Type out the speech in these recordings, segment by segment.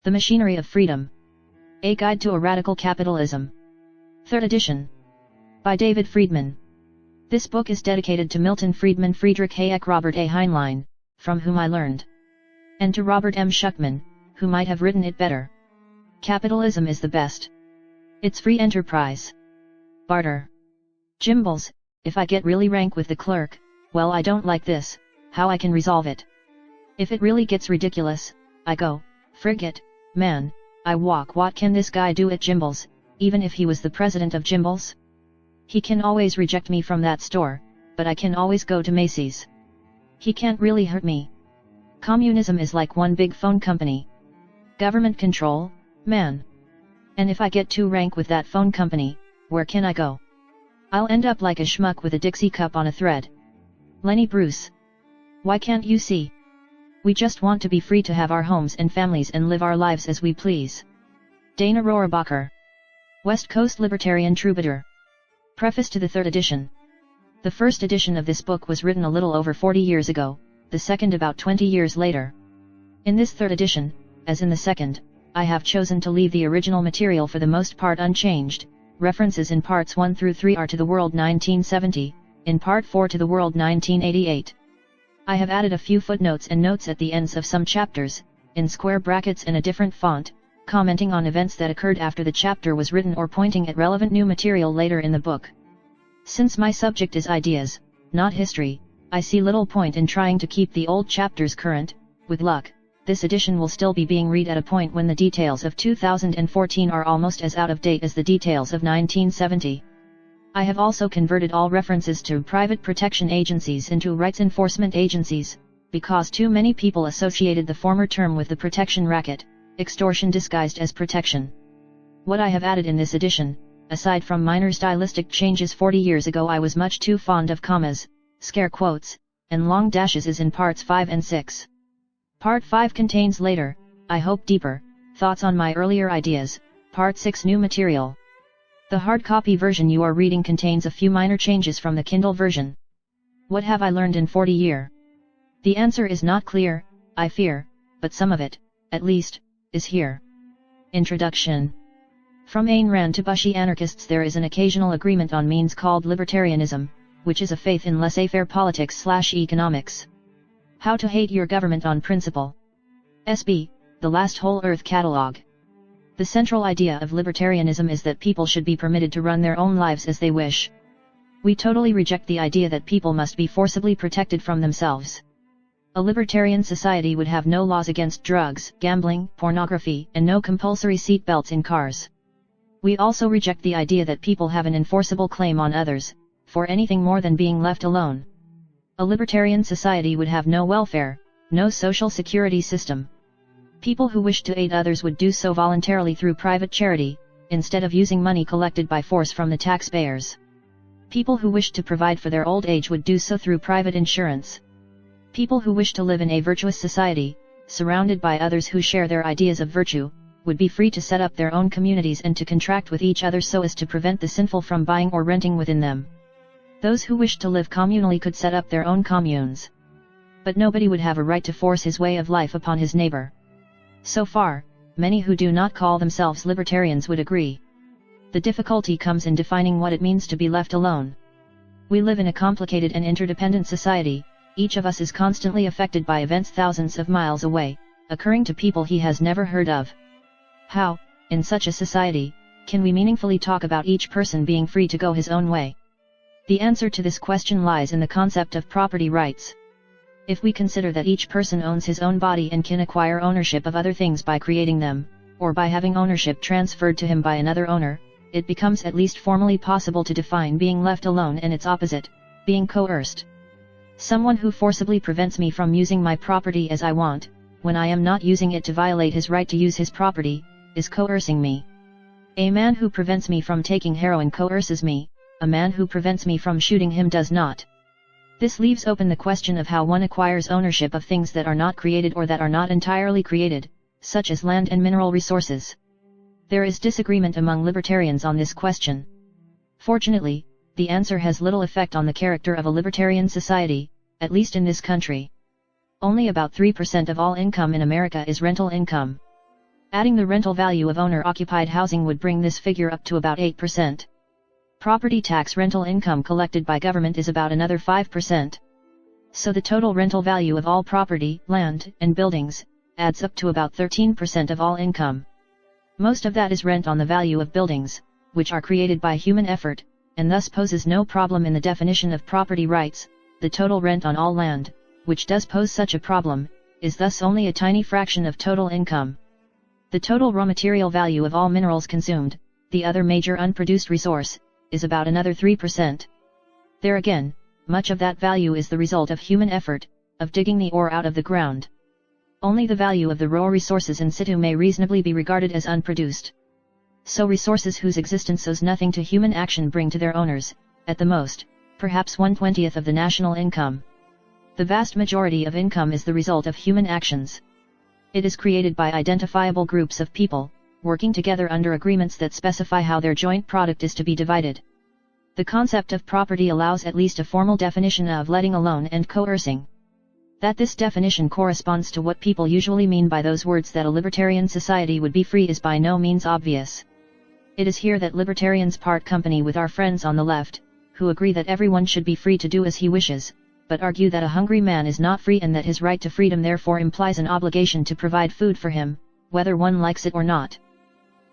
The Machinery of Freedom. A Guide to a Radical Capitalism. 3rd edition. By David Friedman. This book is dedicated to Milton Friedman, Friedrich Hayek, Robert A. Heinlein, from whom I learned, and to Robert M. Schuckman, who might have written it better. Capitalism is the best. It's free enterprise. Barter. Jimbles, if I get really rank with the clerk, well, I don't like this, how I can resolve it. If it really gets ridiculous, I go, frig it, man, I walk. What can this guy do at Jimbles, even if he was the president of Jimbles? He can always reject me from that store, but I can always go to Macy's. He can't really hurt me. Communism is like one big phone company. Government control, man. And if I get too rank with that phone company, where can I go? I'll end up like a schmuck with a Dixie cup on a thread. Lenny Bruce. Why can't you see? We just want to be free to have our homes and families and live our lives as we please. Dana Rohrabacher. West Coast Libertarian Troubadour. Preface to the 3rd edition. The 1st edition of this book was written a little over 40 years ago, the 2nd about 20 years later. In this 3rd edition, as in the 2nd, I have chosen to leave the original material for the most part unchanged. References in parts 1 through 3 are to the world 1970, in part 4 to the world 1988. I have added a few footnotes and notes at the ends of some chapters, in square brackets and a different font, commenting on events that occurred after the chapter was written or pointing at relevant new material later in the book. Since my subject is ideas, not history, I see little point in trying to keep the old chapters current. With luck, this edition will still be being read at a point when the details of 2014 are almost as out of date as the details of 1970. I have also converted all references to private protection agencies into rights enforcement agencies, because too many people associated the former term with the protection racket, extortion disguised as protection. What I have added in this edition, aside from minor stylistic changes 40 years ago I was much too fond of commas, scare quotes, and long dashes is in parts 5 and 6. Part 5 contains later, I hope deeper, thoughts on my earlier ideas, part 6 new material. The hard copy version you are reading contains a few minor changes from the Kindle version. What have I learned in 40 years? The answer is not clear, I fear, but some of it, at least, is here. Introduction. From Ayn Rand to bushy anarchists there is an occasional agreement on means called libertarianism, which is a faith in laissez-faire politics/economics. How to hate your government on principle. SB, The Last Whole Earth Catalog. The central idea of libertarianism is that people should be permitted to run their own lives as they wish. We totally reject the idea that people must be forcibly protected from themselves. A libertarian society would have no laws against drugs, gambling, pornography, and no compulsory seat belts in cars. We also reject the idea that people have an enforceable claim on others, for anything more than being left alone. A libertarian society would have no welfare, no social security system. People who wish to aid others would do so voluntarily through private charity, instead of using money collected by force from the taxpayers. People who wish to provide for their old age would do so through private insurance. People who wish to live in a virtuous society, surrounded by others who share their ideas of virtue, would be free to set up their own communities and to contract with each other so as to prevent the sinful from buying or renting within them. Those who wish to live communally could set up their own communes. But nobody would have a right to force his way of life upon his neighbor. So far, many who do not call themselves libertarians would agree. The difficulty comes in defining what it means to be left alone. We live in a complicated and interdependent society, each of us is constantly affected by events thousands of miles away, occurring to people he has never heard of. How, in such a society, can we meaningfully talk about each person being free to go his own way? The answer to this question lies in the concept of property rights. If we consider that each person owns his own body and can acquire ownership of other things by creating them, or by having ownership transferred to him by another owner, it becomes at least formally possible to define being left alone and its opposite, being coerced. Someone who forcibly prevents me from using my property as I want, when I am not using it to violate his right to use his property, is coercing me. A man who prevents me from taking heroin coerces me, a man who prevents me from shooting him does not. This leaves open the question of how one acquires ownership of things that are not created or that are not entirely created, such as land and mineral resources. There is disagreement among libertarians on this question. Fortunately, the answer has little effect on the character of a libertarian society, at least in this country. Only about 3% of all income in America is rental income. Adding the rental value of owner-occupied housing would bring this figure up to about 8%. Property tax rental income collected by government is about another 5%. So the total rental value of all property, land, and buildings, adds up to about 13% of all income. Most of that is rent on the value of buildings, which are created by human effort, and thus poses no problem in the definition of property rights. The total rent on all land, which does pose such a problem, is thus only a tiny fraction of total income. The total raw material value of all minerals consumed, the other major unproduced resource, is about another 3%. There again, much of that value is the result of human effort, of digging the ore out of the ground. Only the value of the raw resources in situ may reasonably be regarded as unproduced. So resources whose existence owes nothing to human action bring to their owners, at the most, perhaps 1/20th of the national income. The vast majority of income is the result of human actions. It is created by identifiable groups of people, working together under agreements that specify how their joint product is to be divided. The concept of property allows at least a formal definition of letting alone and coercing. That this definition corresponds to what people usually mean by those words that a libertarian society would be free is by no means obvious. It is here that libertarians part company with our friends on the left, who agree that everyone should be free to do as he wishes, but argue that a hungry man is not free and that his right to freedom therefore implies an obligation to provide food for him, whether one likes it or not.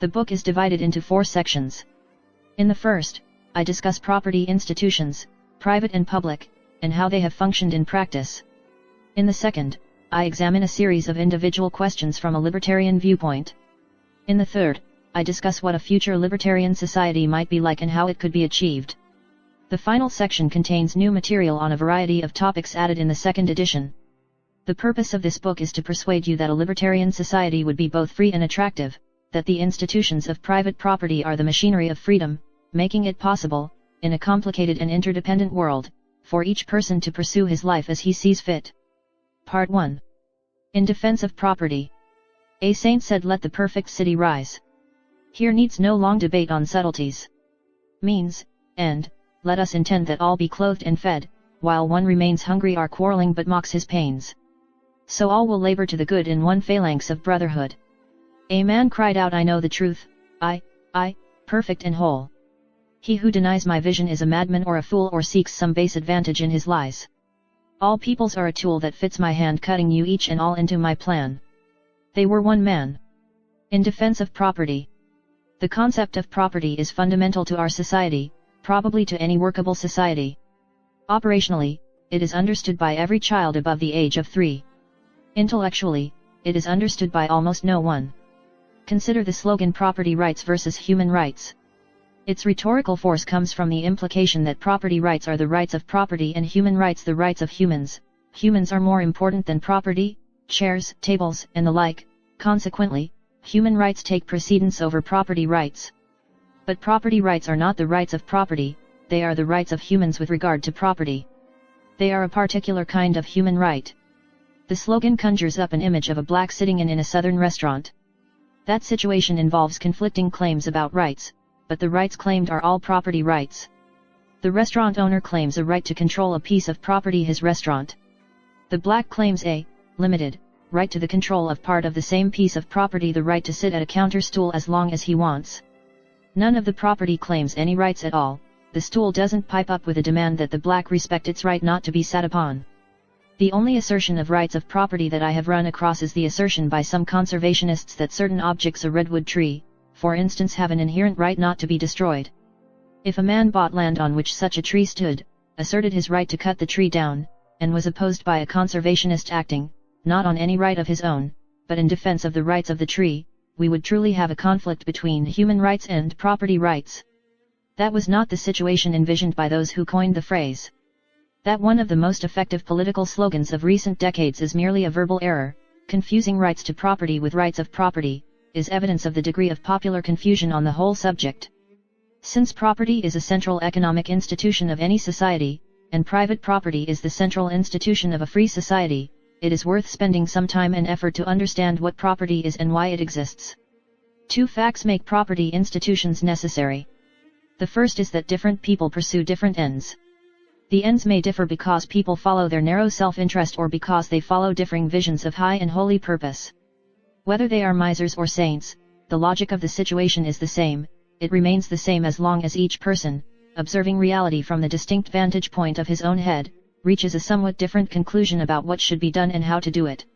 The book is divided into 4 sections. In the first, I discuss property institutions, private and public, and how they have functioned in practice. In the second, I examine a series of individual questions from a libertarian viewpoint. In the third, I discuss what a future libertarian society might be like and how it could be achieved. The final section contains new material on a variety of topics added in the second edition. The purpose of this book is to persuade you that a libertarian society would be both free and attractive, that the institutions of private property are the machinery of freedom, making it possible, in a complicated and interdependent world, for each person to pursue his life as he sees fit. Part 1. In defense of property. A saint said, "Let the perfect city rise." Here needs no long debate on subtleties. Means, end, let us intend that all be clothed and fed, while one remains hungry or quarreling but mocks his pains. So all will labor to the good in one phalanx of brotherhood. A man cried out, "I know the truth, I, perfect and whole. He who denies my vision is a madman or a fool or seeks some base advantage in his lies. All peoples are a tool that fits my hand, cutting you each and all into my plan." They were one man. In defense of property. The concept of property is fundamental to our society, probably to any workable society. Operationally, it is understood by every child above the age of 3. Intellectually, it is understood by almost no one. Consider the slogan "Property Rights versus Human Rights." Its rhetorical force comes from the implication that property rights are the rights of property and human rights the rights of humans. Humans are more important than property, chairs, tables, and the like. Consequently, human rights take precedence over property rights. But property rights are not the rights of property, they are the rights of humans with regard to property. They are a particular kind of human right. The slogan conjures up an image of a black sitting in a southern restaurant. That situation involves conflicting claims about rights, but the rights claimed are all property rights. The restaurant owner claims a right to control a piece of property, his restaurant. The black claims a limited right to the control of part of the same piece of property, the right to sit at a counter stool as long as he wants. None of the property claims any rights at all. The stool doesn't pipe up with a demand that the black respect its right not to be sat upon. The only assertion of rights of property that I have run across is the assertion by some conservationists that certain objects, a redwood tree, for instance, have an inherent right not to be destroyed. If a man bought land on which such a tree stood, asserted his right to cut the tree down, and was opposed by a conservationist acting, not on any right of his own, but in defense of the rights of the tree, we would truly have a conflict between human rights and property rights. That was not the situation envisioned by those who coined the phrase. That one of the most effective political slogans of recent decades is merely a verbal error, confusing rights to property with rights of property, is evidence of the degree of popular confusion on the whole subject. Since property is a central economic institution of any society, and private property is the central institution of a free society, it is worth spending some time and effort to understand what property is and why it exists. 2 facts make property institutions necessary. The first is that different people pursue different ends. The ends may differ because people follow their narrow self-interest or because they follow differing visions of high and holy purpose. Whether they are misers or saints, the logic of the situation is the same. It remains the same as long as each person, observing reality from the distinct vantage point of his own head, reaches a somewhat different conclusion about what should be done and how to do it.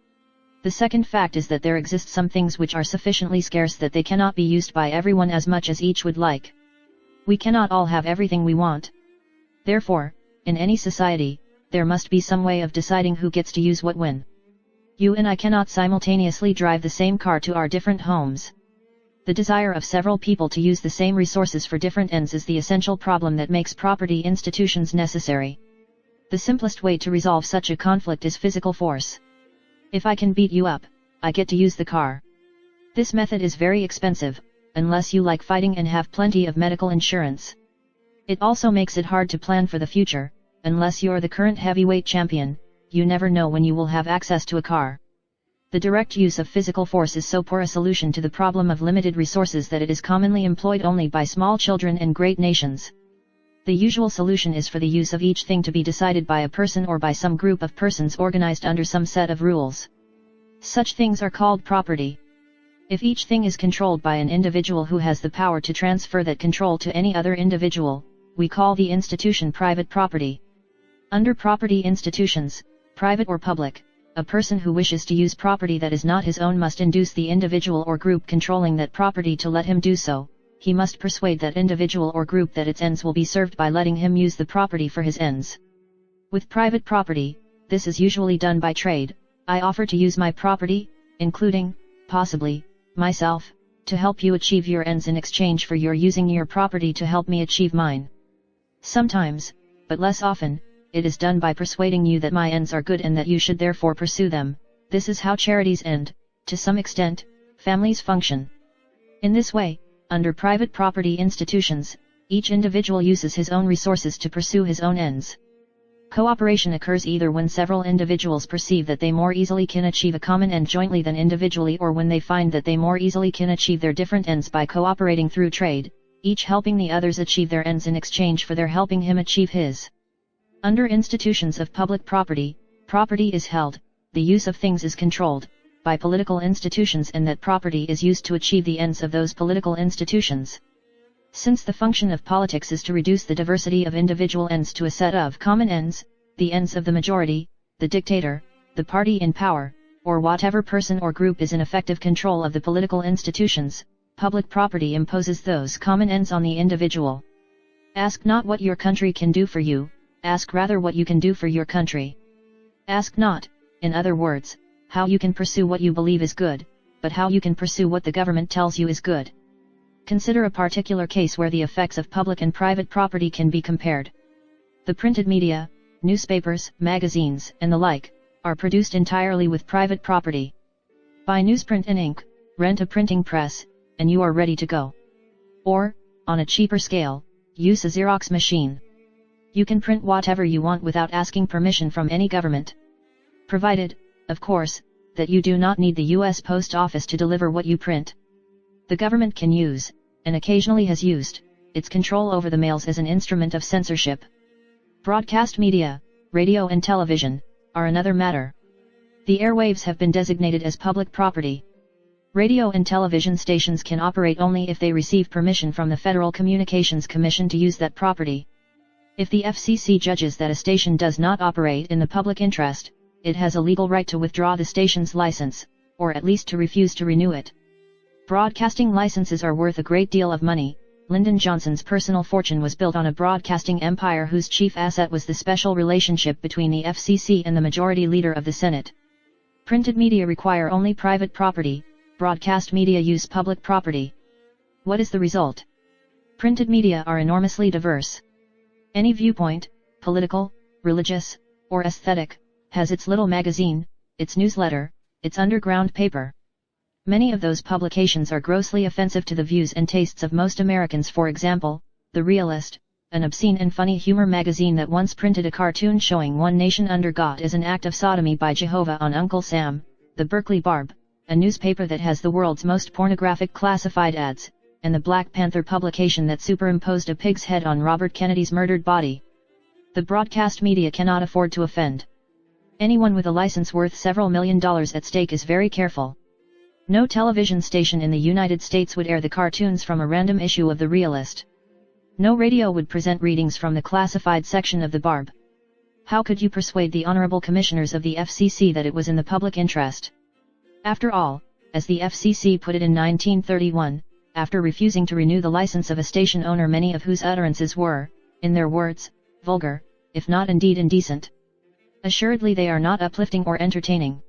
The second fact is that there exist some things which are sufficiently scarce that they cannot be used by everyone as much as each would like. We cannot all have everything we want. Therefore, in any society, there must be some way of deciding who gets to use what when. You and I cannot simultaneously drive the same car to our different homes. The desire of several people to use the same resources for different ends is the essential problem that makes property institutions necessary. The simplest way to resolve such a conflict is physical force. If I can beat you up, I get to use the car. This method is very expensive, unless you like fighting and have plenty of medical insurance. It also makes it hard to plan for the future, unless you're the current heavyweight champion. You never know when you will have access to a car. The direct use of physical force is so poor a solution to the problem of limited resources that it is commonly employed only by small children and great nations. The usual solution is for the use of each thing to be decided by a person or by some group of persons organized under some set of rules. Such things are called property. If each thing is controlled by an individual who has the power to transfer that control to any other individual, we call the institution private property. Under property institutions, private or public, a person who wishes to use property that is not his own must induce the individual or group controlling that property to let him do so. He must persuade that individual or group that its ends will be served by letting him use the property for his ends. With private property, this is usually done by trade. I offer to use my property, including, possibly, myself, to help you achieve your ends in exchange for your using your property to help me achieve mine. Sometimes, but less often, it is done by persuading you that my ends are good and that you should therefore pursue them. This is how charities and, to some extent, families function. In this way, under private property institutions, each individual uses his own resources to pursue his own ends. Cooperation occurs either when several individuals perceive that they more easily can achieve a common end jointly than individually, or when they find that they more easily can achieve their different ends by cooperating through trade, each helping the others achieve their ends in exchange for their helping him achieve his. Under institutions of public property, property is held, the use of things is controlled, by political institutions, and that property is used to achieve the ends of those political institutions. Since the function of politics is to reduce the diversity of individual ends to a set of common ends, the ends of the majority, the dictator, the party in power, or whatever person or group is in effective control of the political institutions, public property imposes those common ends on the individual. Ask not what your country can do for you, ask rather what you can do for your country. Ask not, in other words, how you can pursue what you believe is good, but how you can pursue what the government tells you is good. Consider a particular case where the effects of public and private property can be compared. The printed media, newspapers, magazines, and the like, are produced entirely with private property. Buy newsprint and ink, rent a printing press, and you are ready to go. Or, on a cheaper scale, use a Xerox machine. You can print whatever you want without asking permission from any government. Provided, of course, that you do not need the U.S. Post Office to deliver what you print. The government can use, and occasionally has used, its control over the mails as an instrument of censorship. Broadcast media, radio and television, are another matter. The airwaves have been designated as public property. Radio and television stations can operate only if they receive permission from the Federal Communications Commission to use that property. If the FCC judges that a station does not operate in the public interest, it has a legal right to withdraw the station's license, or at least to refuse to renew it. Broadcasting licenses are worth a great deal of money. Lyndon Johnson's personal fortune was built on a broadcasting empire whose chief asset was the special relationship between the FCC and the majority leader of the Senate. Printed media require only private property, broadcast media use public property. What is the result? Printed media are enormously diverse. Any viewpoint, political, religious, or aesthetic, has its little magazine, its newsletter, its underground paper. Many of those publications are grossly offensive to the views and tastes of most Americans. For example, The Realist, an obscene and funny humor magazine that once printed a cartoon showing one nation under God as an act of sodomy by Jehovah on Uncle Sam, The Berkeley Barb, a newspaper that has the world's most pornographic classified ads, and the Black Panther publication that superimposed a pig's head on Robert Kennedy's murdered body. The broadcast media cannot afford to offend. Anyone with a license worth several $1 million at stake is very careful. No television station in the United States would air the cartoons from a random issue of The Realist. No radio would present readings from the classified section of the Barb. How could you persuade the honorable commissioners of the FCC that it was in the public interest? After all, as the FCC put it in 1931, after refusing to renew the license of a station owner many of whose utterances were, in their words, vulgar, if not indeed indecent. Assuredly they are not uplifting or entertaining.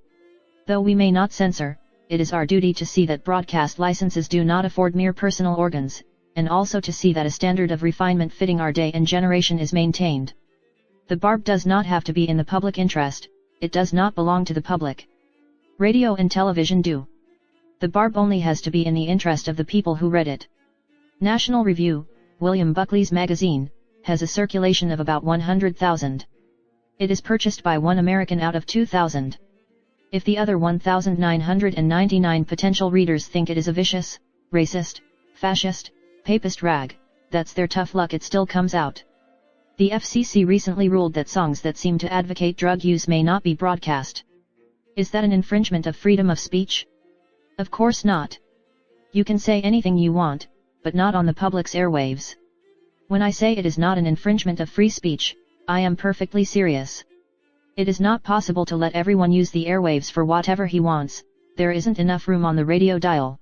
Though we may not censor, it is our duty to see that broadcast licenses do not afford mere personal organs, and also to see that a standard of refinement fitting our day and generation is maintained. The Barb does not have to be in the public interest, it does not belong to the public. Radio and television do. The Barb only has to be in the interest of the people who read it. National Review, William Buckley's magazine, has a circulation of about 100,000. It is purchased by 1 American out of 2,000. If the other 1,999 potential readers think it is a vicious, racist, fascist, papist rag, that's their tough luck, it still comes out. The FCC recently ruled that songs that seem to advocate drug use may not be broadcast. Is that an infringement of freedom of speech? Of course not. You can say anything you want, but not on the public's airwaves. When I say it is not an infringement of free speech, I am perfectly serious. It is not possible to let everyone use the airwaves for whatever he wants, there isn't enough room on the radio dial.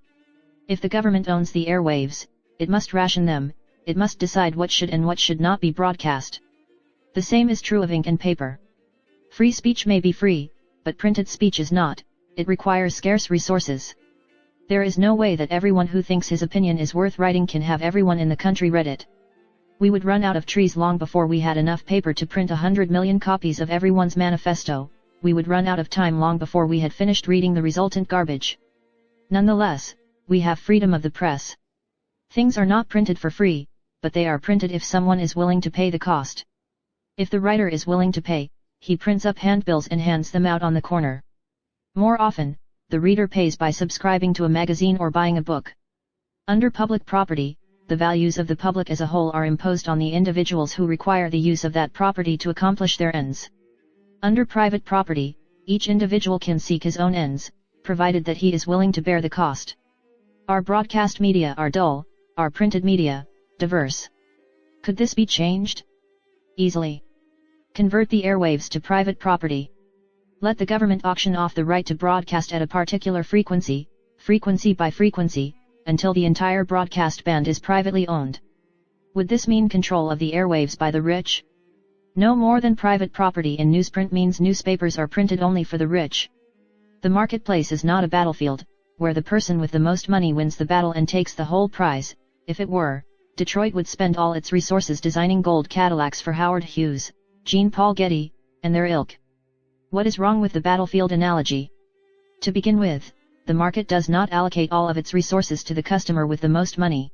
If the government owns the airwaves, it must ration them, it must decide what should and what should not be broadcast. The same is true of ink and paper. Free speech may be free, but printed speech is not, it requires scarce resources. There is no way that everyone who thinks his opinion is worth writing can have everyone in the country read it. We would run out of trees long before we had enough paper to print 100 million copies of everyone's manifesto, we would run out of time long before we had finished reading the resultant garbage. Nonetheless, we have freedom of the press. Things are not printed for free, but they are printed if someone is willing to pay the cost. If the writer is willing to pay, he prints up handbills and hands them out on the corner. More often, the reader pays by subscribing to a magazine or buying a book. Under public property, the values of the public as a whole are imposed on the individuals who require the use of that property to accomplish their ends. Under private property, each individual can seek his own ends, provided that he is willing to bear the cost. Our broadcast media are dull, our printed media, diverse. Could this be changed? Easily. Convert the airwaves to private property. Let the government auction off the right to broadcast at a particular frequency, frequency by frequency, until the entire broadcast band is privately owned. Would this mean control of the airwaves by the rich? No more than private property in newsprint means newspapers are printed only for the rich. The marketplace is not a battlefield, where the person with the most money wins the battle and takes the whole prize. If it were, Detroit would spend all its resources designing gold Cadillacs for Howard Hughes, Jean-Paul Getty, and their ilk. What is wrong with the battlefield analogy? To begin with, the market does not allocate all of its resources to the customer with the most money.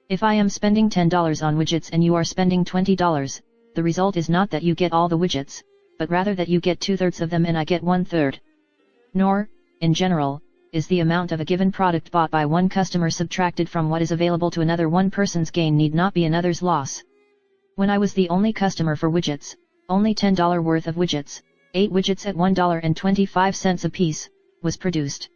If I am spending $10 on widgets and you are spending $20, the result is not that you get all the widgets, but rather that you get 2/3 of them and I get 1/3. Nor, in general, is the amount of a given product bought by one customer subtracted from what is available to another. One person's gain need not be another's loss. When I was the only customer for widgets, only $10 worth of widgets, 8 widgets at $1.25 a piece, was produced.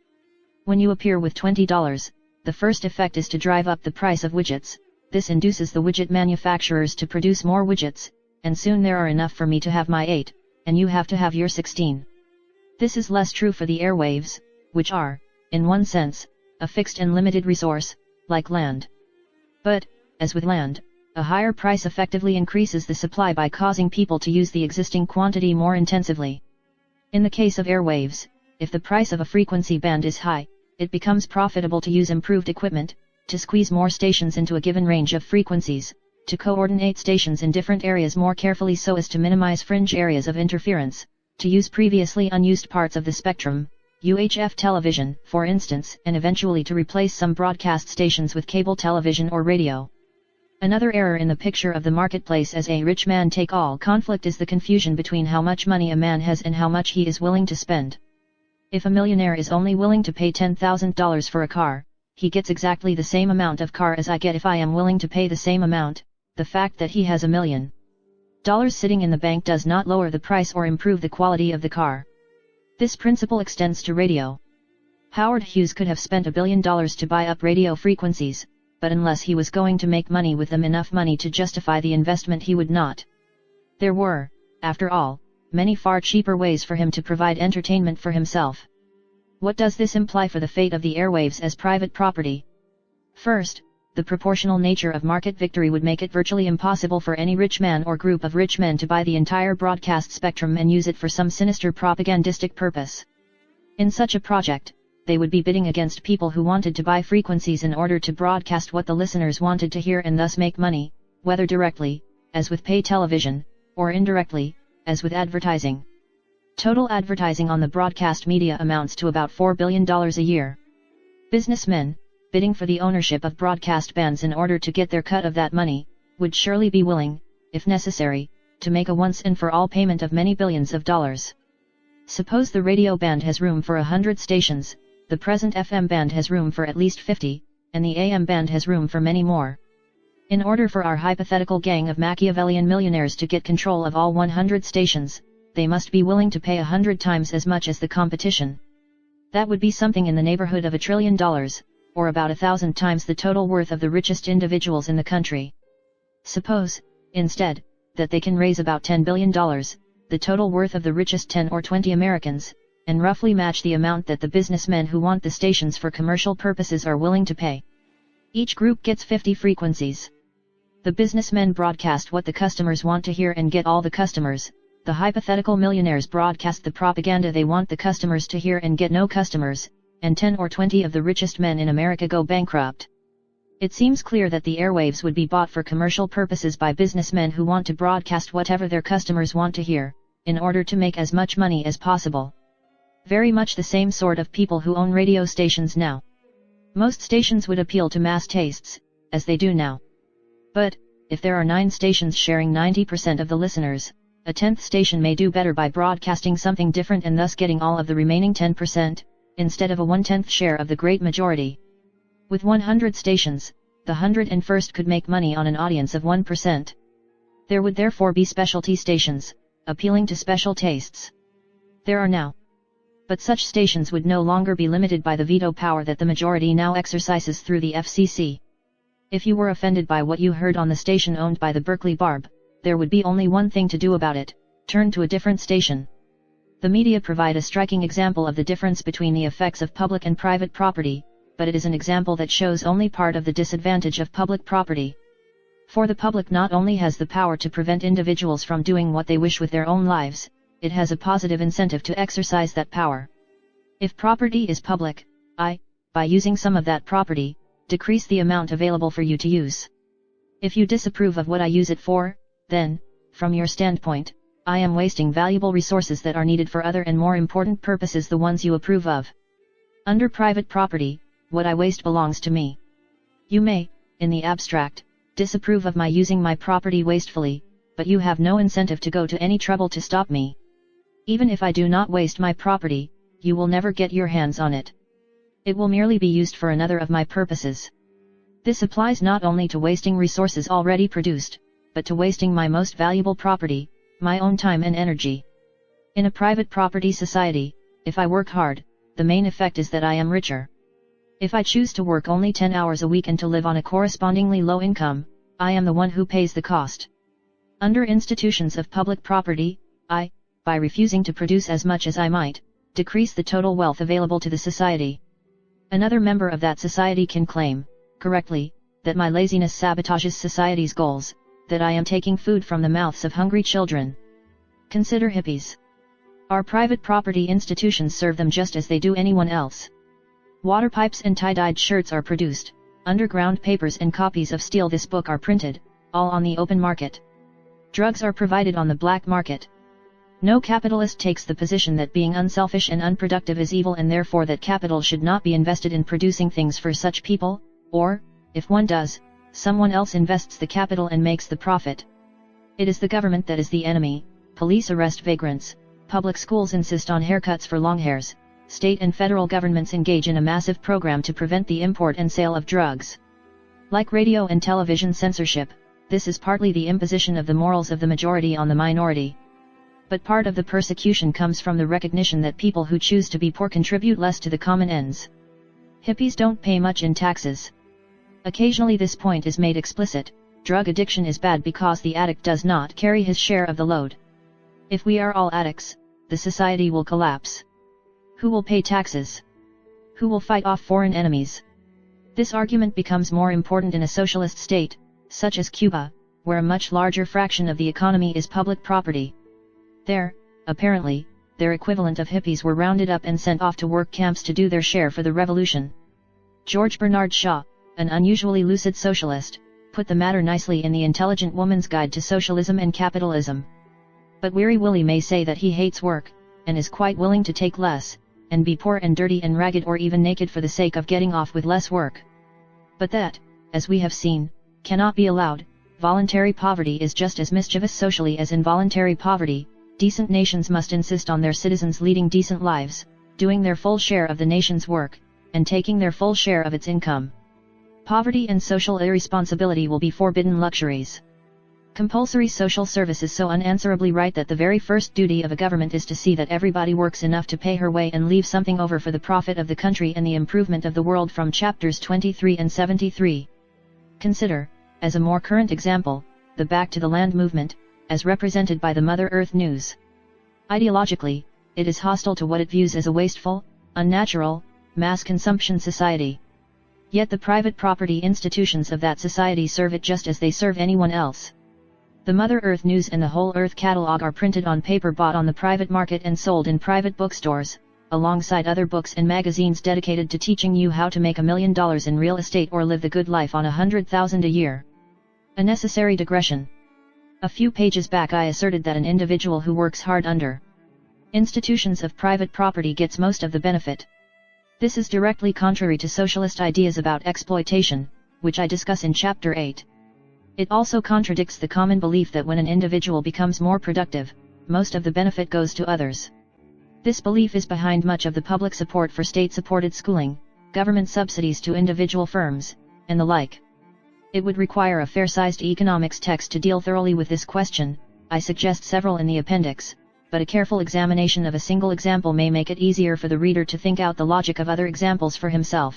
When you appear with $20, the first effect is to drive up the price of widgets. This induces the widget manufacturers to produce more widgets, and soon there are enough for me to have my 8, and you have to have your 16. This is less true for the airwaves, which are, in one sense, a fixed and limited resource, like land. But, as with land, a higher price effectively increases the supply by causing people to use the existing quantity more intensively. In the case of airwaves, if the price of a frequency band is high, it becomes profitable to use improved equipment, to squeeze more stations into a given range of frequencies, to coordinate stations in different areas more carefully so as to minimize fringe areas of interference, to use previously unused parts of the spectrum, UHF television, for instance, and eventually to replace some broadcast stations with cable television or radio. Another error in the picture of the marketplace as a rich man take all conflict is the confusion between how much money a man has and how much he is willing to spend. If a millionaire is only willing to pay $10,000 for a car, he gets exactly the same amount of car as I get if I am willing to pay the same amount. The fact that he has $1 million sitting in the bank does not lower the price or improve the quality of the car. This principle extends to radio. Howard Hughes could have spent $1 billion to buy up radio frequencies, but unless he was going to make money with them, enough money to justify the investment, he would not. There were, after all, many far cheaper ways for him to provide entertainment for himself. What does this imply for the fate of the airwaves as private property? First, the proportional nature of market victory would make it virtually impossible for any rich man or group of rich men to buy the entire broadcast spectrum and use it for some sinister propagandistic purpose. In such a project, they would be bidding against people who wanted to buy frequencies in order to broadcast what the listeners wanted to hear and thus make money, whether directly, as with pay television, or indirectly, as with advertising. Total advertising on the broadcast media amounts to about $4 billion a year. Businessmen, bidding for the ownership of broadcast bands in order to get their cut of that money, would surely be willing, if necessary, to make a once-and-for-all payment of many billions of dollars. Suppose the radio band has room for 100 stations, the present FM band has room for at least 50, and the AM band has room for many more. In order for our hypothetical gang of Machiavellian millionaires to get control of all 100 stations, they must be willing to pay 100 times as much as the competition. That would be something in the neighborhood of $1 trillion, or about 1,000 times the total worth of the richest individuals in the country. Suppose, instead, that they can raise about $10 billion, the total worth of the richest 10 or 20 Americans, and roughly match the amount that the businessmen who want the stations for commercial purposes are willing to pay. Each group gets 50 frequencies. The businessmen broadcast what the customers want to hear and get all the customers. The hypothetical millionaires broadcast the propaganda they want the customers to hear and get no customers, and 10 or 20 of the richest men in America go bankrupt. It seems clear that the airwaves would be bought for commercial purposes by businessmen who want to broadcast whatever their customers want to hear, in order to make as much money as possible. Very much the same sort of people who own radio stations now. Most stations would appeal to mass tastes, as they do now. But, if there are 9 stations sharing 90% of the listeners, a 10th station may do better by broadcasting something different and thus getting all of the remaining 10%, instead of a 1/10 share of the great majority. With 100 stations, the 101st could make money on an audience of 1%. There would therefore be specialty stations, appealing to special tastes. There are now. But such stations would no longer be limited by the veto power that the majority now exercises through the FCC. If you were offended by what you heard on the station owned by the Berkeley Barb, there would be only one thing to do about it: turn to a different station. The media provide a striking example of the difference between the effects of public and private property, but it is an example that shows only part of the disadvantage of public property. For the public not only has the power to prevent individuals from doing what they wish with their own lives, it has a positive incentive to exercise that power. If property is public, by using some of that property, decrease the amount available for you to use. If you disapprove of what I use it for, then, from your standpoint, I am wasting valuable resources that are needed for other and more important purposes, the ones you approve of. Under private property, what I waste belongs to me. You may, in the abstract, disapprove of my using my property wastefully, but you have no incentive to go to any trouble to stop me. Even if I do not waste my property, you will never get your hands on it. It will merely be used for another of my purposes. This applies not only to wasting resources already produced, but to wasting my most valuable property, my own time and energy. In a private property society, if I work hard, the main effect is that I am richer. If I choose to work only 10 hours a week and to live on a correspondingly low income, I am the one who pays the cost. Under institutions of public property, I, by refusing to produce as much as I might, decrease the total wealth available to the society. Another member of that society can claim, correctly, that my laziness sabotages society's goals, that I am taking food from the mouths of hungry children. Consider hippies. Our private property institutions serve them just as they do anyone else. Water pipes and tie-dyed shirts are produced, underground papers and copies of Steal This Book are printed, all on the open market. Drugs are provided on the black market. No capitalist takes the position that being unselfish and unproductive is evil and therefore that capital should not be invested in producing things for such people, or, if one does, someone else invests the capital and makes the profit. It is the government that is the enemy. Police arrest vagrants, public schools insist on haircuts for long hairs, state and federal governments engage in a massive program to prevent the import and sale of drugs. Like radio and television censorship, this is partly the imposition of the morals of the majority on the minority. But part of the persecution comes from the recognition that people who choose to be poor contribute less to the common ends. Hippies don't pay much in taxes. Occasionally this point is made explicit: drug addiction is bad because the addict does not carry his share of the load. If we are all addicts, the society will collapse. Who will pay taxes? Who will fight off foreign enemies? This argument becomes more important in a socialist state, such as Cuba, where a much larger fraction of the economy is public property. There, apparently, their equivalent of hippies were rounded up and sent off to work camps to do their share for the revolution. George Bernard Shaw, an unusually lucid socialist, put the matter nicely in The Intelligent Woman's Guide to Socialism and Capitalism. But Weary Willie may say that he hates work, and is quite willing to take less, and be poor and dirty and ragged or even naked for the sake of getting off with less work. But that, as we have seen, cannot be allowed. Voluntary poverty is just as mischievous socially as involuntary poverty. Decent nations must insist on their citizens leading decent lives, doing their full share of the nation's work, and taking their full share of its income. Poverty and social irresponsibility will be forbidden luxuries. Compulsory social service is so unanswerably right that the very first duty of a government is to see that everybody works enough to pay her way and leave something over for the profit of the country and the improvement of the world, from chapters 23 and 73. Consider, as a more current example, the Back to the Land movement, as represented by the Mother Earth News. Ideologically, it is hostile to what it views as a wasteful, unnatural, mass consumption society. Yet the private property institutions of that society serve it just as they serve anyone else. The Mother Earth News and the Whole Earth catalog are printed on paper bought on the private market and sold in private bookstores, alongside other books and magazines dedicated to teaching you how to make $1 million in real estate or live the good life on $100,000 a year. A necessary digression. A few pages back I asserted that an individual who works hard under institutions of private property gets most of the benefit. This is directly contrary to socialist ideas about exploitation, which I discuss in Chapter 8. It also contradicts the common belief that when an individual becomes more productive, most of the benefit goes to others. This belief is behind much of the public support for state-supported schooling, government subsidies to individual firms, and the like. It would require a fair-sized economics text to deal thoroughly with this question. I suggest several in the appendix, but a careful examination of a single example may make it easier for the reader to think out the logic of other examples for himself.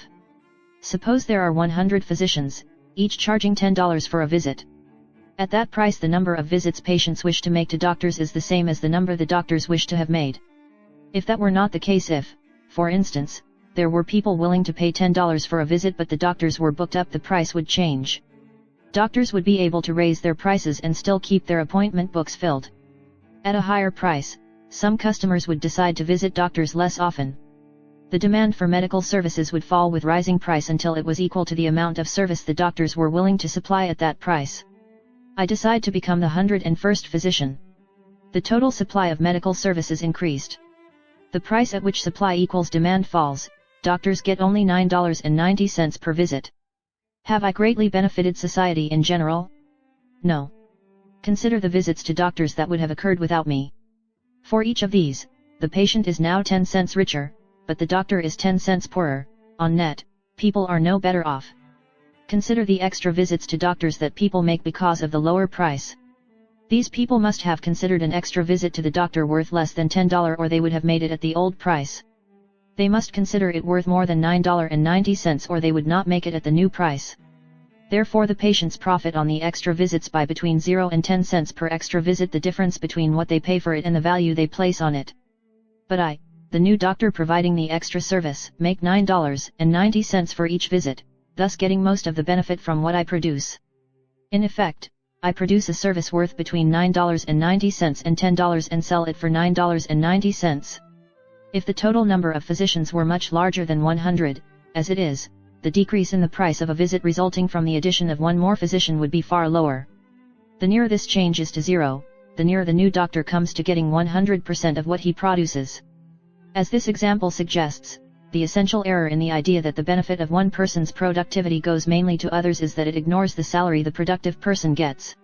Suppose there are 100 physicians, each charging $10 for a visit. At that price, the number of visits patients wish to make to doctors is the same as the number the doctors wish to have made. If that were not the case, if, for instance, there were people willing to pay $10 for a visit but the doctors were booked up, the price would change. Doctors would be able to raise their prices and still keep their appointment books filled. At a higher price, some customers would decide to visit doctors less often. The demand for medical services would fall with rising price until it was equal to the amount of service the doctors were willing to supply at that price. I decide to become the 101st physician. The total supply of medical services increased. The price at which supply equals demand falls. Doctors get only $9.90 per visit. Have I greatly benefited society in general? No. Consider the visits to doctors that would have occurred without me. For each of these, the patient is now 10 cents richer, but the doctor is 10 cents poorer. On net, people are no better off. Consider the extra visits to doctors that people make because of the lower price. These people must have considered an extra visit to the doctor worth less than $10 or they would have made it at the old price. They must consider it worth more than $9.90 or they would not make it at the new price. Therefore the patients profit on the extra visits by between 0 and 10 cents per extra visit, the difference between what they pay for it and the value they place on it. But I, the new doctor providing the extra service, make $9.90 for each visit, thus getting most of the benefit from what I produce. In effect, I produce a service worth between $9.90 and $10 and sell it for $9.90. If the total number of physicians were much larger than 100, as it is, the decrease in the price of a visit resulting from the addition of one more physician would be far lower. The nearer this change is to zero, the nearer the new doctor comes to getting 100% of what he produces. As this example suggests, the essential error in the idea that the benefit of one person's productivity goes mainly to others is that it ignores the salary the productive person gets.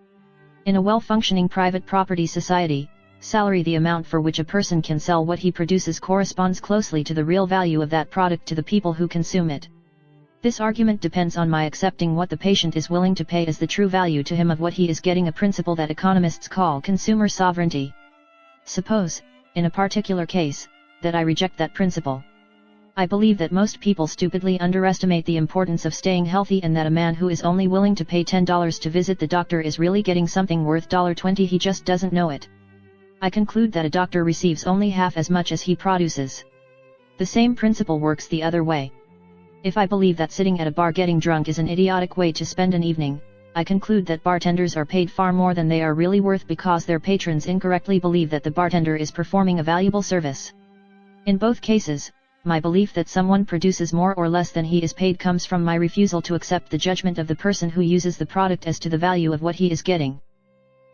In a well-functioning private property society, salary, the amount for which a person can sell what he produces, corresponds closely to the real value of that product to the people who consume it. This argument depends on my accepting what the patient is willing to pay as the true value to him of what he is getting, a principle that economists call consumer sovereignty. Suppose, in a particular case, that I reject that principle. I believe that most people stupidly underestimate the importance of staying healthy and that a man who is only willing to pay $10 to visit the doctor is really getting something worth $20, he just doesn't know it. I conclude that a doctor receives only half as much as he produces. The same principle works the other way. If I believe that sitting at a bar getting drunk is an idiotic way to spend an evening, I conclude that bartenders are paid far more than they are really worth because their patrons incorrectly believe that the bartender is performing a valuable service. In both cases, my belief that someone produces more or less than he is paid comes from my refusal to accept the judgment of the person who uses the product as to the value of what he is getting.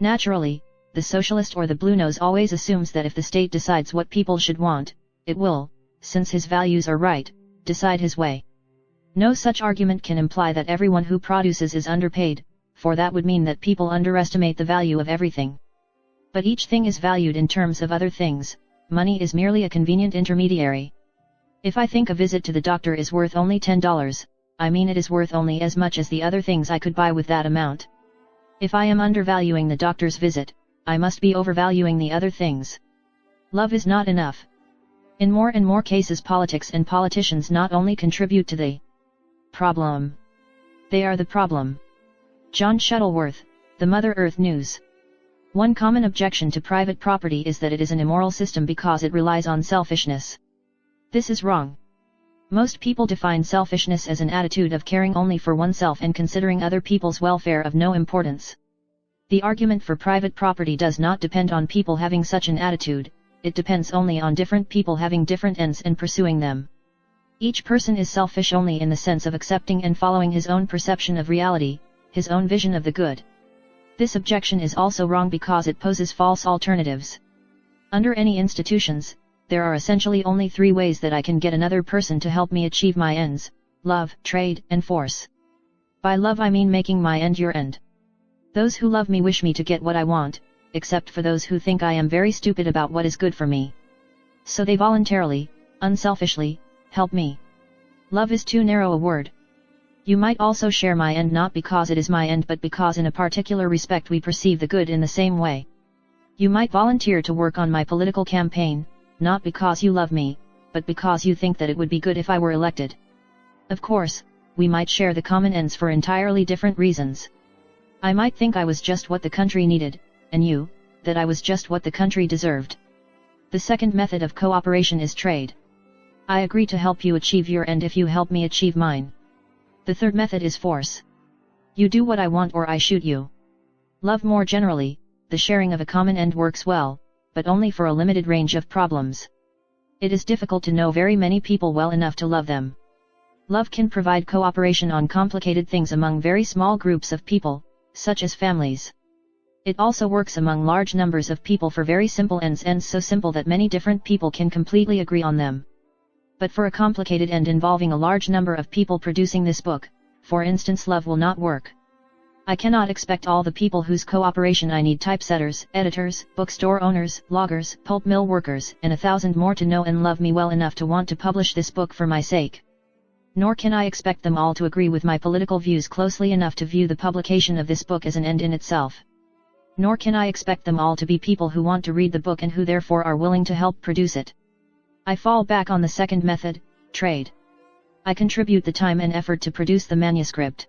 Naturally, the socialist or the blue nose always assumes that if the state decides what people should want, it will, since his values are right, decide his way. No such argument can imply that everyone who produces is underpaid, for that would mean that people underestimate the value of everything. But each thing is valued in terms of other things, money is merely a convenient intermediary. If I think a visit to the doctor is worth only $10, I mean it is worth only as much as the other things I could buy with that amount. If I am undervaluing the doctor's visit, I must be overvaluing the other things. Love is not enough. In more and more cases, politics and politicians not only contribute to the problem, they are the problem. John Shuttleworth, The Mother Earth News. One common objection to private property is that it is an immoral system because it relies on selfishness. This is wrong. Most people define selfishness as an attitude of caring only for oneself and considering other people's welfare of no importance. The argument for private property does not depend on people having such an attitude, it depends only on different people having different ends and pursuing them. Each person is selfish only in the sense of accepting and following his own perception of reality, his own vision of the good. This objection is also wrong because it poses false alternatives. Under any institutions, there are essentially only three ways that I can get another person to help me achieve my ends: love, trade, and force. By love I mean making my end your end. Those who love me wish me to get what I want, except for those who think I am very stupid about what is good for me. So they voluntarily, unselfishly, help me. Love is too narrow a word. You might also share my end not because it is my end but because in a particular respect we perceive the good in the same way. You might volunteer to work on my political campaign, not because you love me, but because you think that it would be good if I were elected. Of course, we might share the common ends for entirely different reasons. I might think I was just what the country needed, and you, that I was just what the country deserved. The second method of cooperation is trade. I agree to help you achieve your end if you help me achieve mine. The third method is force. You do what I want or I shoot you. Love more generally, the sharing of a common end works well, but only for a limited range of problems. It is difficult to know very many people well enough to love them. Love can provide cooperation on complicated things among very small groups of people, such as families. It also works among large numbers of people for very simple ends so simple that many different people can completely agree on them. But for a complicated end involving a large number of people producing this book, for instance, love will not work. I cannot expect all the people whose cooperation I need, typesetters, editors, bookstore owners, loggers, pulp mill workers, and 1,000 more, to know and love me well enough to want to publish this book for my sake. Nor can I expect them all to agree with my political views closely enough to view the publication of this book as an end in itself. Nor can I expect them all to be people who want to read the book and who therefore are willing to help produce it. I fall back on the second method, trade. I contribute the time and effort to produce the manuscript.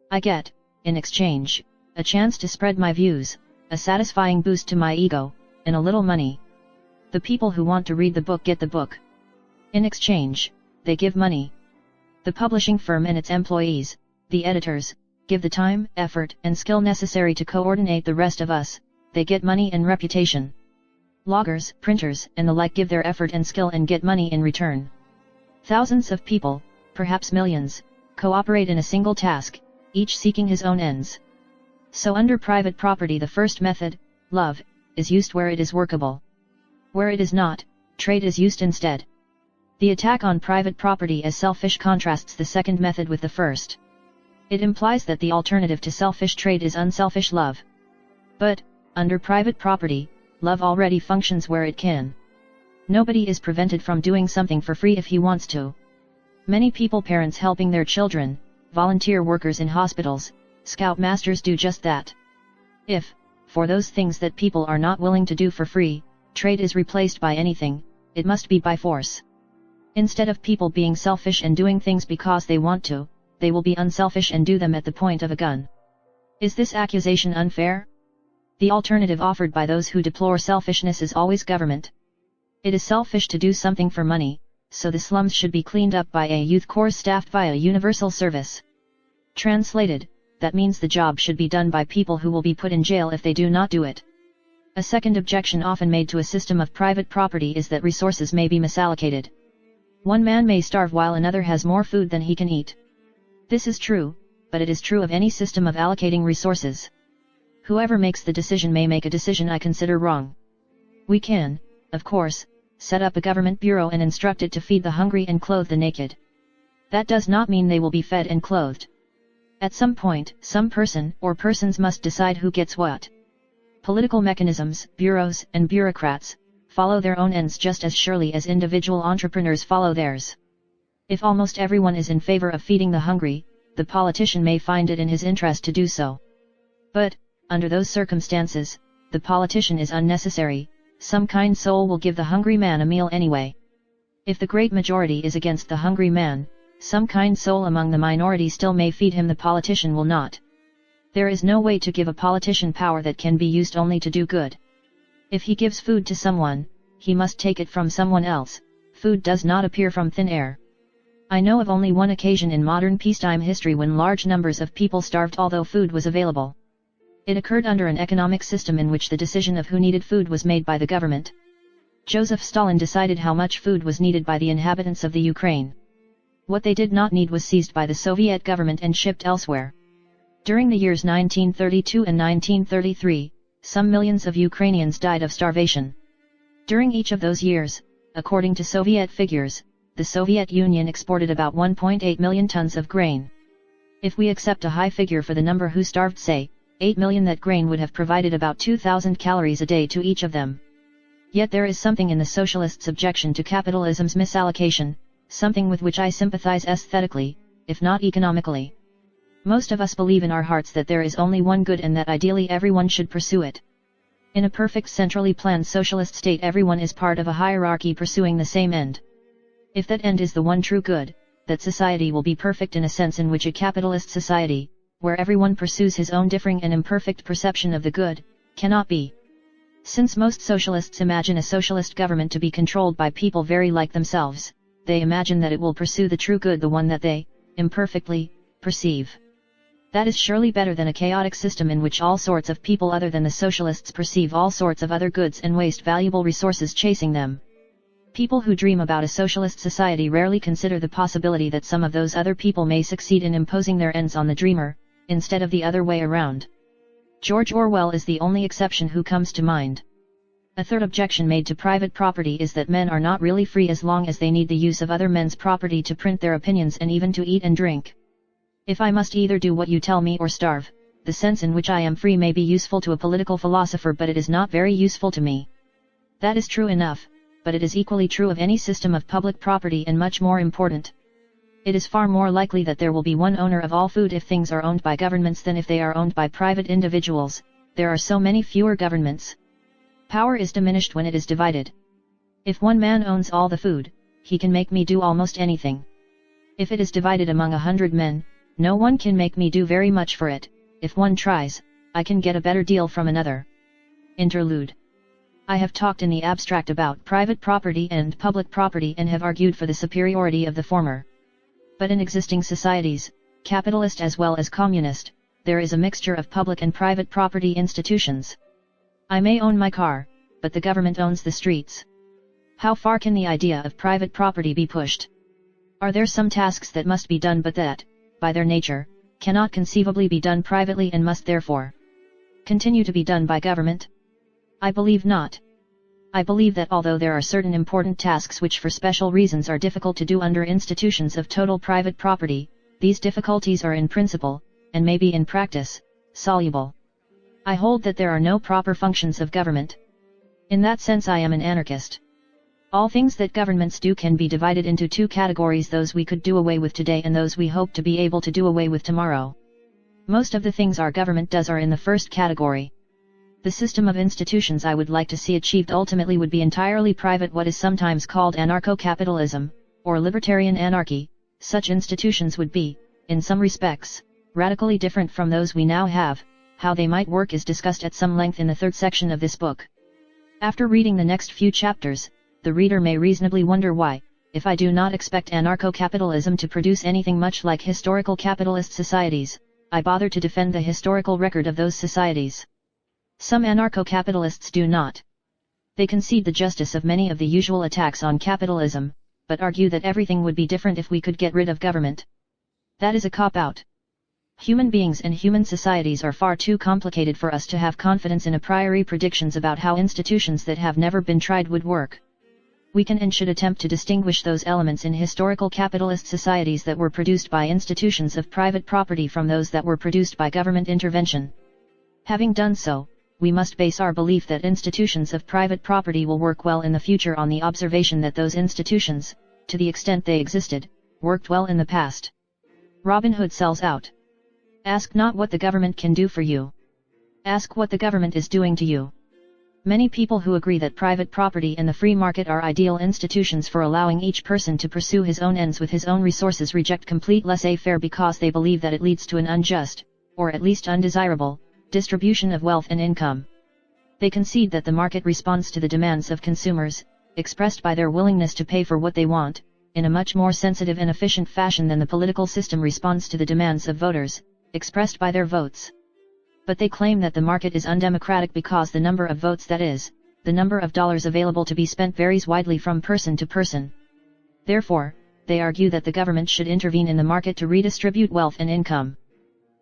I get, in exchange, a chance to spread my views, a satisfying boost to my ego, and a little money. The people who want to read the book get the book. In exchange, they give money. The publishing firm and its employees, the editors, give the time, effort, and skill necessary to coordinate the rest of us, they get money and reputation. Loggers, printers, and the like give their effort and skill and get money in return. Thousands of people, perhaps millions, cooperate in a single task, each seeking his own ends. So under private property the first method, love, is used where it is workable. Where it is not, trade is used instead. The attack on private property as selfish contrasts the second method with the first. It implies that the alternative to selfish trade is unselfish love. But, under private property, love already functions where it can. Nobody is prevented from doing something for free if he wants to. Many people, parents helping their children, volunteer workers in hospitals, scoutmasters do just that. If, for those things that people are not willing to do for free, trade is replaced by anything, it must be by force. Instead of people being selfish and doing things because they want to, they will be unselfish and do them at the point of a gun. Is this accusation unfair? The alternative offered by those who deplore selfishness is always government. It is selfish to do something for money, so the slums should be cleaned up by a youth corps staffed via universal service. Translated, that means the job should be done by people who will be put in jail if they do not do it. A second objection often made to a system of private property is that resources may be misallocated. One man may starve while another has more food than he can eat. This is true, but it is true of any system of allocating resources. Whoever makes the decision may make a decision I consider wrong. We can, of course, set up a government bureau and instruct it to feed the hungry and clothe the naked. That does not mean they will be fed and clothed. At some point, some person or persons must decide who gets what. Political mechanisms, bureaus, and bureaucrats follow their own ends just as surely as individual entrepreneurs follow theirs. If almost everyone is in favor of feeding the hungry, the politician may find it in his interest to do so. But, under those circumstances, the politician is unnecessary. Some kind soul will give the hungry man a meal anyway. If the great majority is against the hungry man, some kind soul among the minority still may feed him, the politician will not. There is no way to give a politician power that can be used only to do good. If he gives food to someone, he must take it from someone else. Food does not appear from thin air. I know of only one occasion in modern peacetime history when large numbers of people starved although food was available. It occurred under an economic system in which the decision of who needed food was made by the government. Joseph Stalin decided how much food was needed by the inhabitants of the Ukraine. What they did not need was seized by the Soviet government and shipped elsewhere. During the years 1932 and 1933, some millions of Ukrainians died of starvation. During each of those years, according to Soviet figures, the Soviet Union exported about 1.8 million tons of grain. If we accept a high figure for the number who starved, say, 8 million, that grain would have provided about 2,000 calories a day to each of them. Yet there is something in the socialists' objection to capitalism's misallocation, something with which I sympathize aesthetically, if not economically. Most of us believe in our hearts that there is only one good and that ideally everyone should pursue it. In a perfect centrally planned socialist state, everyone is part of a hierarchy pursuing the same end. If that end is the one true good, that society will be perfect in a sense in which a capitalist society, where everyone pursues his own differing and imperfect perception of the good, cannot be. Since most socialists imagine a socialist government to be controlled by people very like themselves, they imagine that it will pursue the true good, the one that they, imperfectly, perceive. That is surely better than a chaotic system in which all sorts of people other than the socialists perceive all sorts of other goods and waste valuable resources chasing them. People who dream about a socialist society rarely consider the possibility that some of those other people may succeed in imposing their ends on the dreamer, instead of the other way around. George Orwell is the only exception who comes to mind. A third objection made to private property is that men are not really free as long as they need the use of other men's property to print their opinions and even to eat and drink. If I must either do what you tell me or starve, the sense in which I am free may be useful to a political philosopher, but it is not very useful to me. That is true enough, but it is equally true of any system of public property, and much more important. It is far more likely that there will be one owner of all food if things are owned by governments than if they are owned by private individuals. There are so many fewer governments. Power is diminished when it is divided. If one man owns all the food, he can make me do almost anything. If it is divided among 100 men, no one can make me do very much for it. If one tries, I can get a better deal from another. Interlude. I have talked in the abstract about private property and public property and have argued for the superiority of the former. But in existing societies, capitalist as well as communist, there is a mixture of public and private property institutions. I may own my car, but the government owns the streets. How far can the idea of private property be pushed? Are there some tasks that must be done but that, by their nature, cannot conceivably be done privately and must therefore continue to be done by government? I believe not. I believe that although there are certain important tasks which for special reasons are difficult to do under institutions of total private property, these difficulties are in principle, and may be in practice, soluble. I hold that there are no proper functions of government. In that sense I am an anarchist. All things that governments do can be divided into two categories: those we could do away with today and those we hope to be able to do away with tomorrow. Most of the things our government does are in the first category. The system of institutions I would like to see achieved ultimately would be entirely private, what is sometimes called anarcho-capitalism, or libertarian anarchy. Such institutions would be, in some respects, radically different from those we now have. How they might work is discussed at some length in the third section of this book. After reading the next few chapters, the reader may reasonably wonder why, if I do not expect anarcho-capitalism to produce anything much like historical capitalist societies, I bother to defend the historical record of those societies. Some anarcho-capitalists do not. They concede the justice of many of the usual attacks on capitalism, but argue that everything would be different if we could get rid of government. That is a cop-out. Human beings and human societies are far too complicated for us to have confidence in a priori predictions about how institutions that have never been tried would work. We can and should attempt to distinguish those elements in historical capitalist societies that were produced by institutions of private property from those that were produced by government intervention. Having done so, we must base our belief that institutions of private property will work well in the future on the observation that those institutions, to the extent they existed, worked well in the past. Robin Hood sells out. Ask not what the government can do for you. Ask what the government is doing to you. Many people who agree that private property and the free market are ideal institutions for allowing each person to pursue his own ends with his own resources reject complete laissez-faire because they believe that it leads to an unjust, or at least undesirable, distribution of wealth and income. They concede that the market responds to the demands of consumers, expressed by their willingness to pay for what they want, in a much more sensitive and efficient fashion than the political system responds to the demands of voters, expressed by their votes. But they claim that the market is undemocratic because the number of votes, that is, the number of dollars available to be spent, varies widely from person to person. Therefore, they argue that the government should intervene in the market to redistribute wealth and income.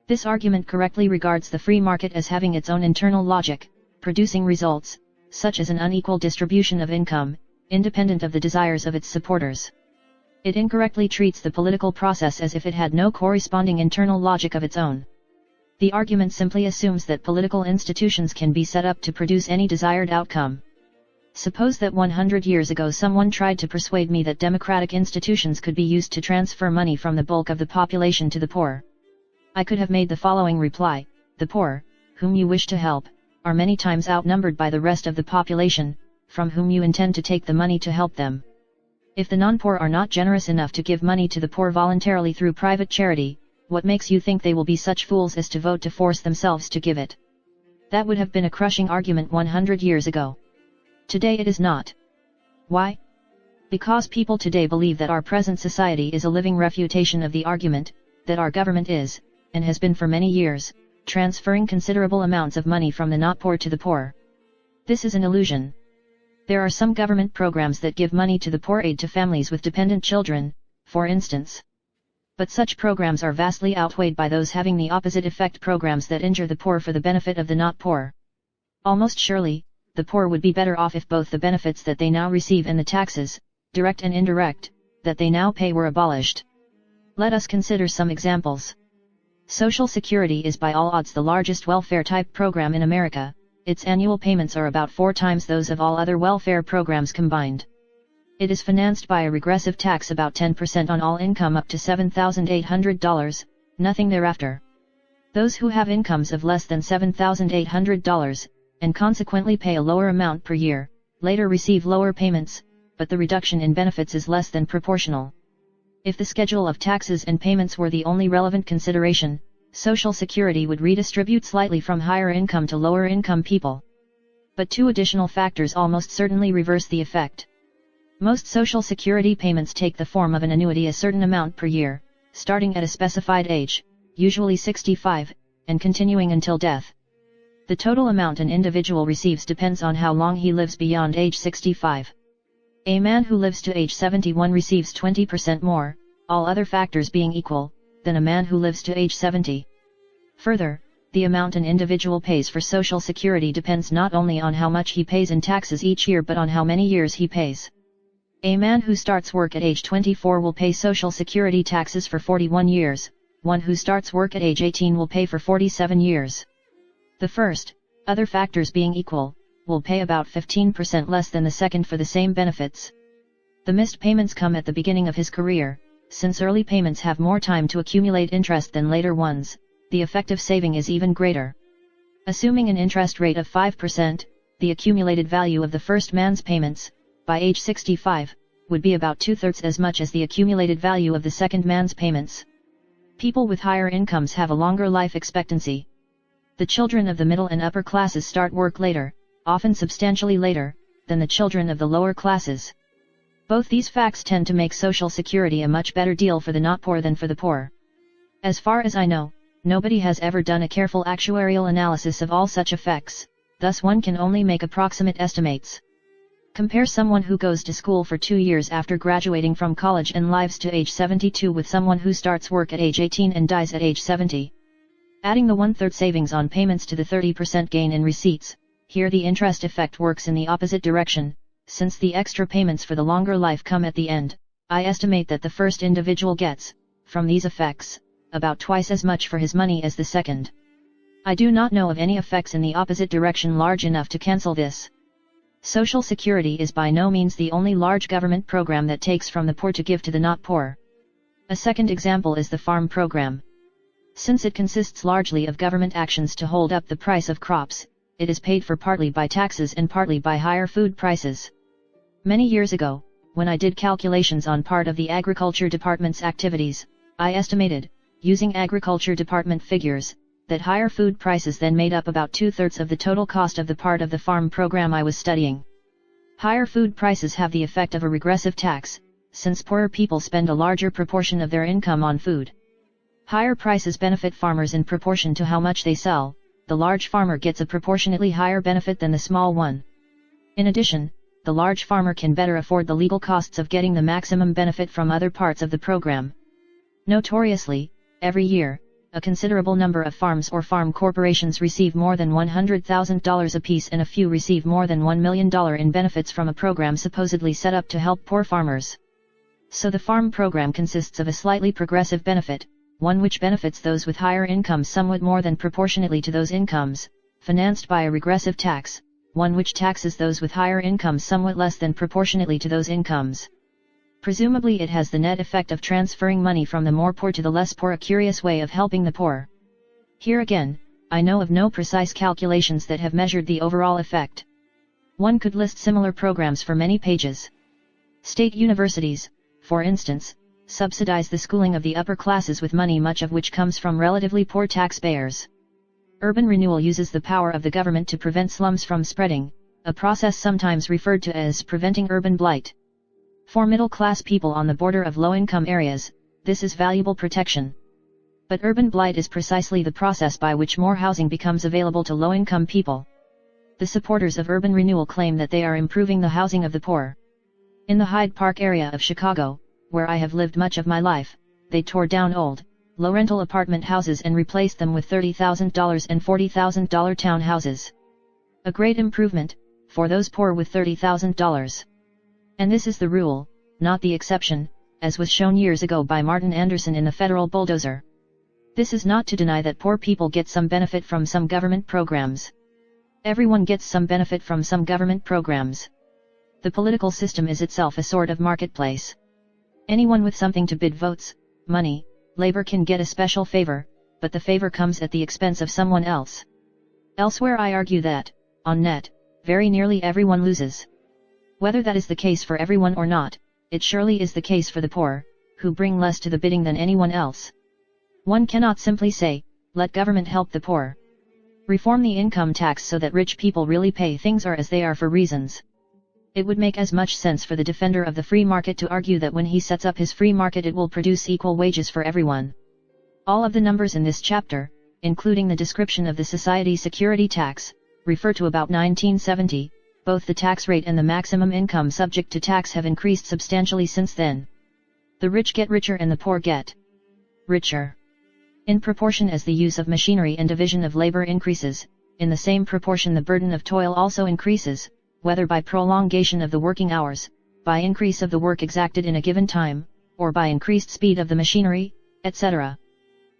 This argument correctly regards the free market as having its own internal logic, producing results, such as an unequal distribution of income, independent of the desires of its supporters. It incorrectly treats the political process as if it had no corresponding internal logic of its own. The argument simply assumes that political institutions can be set up to produce any desired outcome. Suppose that 100 years ago someone tried to persuade me that democratic institutions could be used to transfer money from the bulk of the population to the poor. I could have made the following reply: the poor, whom you wish to help, are many times outnumbered by the rest of the population, from whom you intend to take the money to help them. If the non-poor are not generous enough to give money to the poor voluntarily through private charity, what makes you think they will be such fools as to vote to force themselves to give it? That would have been a crushing argument 100 years ago. Today it is not. Why? Because people today believe that our present society is a living refutation of the argument, that our government is, and has been for many years, transferring considerable amounts of money from the not poor to the poor. This is an illusion. There are some government programs that give money to the poor, aid to families with dependent children, for instance. But such programs are vastly outweighed by those having the opposite effect, programs that injure the poor for the benefit of the not poor. Almost surely, the poor would be better off if both the benefits that they now receive and the taxes, direct and indirect, that they now pay were abolished. Let us consider some examples. Social Security is by all odds the largest welfare-type program in America. Its annual payments are about 4 times those of all other welfare programs combined. It is financed by a regressive tax about 10% on all income up to $7,800, nothing thereafter. Those who have incomes of less than $7,800, and consequently pay a lower amount per year, later receive lower payments, but the reduction in benefits is less than proportional. If the schedule of taxes and payments were the only relevant consideration, Social Security would redistribute slightly from higher income to lower income people. But 2 additional factors almost certainly reverse the effect. Most Social Security payments take the form of an annuity, a certain amount per year, starting at a specified age, usually 65, and continuing until death. The total amount an individual receives depends on how long he lives beyond age 65. A man who lives to age 71 receives 20% more, all other factors being equal, than a man who lives to age 70. Further, the amount an individual pays for Social Security depends not only on how much he pays in taxes each year but on how many years he pays. A man who starts work at age 24 will pay Social Security taxes for 41 years, one who starts work at age 18 will pay for 47 years. The first, other factors being equal, will pay about 15% less than the second for the same benefits. The missed payments come at the beginning of his career. Since early payments have more time to accumulate interest than later ones, the effective saving is even greater. Assuming an interest rate of 5%, the accumulated value of the first man's payments, by age 65, would be about 2/3 as much as the accumulated value of the second man's payments. People with higher incomes have a longer life expectancy. The children of the middle and upper classes start work later, often substantially later, than the children of the lower classes. Both these facts tend to make Social Security a much better deal for the not poor than for the poor. As far as I know, nobody has ever done a careful actuarial analysis of all such effects, thus one can only make approximate estimates. Compare someone who goes to school for 2 years after graduating from college and lives to age 72 with someone who starts work at age 18 and dies at age 70. Adding the 1/3 savings on payments to the 30% gain in receipts, here the interest effect works in the opposite direction, since the extra payments for the longer life come at the end. I estimate that the first individual gets, from these effects, about twice as much for his money as the second. I do not know of any effects in the opposite direction large enough to cancel this. Social Security is by no means the only large government program that takes from the poor to give to the not poor. A second example is the farm program. Since it consists largely of government actions to hold up the price of crops, it is paid for partly by taxes and partly by higher food prices. Many years ago, when I did calculations on part of the Agriculture Department's activities, I estimated, using Agriculture Department figures, that higher food prices then made up about 2/3 of the total cost of the part of the farm program I was studying. Higher food prices have the effect of a regressive tax, since poorer people spend a larger proportion of their income on food. Higher prices benefit farmers in proportion to how much they sell. The large farmer gets a proportionately higher benefit than the small one. In addition, the large farmer can better afford the legal costs of getting the maximum benefit from other parts of the program. Notoriously, every year, a considerable number of farms or farm corporations receive more than $100,000 apiece and a few receive more than $1 million in benefits from a program supposedly set up to help poor farmers. So the farm program consists of a slightly progressive benefit, one which benefits those with higher incomes somewhat more than proportionately to those incomes, financed by a regressive tax, one which taxes those with higher incomes somewhat less than proportionately to those incomes. Presumably it has the net effect of transferring money from the more poor to the less poor, a curious way of helping the poor. Here again, I know of no precise calculations that have measured the overall effect. One could list similar programs for many pages. State universities, for instance, subsidize the schooling of the upper classes with money much of which comes from relatively poor taxpayers. Urban renewal uses the power of the government to prevent slums from spreading, a process sometimes referred to as preventing urban blight. For middle-class people on the border of low-income areas, this is valuable protection. But urban blight is precisely the process by which more housing becomes available to low-income people. The supporters of urban renewal claim that they are improving the housing of the poor. In the Hyde Park area of Chicago, where I have lived much of my life, they tore down old, low-rental apartment houses and replaced them with $30,000 and $40,000 townhouses. A great improvement, for those poor with $30,000. And this is the rule, not the exception, as was shown years ago by Martin Anderson in The Federal Bulldozer. This is not to deny that poor people get some benefit from some government programs. Everyone gets some benefit from some government programs. The political system is itself a sort of marketplace. Anyone with something to bid votes, money, labor can get a special favor, but the favor comes at the expense of someone else. Elsewhere I argue that, on net, very nearly everyone loses. Whether that is the case for everyone or not, it surely is the case for the poor, who bring less to the bidding than anyone else. One cannot simply say, let government help the poor. Reform the income tax so that rich people really pay things are as they are for reasons. It would make as much sense for the defender of the free market to argue that when he sets up his free market it will produce equal wages for everyone. All of the numbers in this chapter, including the description of the society security tax, refer to about 1970, both the tax rate and the maximum income subject to tax have increased substantially since then. The rich get richer and the poor get richer. In proportion as the use of machinery and division of labor increases, in the same proportion the burden of toil also increases, whether by prolongation of the working hours, by increase of the work exacted in a given time, or by increased speed of the machinery, etc.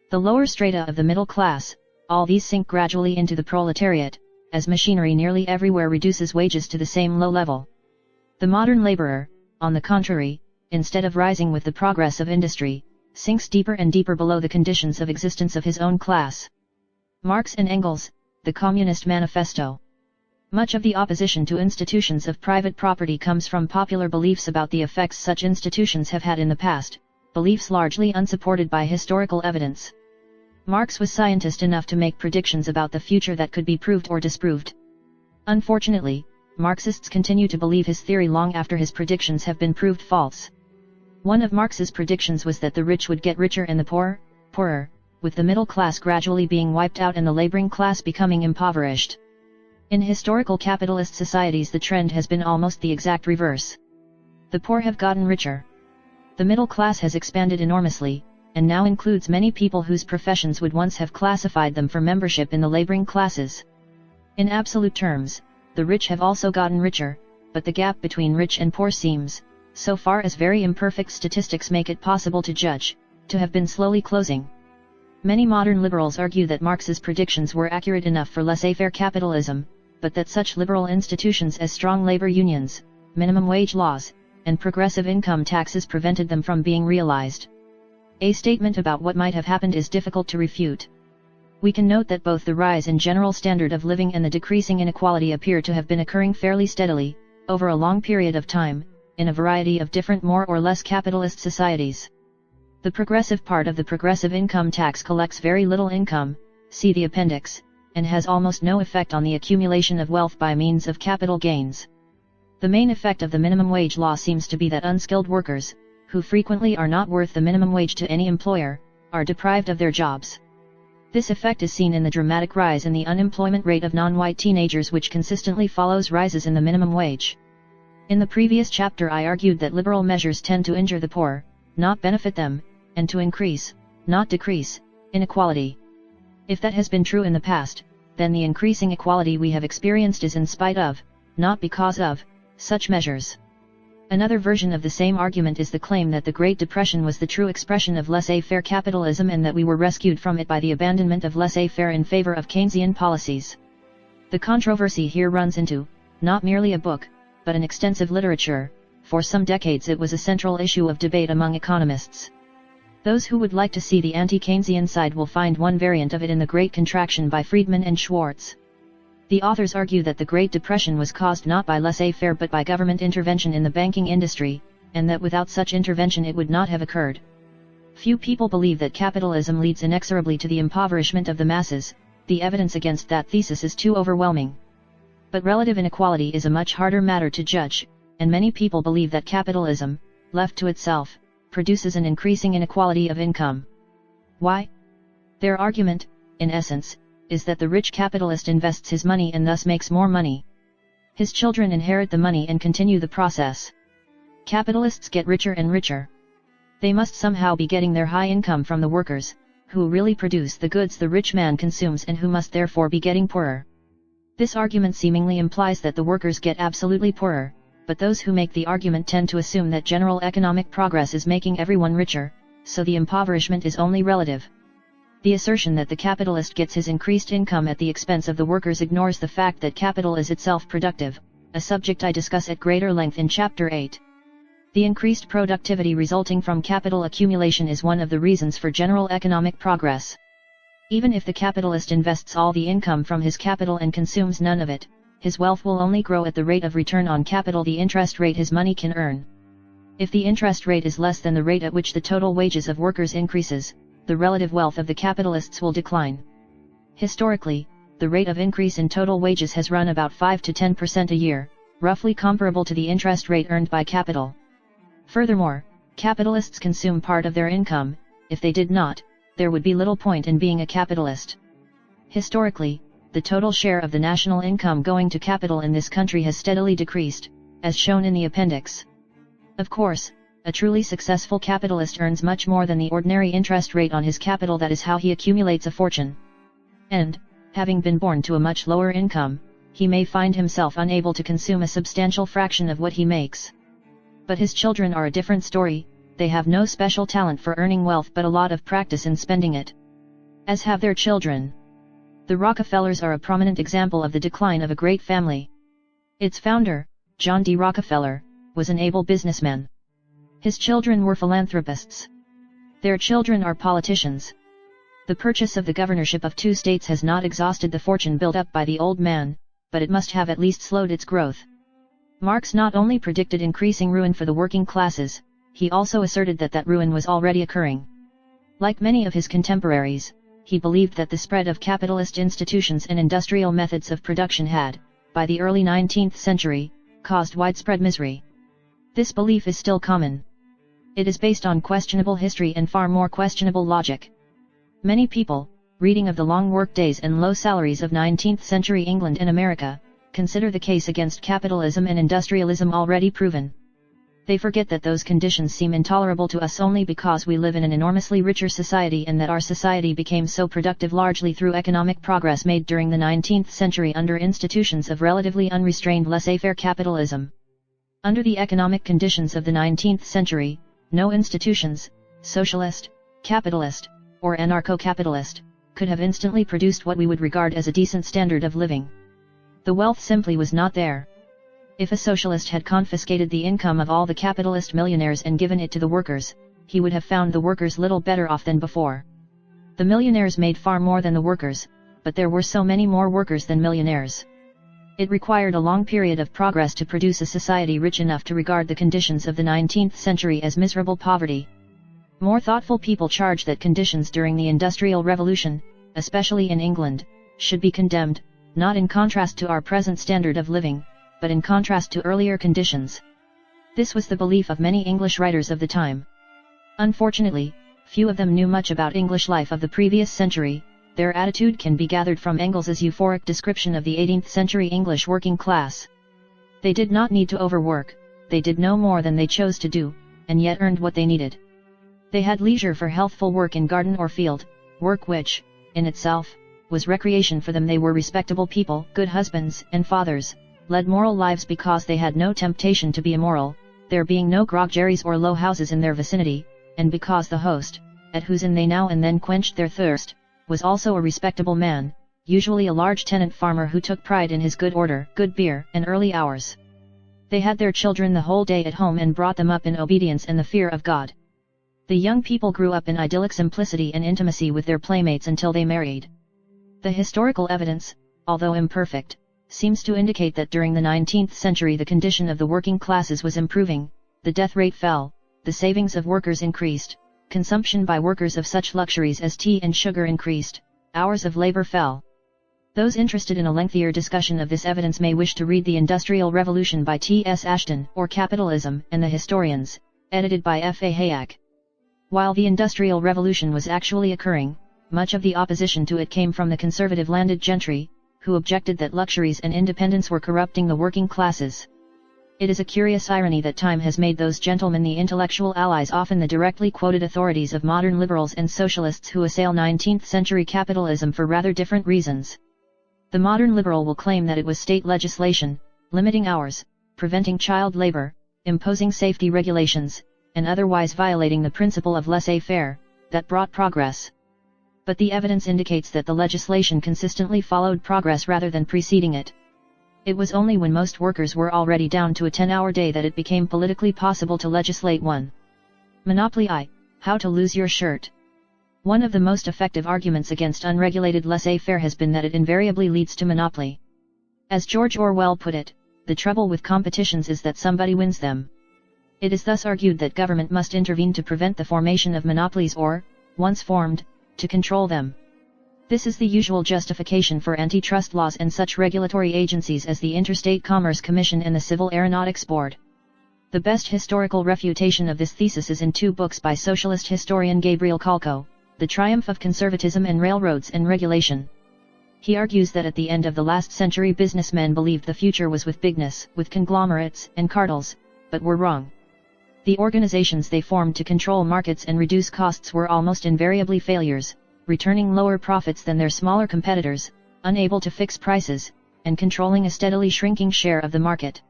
The lower strata of the middle class, all these sink gradually into the proletariat, as machinery nearly everywhere reduces wages to the same low level. The modern laborer, on the contrary, instead of rising with the progress of industry, sinks deeper and deeper below the conditions of existence of his own class. Marx and Engels, the Communist Manifesto. Much of the opposition to institutions of private property comes from popular beliefs about the effects such institutions have had in the past, beliefs largely unsupported by historical evidence. Marx was scientist enough to make predictions about the future that could be proved or disproved. Unfortunately, Marxists continue to believe his theory long after his predictions have been proved false. One of Marx's predictions was that the rich would get richer and the poor, poorer, with the middle class gradually being wiped out and the laboring class becoming impoverished. In historical capitalist societies the trend has been almost the exact reverse. The poor have gotten richer. The middle class has expanded enormously, and now includes many people whose professions would once have classified them for membership in the laboring classes. In absolute terms, the rich have also gotten richer, but the gap between rich and poor seems, so far as very imperfect statistics make it possible to judge, to have been slowly closing. Many modern liberals argue that Marx's predictions were accurate enough for laissez-faire capitalism, but that such liberal institutions as strong labor unions, minimum wage laws, and progressive income taxes prevented them from being realized. A statement about what might have happened is difficult to refute. We can note that both the rise in general standard of living and the decreasing inequality appear to have been occurring fairly steadily, over a long period of time, in a variety of different more or less capitalist societies. The progressive part of the progressive income tax collects very little income, see the appendix, and has almost no effect on the accumulation of wealth by means of capital gains. The main effect of the minimum wage law seems to be that unskilled workers, who frequently are not worth the minimum wage to any employer, are deprived of their jobs. This effect is seen in the dramatic rise in the unemployment rate of non-white teenagers, which consistently follows rises in the minimum wage. In the previous chapter I argued that liberal measures tend to injure the poor, not benefit them, and to increase, not decrease, inequality. If that has been true in the past, then the increasing equality we have experienced is in spite of, not because of, such measures. Another version of the same argument is the claim that the Great Depression was the true expression of laissez-faire capitalism and that we were rescued from it by the abandonment of laissez-faire in favor of Keynesian policies. The controversy here runs into, not merely a book, but an extensive literature. For some decades it was a central issue of debate among economists. Those who would like to see the anti-Keynesian side will find one variant of it in The Great Contraction by Friedman and Schwartz. The authors argue that the Great Depression was caused not by laissez-faire but by government intervention in the banking industry, and that without such intervention it would not have occurred. Few people believe that capitalism leads inexorably to the impoverishment of the masses. The evidence against that thesis is too overwhelming. But relative inequality is a much harder matter to judge, and many people believe that capitalism, left to itself, produces an increasing inequality of income. Why? Their argument, in essence, is that the rich capitalist invests his money and thus makes more money. His children inherit the money and continue the process. Capitalists get richer and richer. They must somehow be getting their high income from the workers, who really produce the goods the rich man consumes and who must therefore be getting poorer. This argument seemingly implies that the workers get absolutely poorer, but those who make the argument tend to assume that general economic progress is making everyone richer, so the impoverishment is only relative. The assertion that the capitalist gets his increased income at the expense of the workers ignores the fact that capital is itself productive, a subject I discuss at greater length in Chapter 8. The increased productivity resulting from capital accumulation is one of the reasons for general economic progress. Even if the capitalist invests all the income from his capital and consumes none of it, his wealth will only grow at the rate of return on capital, the interest rate his money can earn. If the interest rate is less than the rate at which the total wages of workers increases, the relative wealth of the capitalists will decline. Historically, the rate of increase in total wages has run about 5 to 10% a year, roughly comparable to the interest rate earned by capital. Furthermore, capitalists consume part of their income. If they did not, there would be little point in being a capitalist. Historically, the total share of the national income going to capital in this country has steadily decreased, as shown in the appendix. Of course, a truly successful capitalist earns much more than the ordinary interest rate on his capital. That is how he accumulates a fortune. And, having been born to a much lower income, he may find himself unable to consume a substantial fraction of what he makes. But his children are a different story. They have no special talent for earning wealth but a lot of practice in spending it. As have their children. The Rockefellers are a prominent example of the decline of a great family. Its founder, John D. Rockefeller, was an able businessman. His children were philanthropists. Their children are politicians. The purchase of the governorship of 2 states has not exhausted the fortune built up by the old man, but it must have at least slowed its growth. Marx not only predicted increasing ruin for the working classes, he also asserted that that ruin was already occurring. Like many of his contemporaries, he believed that the spread of capitalist institutions and industrial methods of production had, by the early 19th century, caused widespread misery. This belief is still common. It is based on questionable history and far more questionable logic. Many people, reading of the long workdays and low salaries of 19th century England and America, consider the case against capitalism and industrialism already proven. They forget that those conditions seem intolerable to us only because we live in an enormously richer society and that our society became so productive largely through economic progress made during the 19th century under institutions of relatively unrestrained laissez-faire capitalism. Under the economic conditions of the 19th century, no institutions, socialist, capitalist, or anarcho-capitalist, could have instantly produced what we would regard as a decent standard of living. The wealth simply was not there. If a socialist had confiscated the income of all the capitalist millionaires and given it to the workers, he would have found the workers little better off than before. The millionaires made far more than the workers, but there were so many more workers than millionaires. It required a long period of progress to produce a society rich enough to regard the conditions of the 19th century as miserable poverty. More thoughtful people charge that conditions during the Industrial Revolution, especially in England, should be condemned, not in contrast to our present standard of living, but in contrast to earlier conditions. This was the belief of many English writers of the time. Unfortunately, few of them knew much about English life of the previous century. Their attitude can be gathered from Engels' euphoric description of the 18th century English working class. They did not need to overwork, they did no more than they chose to do, and yet earned what they needed. They had leisure for healthful work in garden or field, work which, in itself, was recreation for them. They were respectable people, good husbands and fathers, led moral lives because they had no temptation to be immoral, there being no groggeries or low houses in their vicinity, and because the host, at whose inn they now and then quenched their thirst, was also a respectable man, usually a large tenant farmer who took pride in his good order, good beer, and early hours. They had their children the whole day at home and brought them up in obedience and the fear of God. The young people grew up in idyllic simplicity and intimacy with their playmates until they married. The historical evidence, although imperfect, seems to indicate that during the 19th century the condition of the working classes was improving, the death rate fell, the savings of workers increased, consumption by workers of such luxuries as tea and sugar increased, hours of labor fell. Those interested in a lengthier discussion of this evidence may wish to read The Industrial Revolution by T.S. Ashton, or Capitalism and the Historians, edited by F.A. Hayek. While the Industrial Revolution was actually occurring, much of the opposition to it came from the conservative landed gentry, who objected that luxuries and independence were corrupting the working classes. It is a curious irony that time has made those gentlemen the intellectual allies, often the directly quoted authorities of modern liberals and socialists who assail 19th century capitalism for rather different reasons. The modern liberal will claim that it was state legislation, limiting hours, preventing child labor, imposing safety regulations, and otherwise violating the principle of laissez-faire, that brought progress. But the evidence indicates that the legislation consistently followed progress rather than preceding it. It was only when most workers were already down to a 10-hour day that it became politically possible to legislate one. Monopoly I, how to lose your shirt. One of the most effective arguments against unregulated laissez-faire has been that it invariably leads to monopoly. As George Orwell put it, the trouble with competitions is that somebody wins them. It is thus argued that government must intervene to prevent the formation of monopolies or, once formed, to control them. This is the usual justification for antitrust laws and such regulatory agencies as the Interstate Commerce Commission and the Civil Aeronautics Board. The best historical refutation of this thesis is in 2 books by socialist historian Gabriel Kalko, The Triumph of Conservatism and Railroads and Regulation. He argues that at the end of the last century businessmen believed the future was with bigness, with conglomerates and cartels, but were wrong. The organizations they formed to control markets and reduce costs were almost invariably failures, returning lower profits than their smaller competitors, unable to fix prices, and controlling a steadily shrinking share of the market.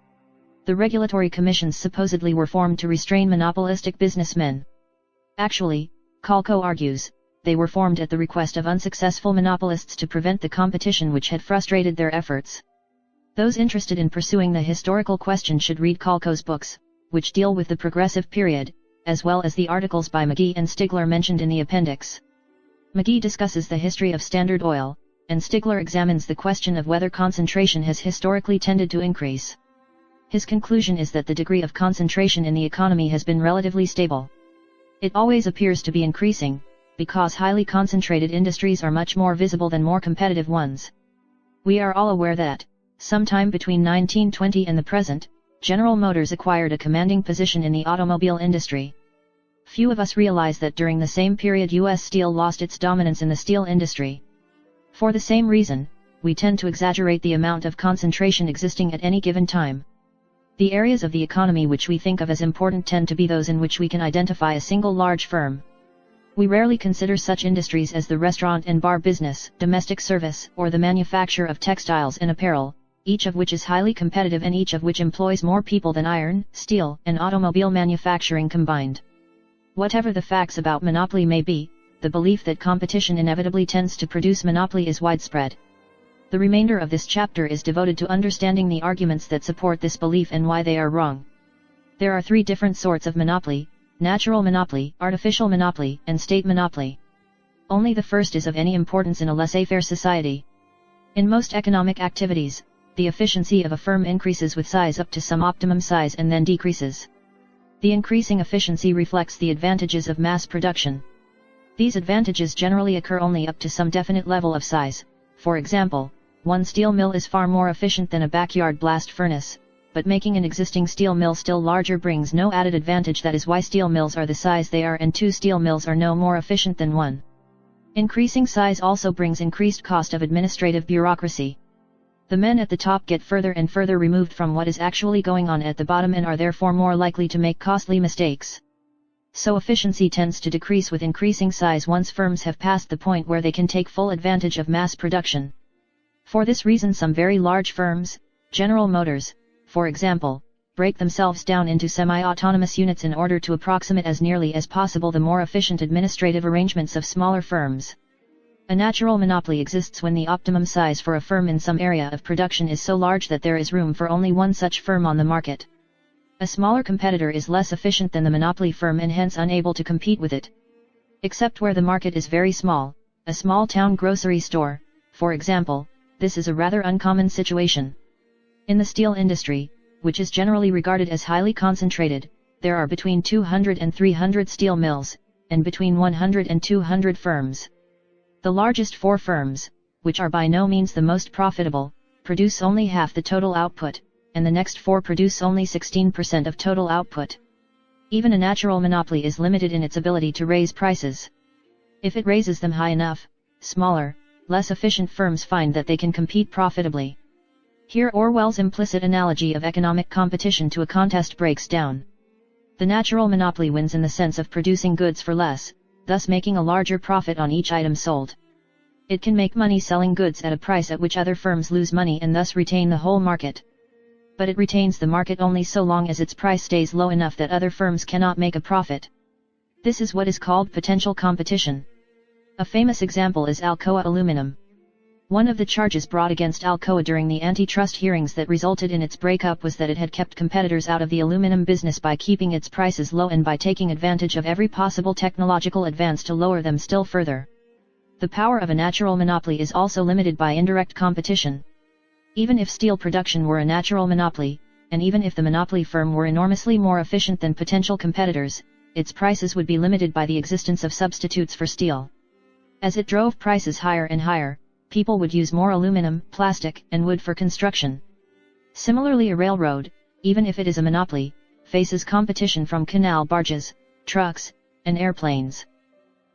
The regulatory commissions supposedly were formed to restrain monopolistic businessmen. Actually, Kalko argues, they were formed at the request of unsuccessful monopolists to prevent the competition which had frustrated their efforts. Those interested in pursuing the historical question should read Kalko's books, which deal with the progressive period, as well as the articles by McGee and Stigler mentioned in the appendix. McGee discusses the history of Standard Oil, and Stigler examines the question of whether concentration has historically tended to increase. His conclusion is that the degree of concentration in the economy has been relatively stable. It always appears to be increasing, because highly concentrated industries are much more visible than more competitive ones. We are all aware that, sometime between 1920 and the present, General Motors acquired a commanding position in the automobile industry. Few of us realize that during the same period U.S. Steel lost its dominance in the steel industry. For the same reason, we tend to exaggerate the amount of concentration existing at any given time. The areas of the economy which we think of as important tend to be those in which we can identify a single large firm. We rarely consider such industries as the restaurant and bar business, domestic service, or the manufacture of textiles and apparel, each of which is highly competitive and each of which employs more people than iron, steel, and automobile manufacturing combined. Whatever the facts about monopoly may be, the belief that competition inevitably tends to produce monopoly is widespread. The remainder of this chapter is devoted to understanding the arguments that support this belief and why they are wrong. There are three different sorts of monopoly: natural monopoly, artificial monopoly, and state monopoly. Only the first is of any importance in a laissez-faire society. In most economic activities, the efficiency of a firm increases with size up to some optimum size and then decreases. The increasing efficiency reflects the advantages of mass production. These advantages generally occur only up to some definite level of size. For example, one steel mill is far more efficient than a backyard blast furnace, but making an existing steel mill still larger brings no added advantage. That is why steel mills are the size they are and two steel mills are no more efficient than one. Increasing size also brings increased cost of administrative bureaucracy. The men at the top get further and further removed from what is actually going on at the bottom and are therefore more likely to make costly mistakes. So efficiency tends to decrease with increasing size once firms have passed the point where they can take full advantage of mass production. For this reason some very large firms, General Motors, for example, break themselves down into semi-autonomous units in order to approximate as nearly as possible the more efficient administrative arrangements of smaller firms. A natural monopoly exists when the optimum size for a firm in some area of production is so large that there is room for only one such firm on the market. A smaller competitor is less efficient than the monopoly firm and hence unable to compete with it. Except where the market is very small, a small town grocery store, for example, this is a rather uncommon situation. In the steel industry, which is generally regarded as highly concentrated, there are between 200 and 300 steel mills, and between 100 and 200 firms. The largest four firms, which are by no means the most profitable, produce only half the total output, and the next four produce only 16% of total output. Even a natural monopoly is limited in its ability to raise prices. If it raises them high enough, smaller, less efficient firms find that they can compete profitably. Here Orwell's implicit analogy of economic competition to a contest breaks down. The natural monopoly wins in the sense of producing goods for less, thus making a larger profit on each item sold. It can make money selling goods at a price at which other firms lose money and thus retain the whole market. But it retains the market only so long as its price stays low enough that other firms cannot make a profit. This is what is called potential competition. A famous example is Alcoa Aluminum. One of the charges brought against Alcoa during the antitrust hearings that resulted in its breakup was that it had kept competitors out of the aluminum business by keeping its prices low and by taking advantage of every possible technological advance to lower them still further. The power of a natural monopoly is also limited by indirect competition. Even if steel production were a natural monopoly, and even if the monopoly firm were enormously more efficient than potential competitors, its prices would be limited by the existence of substitutes for steel. As it drove prices higher and higher, people would use more aluminum, plastic, and wood for construction. Similarly, a railroad, even if it is a monopoly, faces competition from canal barges, trucks, and airplanes.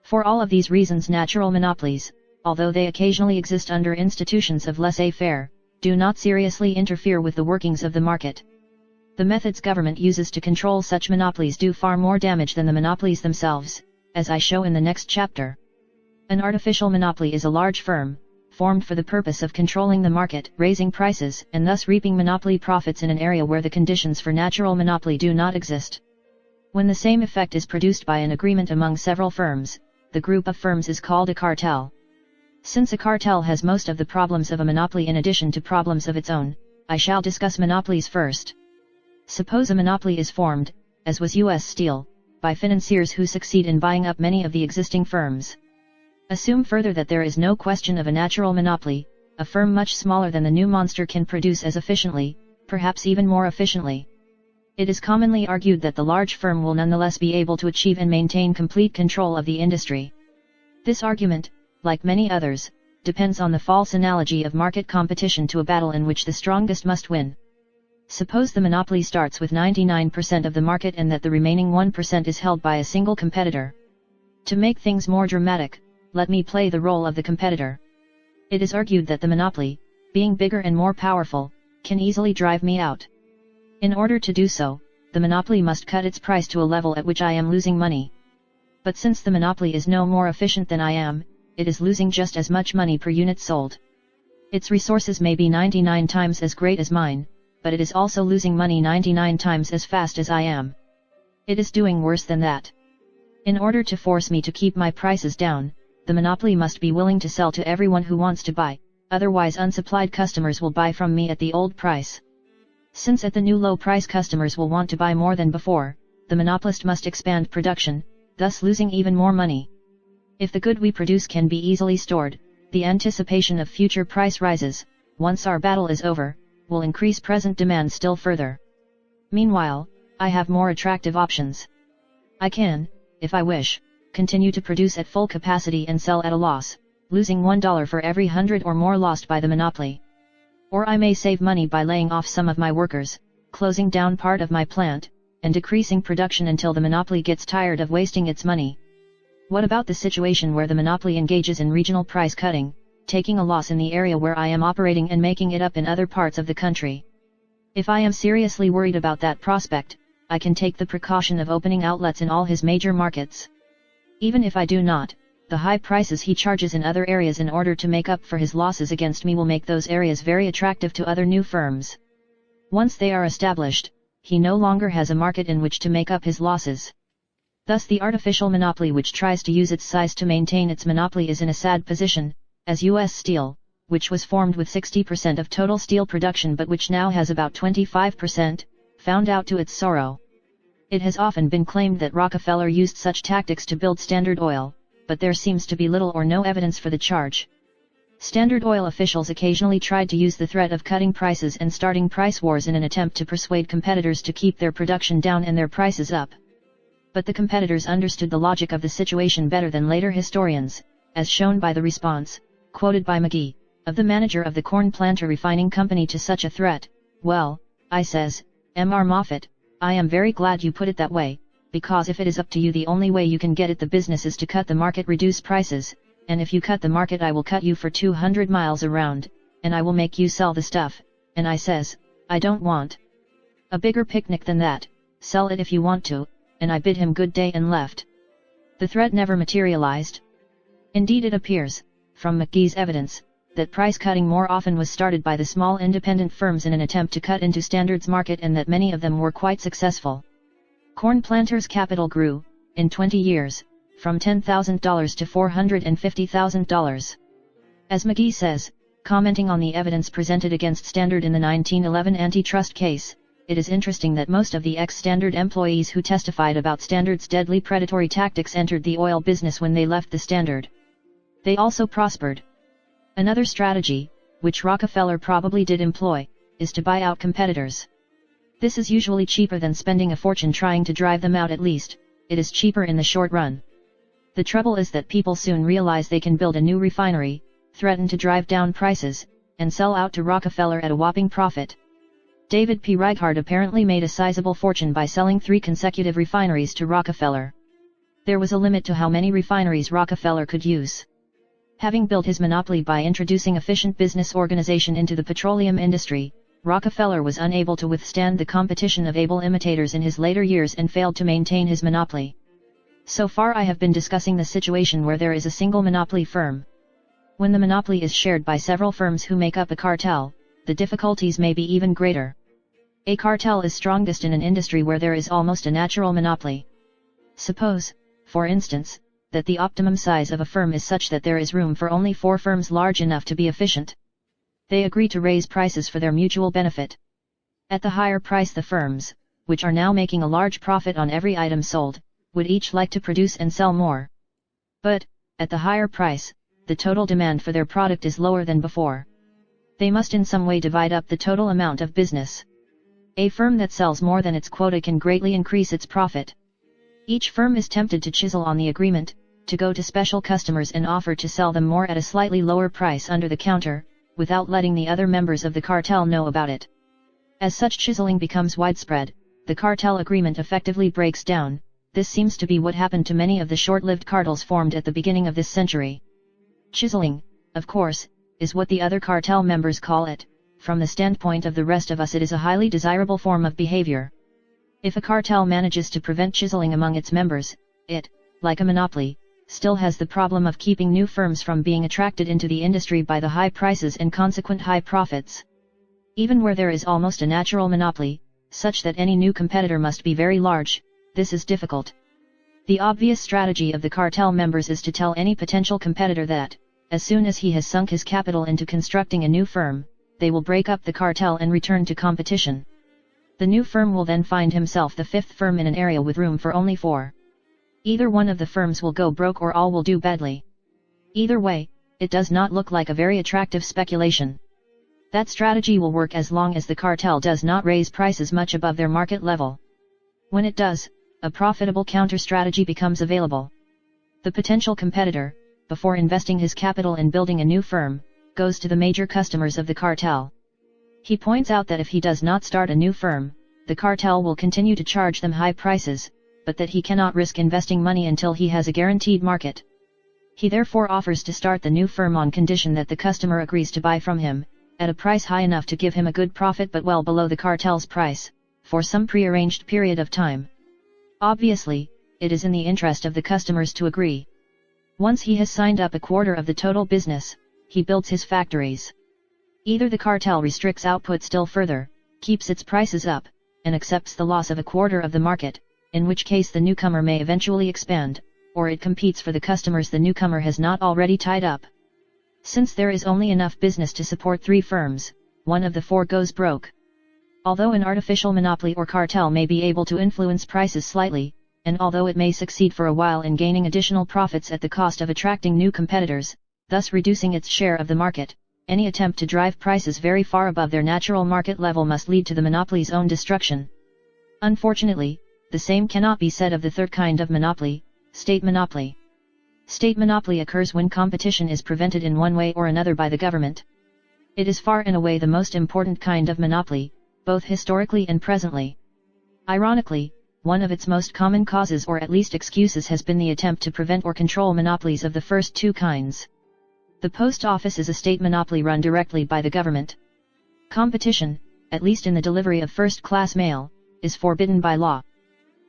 For all of these reasons, natural monopolies, although they occasionally exist under institutions of laissez-faire, do not seriously interfere with the workings of the market. The methods government uses to control such monopolies do far more damage than the monopolies themselves, as I show in the next chapter. An artificial monopoly is a large firm, formed for the purpose of controlling the market, raising prices, and thus reaping monopoly profits in an area where the conditions for natural monopoly do not exist. When the same effect is produced by an agreement among several firms, the group of firms is called a cartel. Since a cartel has most of the problems of a monopoly in addition to problems of its own, I shall discuss monopolies first. Suppose a monopoly is formed, as was U.S. Steel, by financiers who succeed in buying up many of the existing firms. Assume further that there is no question of a natural monopoly, a firm much smaller than the new monster can produce as efficiently, perhaps even more efficiently. It is commonly argued that the large firm will nonetheless be able to achieve and maintain complete control of the industry. This argument, like many others, depends on the false analogy of market competition to a battle in which the strongest must win. Suppose the monopoly starts with 99% of the market and that the remaining 1% is held by a single competitor. To make things more dramatic, let me play the role of the competitor. It is argued that the monopoly, being bigger and more powerful, can easily drive me out. In order to do so, the monopoly must cut its price to a level at which I am losing money. But since the monopoly is no more efficient than I am, it is losing just as much money per unit sold. Its resources may be 99 times as great as mine, but it is also losing money 99 times as fast as I am. It is doing worse than that. In order to force me to keep my prices down, the monopoly must be willing to sell to everyone who wants to buy, otherwise unsupplied customers will buy from me at the old price. Since at the new low price customers will want to buy more than before, the monopolist must expand production, thus losing even more money. If the good we produce can be easily stored, the anticipation of future price rises, once our battle is over, will increase present demand still further. Meanwhile, I have more attractive options. I can, if I wish, continue to produce at full capacity and sell at a loss, losing $1 for every 100 or more lost by the monopoly. Or I may save money by laying off some of my workers, closing down part of my plant, and decreasing production until the monopoly gets tired of wasting its money. What about the situation where the monopoly engages in regional price cutting, taking a loss in the area where I am operating and making it up in other parts of the country? If I am seriously worried about that prospect, I can take the precaution of opening outlets in all his major markets. Even if I do not, the high prices he charges in other areas in order to make up for his losses against me will make those areas very attractive to other new firms. Once they are established, he no longer has a market in which to make up his losses. Thus the artificial monopoly which tries to use its size to maintain its monopoly is in a sad position, as U.S. Steel, which was formed with 60% of total steel production but which now has about 25%, found out to its sorrow. It has often been claimed that Rockefeller used such tactics to build Standard Oil, but there seems to be little or no evidence for the charge. Standard Oil officials occasionally tried to use the threat of cutting prices and starting price wars in an attempt to persuade competitors to keep their production down and their prices up. But the competitors understood the logic of the situation better than later historians, as shown by the response, quoted by McGee, of the manager of the Corn Planter Refining Company to such a threat. "Well, I says, M.R. Moffat, I am very glad you put it that way, because if it is up to you the only way you can get at the business is to cut the market, reduce prices, and if you cut the market I will cut you for 200 miles around, and I will make you sell the stuff," and I says, "I don't want a bigger picnic than that, sell it if you want to," and I bid him good day and left. The threat never materialized. Indeed it appears, from McGee's evidence, that price cutting more often was started by the small independent firms in an attempt to cut into Standard's market and that many of them were quite successful. Corn Planter's capital grew, in 20 years, from $10,000 to $450,000. As McGee says, commenting on the evidence presented against Standard in the 1911 antitrust case, it is interesting that most of the ex-Standard employees who testified about Standard's deadly predatory tactics entered the oil business when they left the Standard. They also prospered. Another strategy, which Rockefeller probably did employ, is to buy out competitors. This is usually cheaper than spending a fortune trying to drive them out. At least, it is cheaper in the short run. The trouble is that people soon realize they can build a new refinery, threaten to drive down prices, and sell out to Rockefeller at a whopping profit. David P. Reichard apparently made a sizable fortune by selling 3 consecutive refineries to Rockefeller. There was a limit to how many refineries Rockefeller could use. Having built his monopoly by introducing efficient business organization into the petroleum industry, Rockefeller was unable to withstand the competition of able imitators in his later years and failed to maintain his monopoly. So far I have been discussing the situation where there is a single monopoly firm. When the monopoly is shared by several firms who make up a cartel, the difficulties may be even greater. A cartel is strongest in an industry where there is almost a natural monopoly. Suppose, for instance, that the optimum size of a firm is such that there is room for only 4 firms large enough to be efficient. They agree to raise prices for their mutual benefit. At the higher price the firms, which are now making a large profit on every item sold, would each like to produce and sell more. But, At the higher price, the total demand for their product is lower than before. They must in some way divide up the total amount of business. A firm that sells more than its quota can greatly increase its profit. Each firm is tempted to chisel on the agreement, to go to special customers and offer to sell them more at a slightly lower price under the counter, without letting the other members of the cartel know about it. As such chiseling becomes widespread, the cartel agreement effectively breaks down. This seems to be what happened to many of the short-lived cartels formed at the beginning of this century. Chiseling, of course, is what the other cartel members call it. From the standpoint of the rest of us, it is a highly desirable form of behavior. If a cartel manages to prevent chiseling among its members, it, like a monopoly, still has the problem of keeping new firms from being attracted into the industry by the high prices and consequent high profits. Even where there is almost a natural monopoly, such that any new competitor must be very large, this is difficult. The obvious strategy of the cartel members is to tell any potential competitor that, as soon as he has sunk his capital into constructing a new firm, they will break up the cartel and return to competition. The new firm will then find himself the fifth firm in an area with room for only 4. Either one of the firms will go broke or all will do badly. Either way, it does not look like a very attractive speculation. That strategy will work as long as the cartel does not raise prices much above their market level. When it does, a profitable counter-strategy becomes available. The potential competitor, before investing his capital in building a new firm, goes to the major customers of the cartel. He points out that if he does not start a new firm, the cartel will continue to charge them high prices, but that he cannot risk investing money until he has a guaranteed market. He therefore offers to start the new firm on condition that the customer agrees to buy from him, at a price high enough to give him a good profit but well below the cartel's price, for some prearranged period of time. Obviously, it is in the interest of the customers to agree. Once he has signed up a quarter of the total business, he builds his factories. Either the cartel restricts output still further, keeps its prices up, and accepts the loss of a quarter of the market, in which case the newcomer may eventually expand, or it competes for the customers the newcomer has not already tied up. Since there is only enough business to support 3 firms, one of the 4 goes broke. Although an artificial monopoly or cartel may be able to influence prices slightly, and although it may succeed for a while in gaining additional profits at the cost of attracting new competitors, thus reducing its share of the market, any attempt to drive prices very far above their natural market level must lead to the monopoly's own destruction. Unfortunately, the same cannot be said of the third kind of monopoly, state monopoly. State monopoly occurs when competition is prevented in one way or another by the government. It is far and away the most important kind of monopoly, both historically and presently. Ironically, one of its most common causes or at least excuses has been the attempt to prevent or control monopolies of the first 2 kinds. The post office is a state monopoly run directly by the government. Competition, at least in the delivery of first-class mail, is forbidden by law.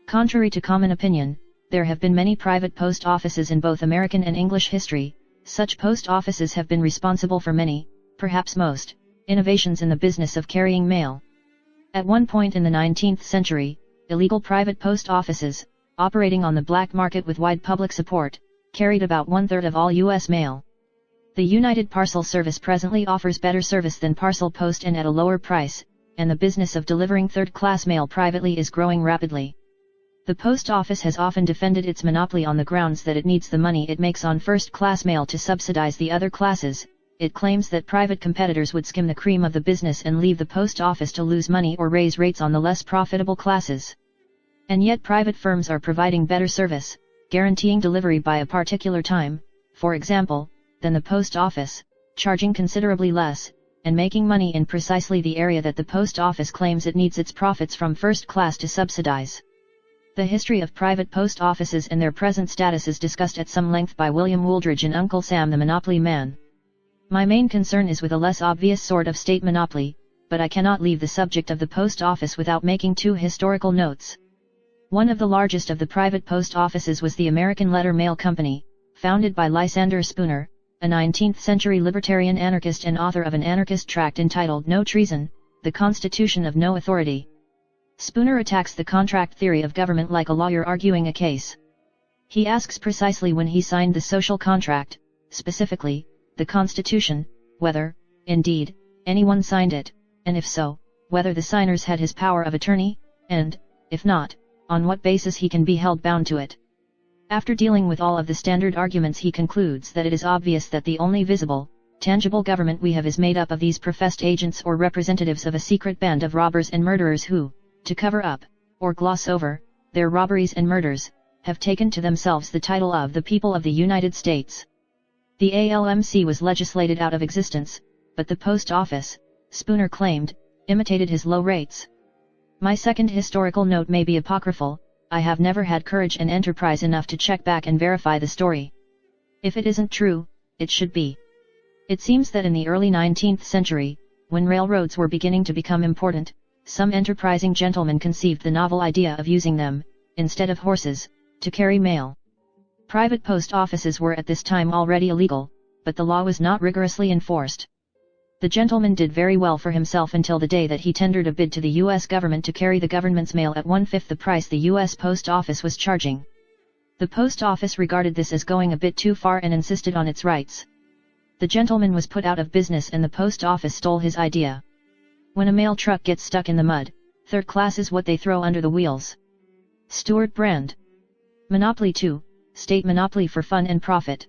Contrary to common opinion, there have been many private post offices in both American and English history. Such post offices have been responsible for many, perhaps most, innovations in the business of carrying mail. At one point in the 19th century, illegal private post offices, operating on the black market with wide public support, carried about 1/3 of all U.S. mail. The United Parcel Service presently offers better service than parcel post and at a lower price, and the business of delivering third-class mail privately is growing rapidly. The post office has often defended its monopoly on the grounds that it needs the money it makes on first-class mail to subsidize the other classes. It claims that private competitors would skim the cream of the business and leave the post office to lose money or raise rates on the less profitable classes. And yet private firms are providing better service, guaranteeing delivery by a particular time, for example, than the post office, charging considerably less, and making money in precisely the area that the post office claims it needs its profits from first class to subsidize. The history of private post offices and their present status is discussed at some length by William Wooldridge in Uncle Sam the Monopoly Man. My main concern is with a less obvious sort of state monopoly, but I cannot leave the subject of the post office without making 2 historical notes. One of the largest of the private post offices was the American Letter Mail Company, founded by Lysander Spooner, a 19th-century libertarian anarchist and author of an anarchist tract entitled No Treason, The Constitution of No Authority. Spooner attacks the contract theory of government like a lawyer arguing a case. He asks precisely when he signed the social contract, specifically, the Constitution, whether, indeed, anyone signed it, and if so, whether the signers had his power of attorney, and, if not, on what basis he can be held bound to it. After dealing with all of the standard arguments, he concludes that it is obvious that the only visible, tangible government we have is made up of these professed agents or representatives of a secret band of robbers and murderers who, to cover up, or gloss over, their robberies and murders, have taken to themselves the title of the people of the United States. The ALMC was legislated out of existence, but the post office, Spooner claimed, imitated his low rates. My second historical note may be apocryphal. I have never had courage and enterprise enough to check back and verify the story. If it isn't true, it should be. It seems that in the early 19th century, when railroads were beginning to become important, some enterprising gentlemen conceived the novel idea of using them, instead of horses, to carry mail. Private post offices were at this time already illegal, but the law was not rigorously enforced. The gentleman did very well for himself until the day that he tendered a bid to the U.S. government to carry the government's mail at 1/5 the price the U.S. Post Office was charging. The Post Office regarded this as going a bit too far and insisted on its rights. The gentleman was put out of business and the Post Office stole his idea. When a mail truck gets stuck in the mud, third class is what they throw under the wheels. Stuart Brand. Monopoly 2, State monopoly for fun and profit.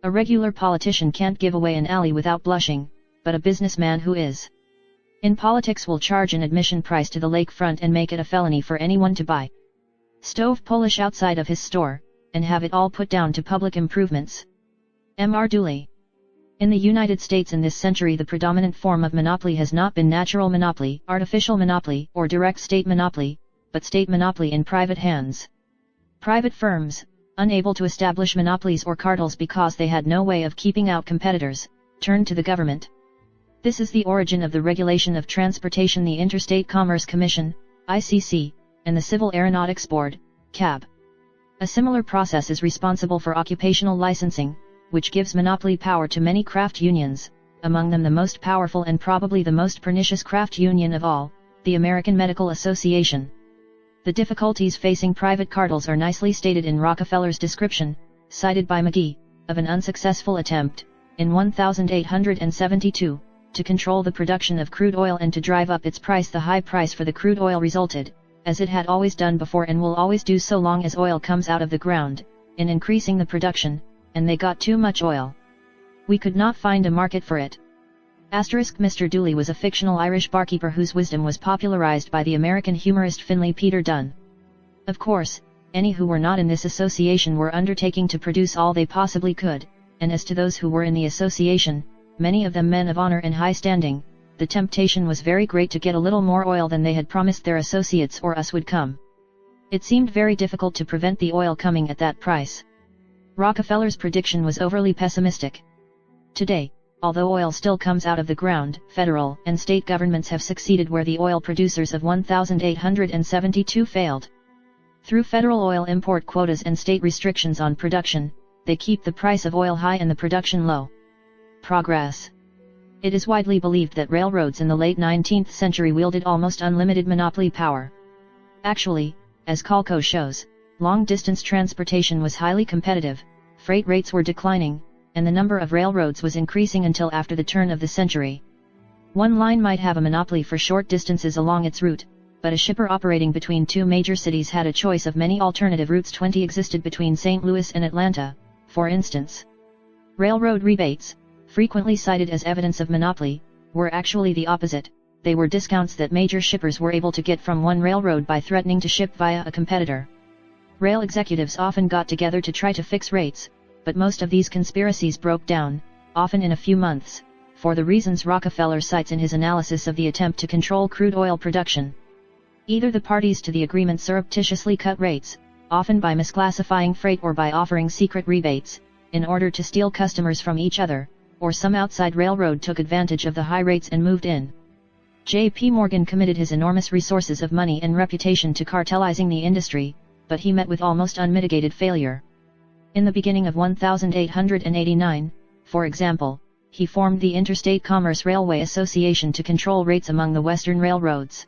A regular politician can't give away an alley without blushing, but a businessman who is in politics will charge an admission price to the lakefront and make it a felony for anyone to buy stove Polish outside of his store, and have it all put down to public improvements. M.R. Dooley. In the United States in this century the predominant form of monopoly has not been natural monopoly, artificial monopoly, or direct state monopoly, but state monopoly in private hands. Private firms, unable to establish monopolies or cartels because they had no way of keeping out competitors, turned to the government. This is the origin of the regulation of transportation, the Interstate Commerce Commission, ICC, and the Civil Aeronautics Board, CAB. A similar process is responsible for occupational licensing, which gives monopoly power to many craft unions, among them the most powerful and probably the most pernicious craft union of all, the American Medical Association. The difficulties facing private cartels are nicely stated in Rockefeller's description, cited by McGee, of an unsuccessful attempt, in 1872, to control the production of crude oil and to drive up its price. The high price for the crude oil resulted, as it had always done before and will always do so long as oil comes out of the ground, in increasing the production, and they got too much oil. We could not find a market for it. Mr. Dooley was a fictional Irish barkeeper whose wisdom was popularized by the American humorist Finlay Peter Dunne. Of course, any who were not in this association were undertaking to produce all they possibly could, and as to those who were in the association, many of them men of honor and high standing, the temptation was very great to get a little more oil than they had promised their associates or us would come. It seemed very difficult to prevent the oil coming at that price. Rockefeller's prediction was overly pessimistic. Today, although oil still comes out of the ground, federal and state governments have succeeded where the oil producers of 1872 failed. Through federal oil import quotas and state restrictions on production, they keep the price of oil high and the production low. Progress. It is widely believed that railroads in the late 19th century wielded almost unlimited monopoly power. Actually, as Calco shows, long-distance transportation was highly competitive, freight rates were declining, and the number of railroads was increasing until after the turn of the century. One line might have a monopoly for short distances along its route, but a shipper operating between two major cities had a choice of many alternative routes. 20 existed between St. Louis and Atlanta, for instance. Railroad rebates, frequently cited as evidence of monopoly, were actually the opposite. They were discounts that major shippers were able to get from one railroad by threatening to ship via a competitor. Rail executives often got together to try to fix rates, but most of these conspiracies broke down, often in a few months, for the reasons Rockefeller cites in his analysis of the attempt to control crude oil production. Either the parties to the agreement surreptitiously cut rates, often by misclassifying freight or by offering secret rebates, in order to steal customers from each other, or some outside railroad took advantage of the high rates and moved in. J.P. Morgan committed his enormous resources of money and reputation to cartelizing the industry, but he met with almost unmitigated failure. In the beginning of 1889, for example, he formed the Interstate Commerce Railway Association to control rates among the western railroads.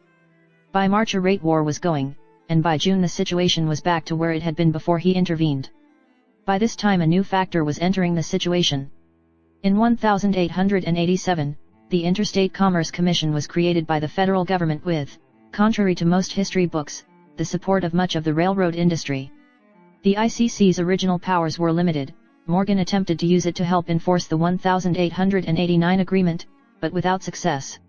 By March a rate war was going, and by June the situation was back to where it had been before he intervened. By this time a new factor was entering the situation. In 1887, the Interstate Commerce Commission was created by the federal government with, contrary to most history books, the support of much of the railroad industry. The ICC's original powers were limited. Morgan attempted to use it to help enforce the 1889 agreement, but without success.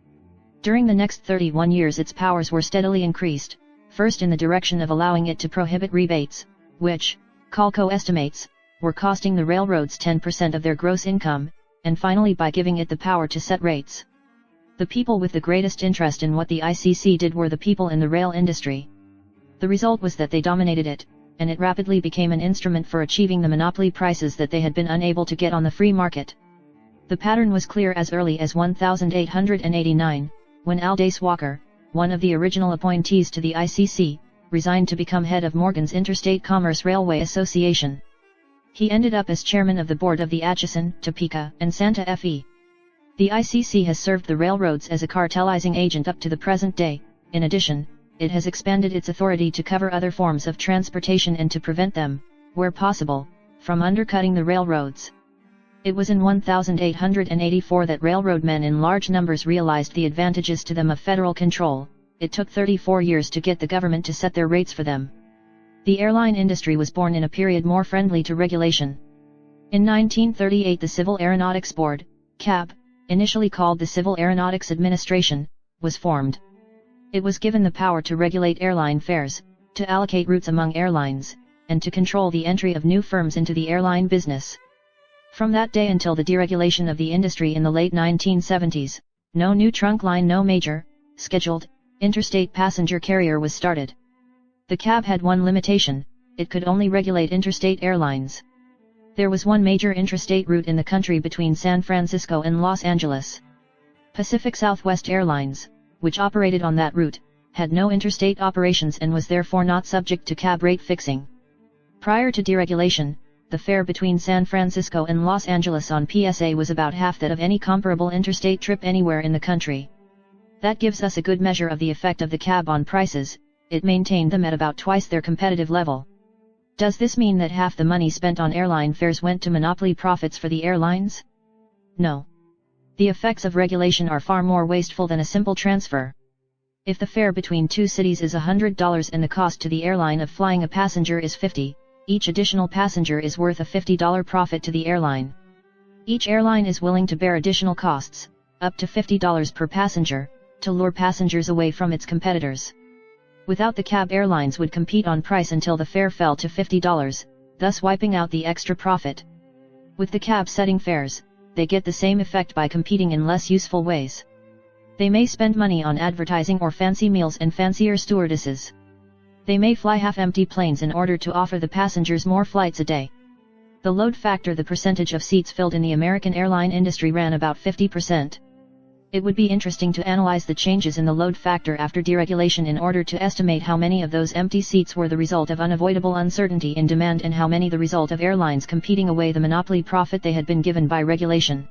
During the next 31 years its powers were steadily increased, first in the direction of allowing it to prohibit rebates, which, Calco estimates, were costing the railroads 10% of their gross income, and finally by giving it the power to set rates. The people with the greatest interest in what the ICC did were the people in the rail industry. The result was that they dominated it, and it rapidly became an instrument for achieving the monopoly prices that they had been unable to get on the free market. The pattern was clear as early as 1889, when Aldace Walker, one of the original appointees to the ICC, resigned to become head of Morgan's Interstate Commerce Railway Association. He ended up as chairman of the board of the Atchison, Topeka, and Santa Fe. The ICC has served the railroads as a cartelizing agent up to the present day. In addition, it has expanded its authority to cover other forms of transportation and to prevent them, where possible, from undercutting the railroads. It was in 1884 that railroadmen in large numbers realized the advantages to them of federal control. It took 34 years to get the government to set their rates for them. The airline industry was born in a period more friendly to regulation. In 1938 the Civil Aeronautics Board, CAB, initially called the Civil Aeronautics Administration, was formed. It was given the power to regulate airline fares, to allocate routes among airlines, and to control the entry of new firms into the airline business. From that day until the deregulation of the industry in the late 1970s, no new trunk line, no major, scheduled, interstate passenger carrier was started. The CAB had one limitation: it could only regulate interstate airlines. There was one major intrastate route in the country between San Francisco and Los Angeles. Pacific Southwest Airlines, which operated on that route, had no interstate operations and was therefore not subject to CAB rate fixing. Prior to deregulation, the fare between San Francisco and Los Angeles on PSA was about half that of any comparable interstate trip anywhere in the country. That gives us a good measure of the effect of the CAB on prices. It maintained them at about twice their competitive level. Does this mean that half the money spent on airline fares went to monopoly profits for the airlines? No. The effects of regulation are far more wasteful than a simple transfer. If the fare between two cities is $100 and the cost to the airline of flying a passenger is $50, each additional passenger is worth a $50 profit to the airline. Each airline is willing to bear additional costs, up to $50 per passenger, to lure passengers away from its competitors. Without the CAB, airlines would compete on price until the fare fell to $50, thus wiping out the extra profit. With the CAB setting fares, they get the same effect by competing in less useful ways. They may spend money on advertising or fancy meals and fancier stewardesses. They may fly half-empty planes in order to offer the passengers more flights a day. The load factor, the percentage of seats filled in the American airline industry, ran about 50%. It would be interesting to analyze the changes in the load factor after deregulation in order to estimate how many of those empty seats were the result of unavoidable uncertainty in demand and how many the result of airlines competing away the monopoly profit they had been given by regulation.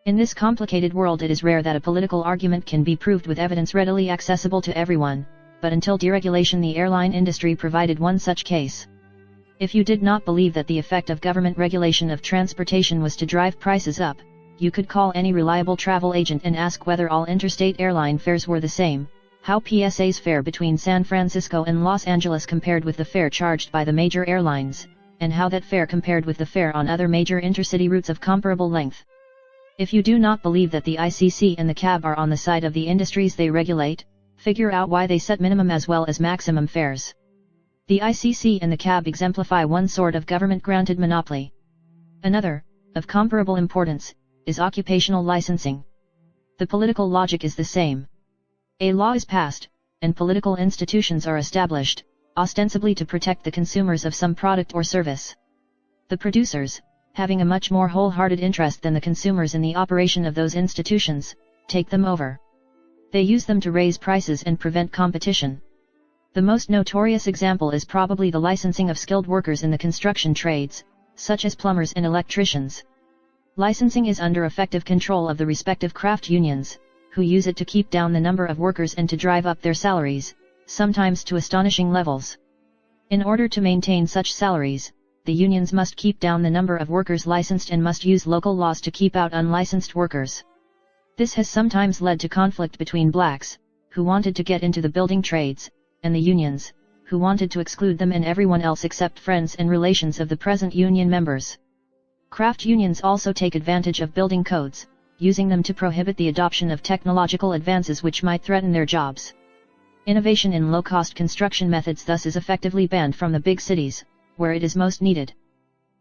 In this complicated world, it is rare that a political argument can be proved with evidence readily accessible to everyone, but until deregulation the airline industry provided one such case. If you did not believe that the effect of government regulation of transportation was to drive prices up, you could call any reliable travel agent and ask whether all interstate airline fares were the same, how PSA's fare between San Francisco and Los Angeles compared with the fare charged by the major airlines, and how that fare compared with the fare on other major intercity routes of comparable length. If you do not believe that the ICC and the CAB are on the side of the industries they regulate, figure out why they set minimum as well as maximum fares. The ICC and the CAB exemplify one sort of government-granted monopoly. Another, of comparable importance, is occupational licensing. The political logic is the same. A law is passed, and political institutions are established, ostensibly to protect the consumers of some product or service. The producers, having a much more wholehearted interest than the consumers in the operation of those institutions, take them over. They use them to raise prices and prevent competition. The most notorious example is probably the licensing of skilled workers in the construction trades, such as plumbers and electricians. Licensing is under effective control of the respective craft unions, who use it to keep down the number of workers and to drive up their salaries, sometimes to astonishing levels. In order to maintain such salaries, the unions must keep down the number of workers licensed and must use local laws to keep out unlicensed workers. This has sometimes led to conflict between blacks, who wanted to get into the building trades, and the unions, who wanted to exclude them and everyone else except friends and relations of the present union members. Craft unions also take advantage of building codes, using them to prohibit the adoption of technological advances which might threaten their jobs. Innovation in low-cost construction methods thus is effectively banned from the big cities, where it is most needed.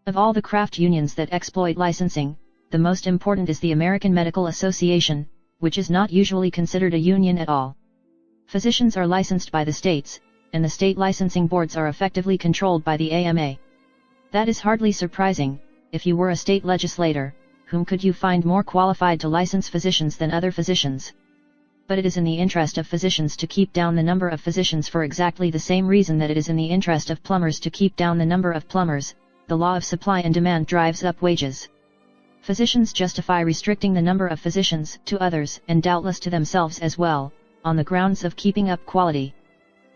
Of all the craft unions that exploit licensing, the most important is the American Medical Association, which is not usually considered a union at all. Physicians are licensed by the states, and the state licensing boards are effectively controlled by the AMA. That is hardly surprising. If you were a state legislator, whom could you find more qualified to license physicians than other physicians? But it is in the interest of physicians to keep down the number of physicians for exactly the same reason that it is in the interest of plumbers to keep down the number of plumbers. The law of supply and demand drives up wages. Physicians justify restricting the number of physicians to others, and doubtless to themselves as well, on the grounds of keeping up quality.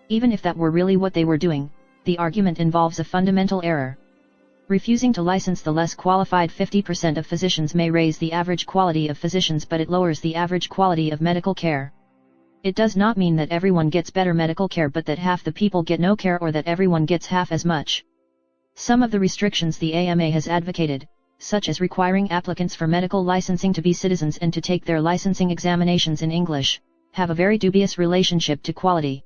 Even if that were really what they were doing, the argument involves a fundamental error. Refusing to license the less qualified 50% of physicians may raise the average quality of physicians, but it lowers the average quality of medical care. It does not mean that everyone gets better medical care, but that half the people get no care, or that everyone gets half as much. Some of the restrictions the AMA has advocated, such as requiring applicants for medical licensing to be citizens and to take their licensing examinations in English, have a very dubious relationship to quality.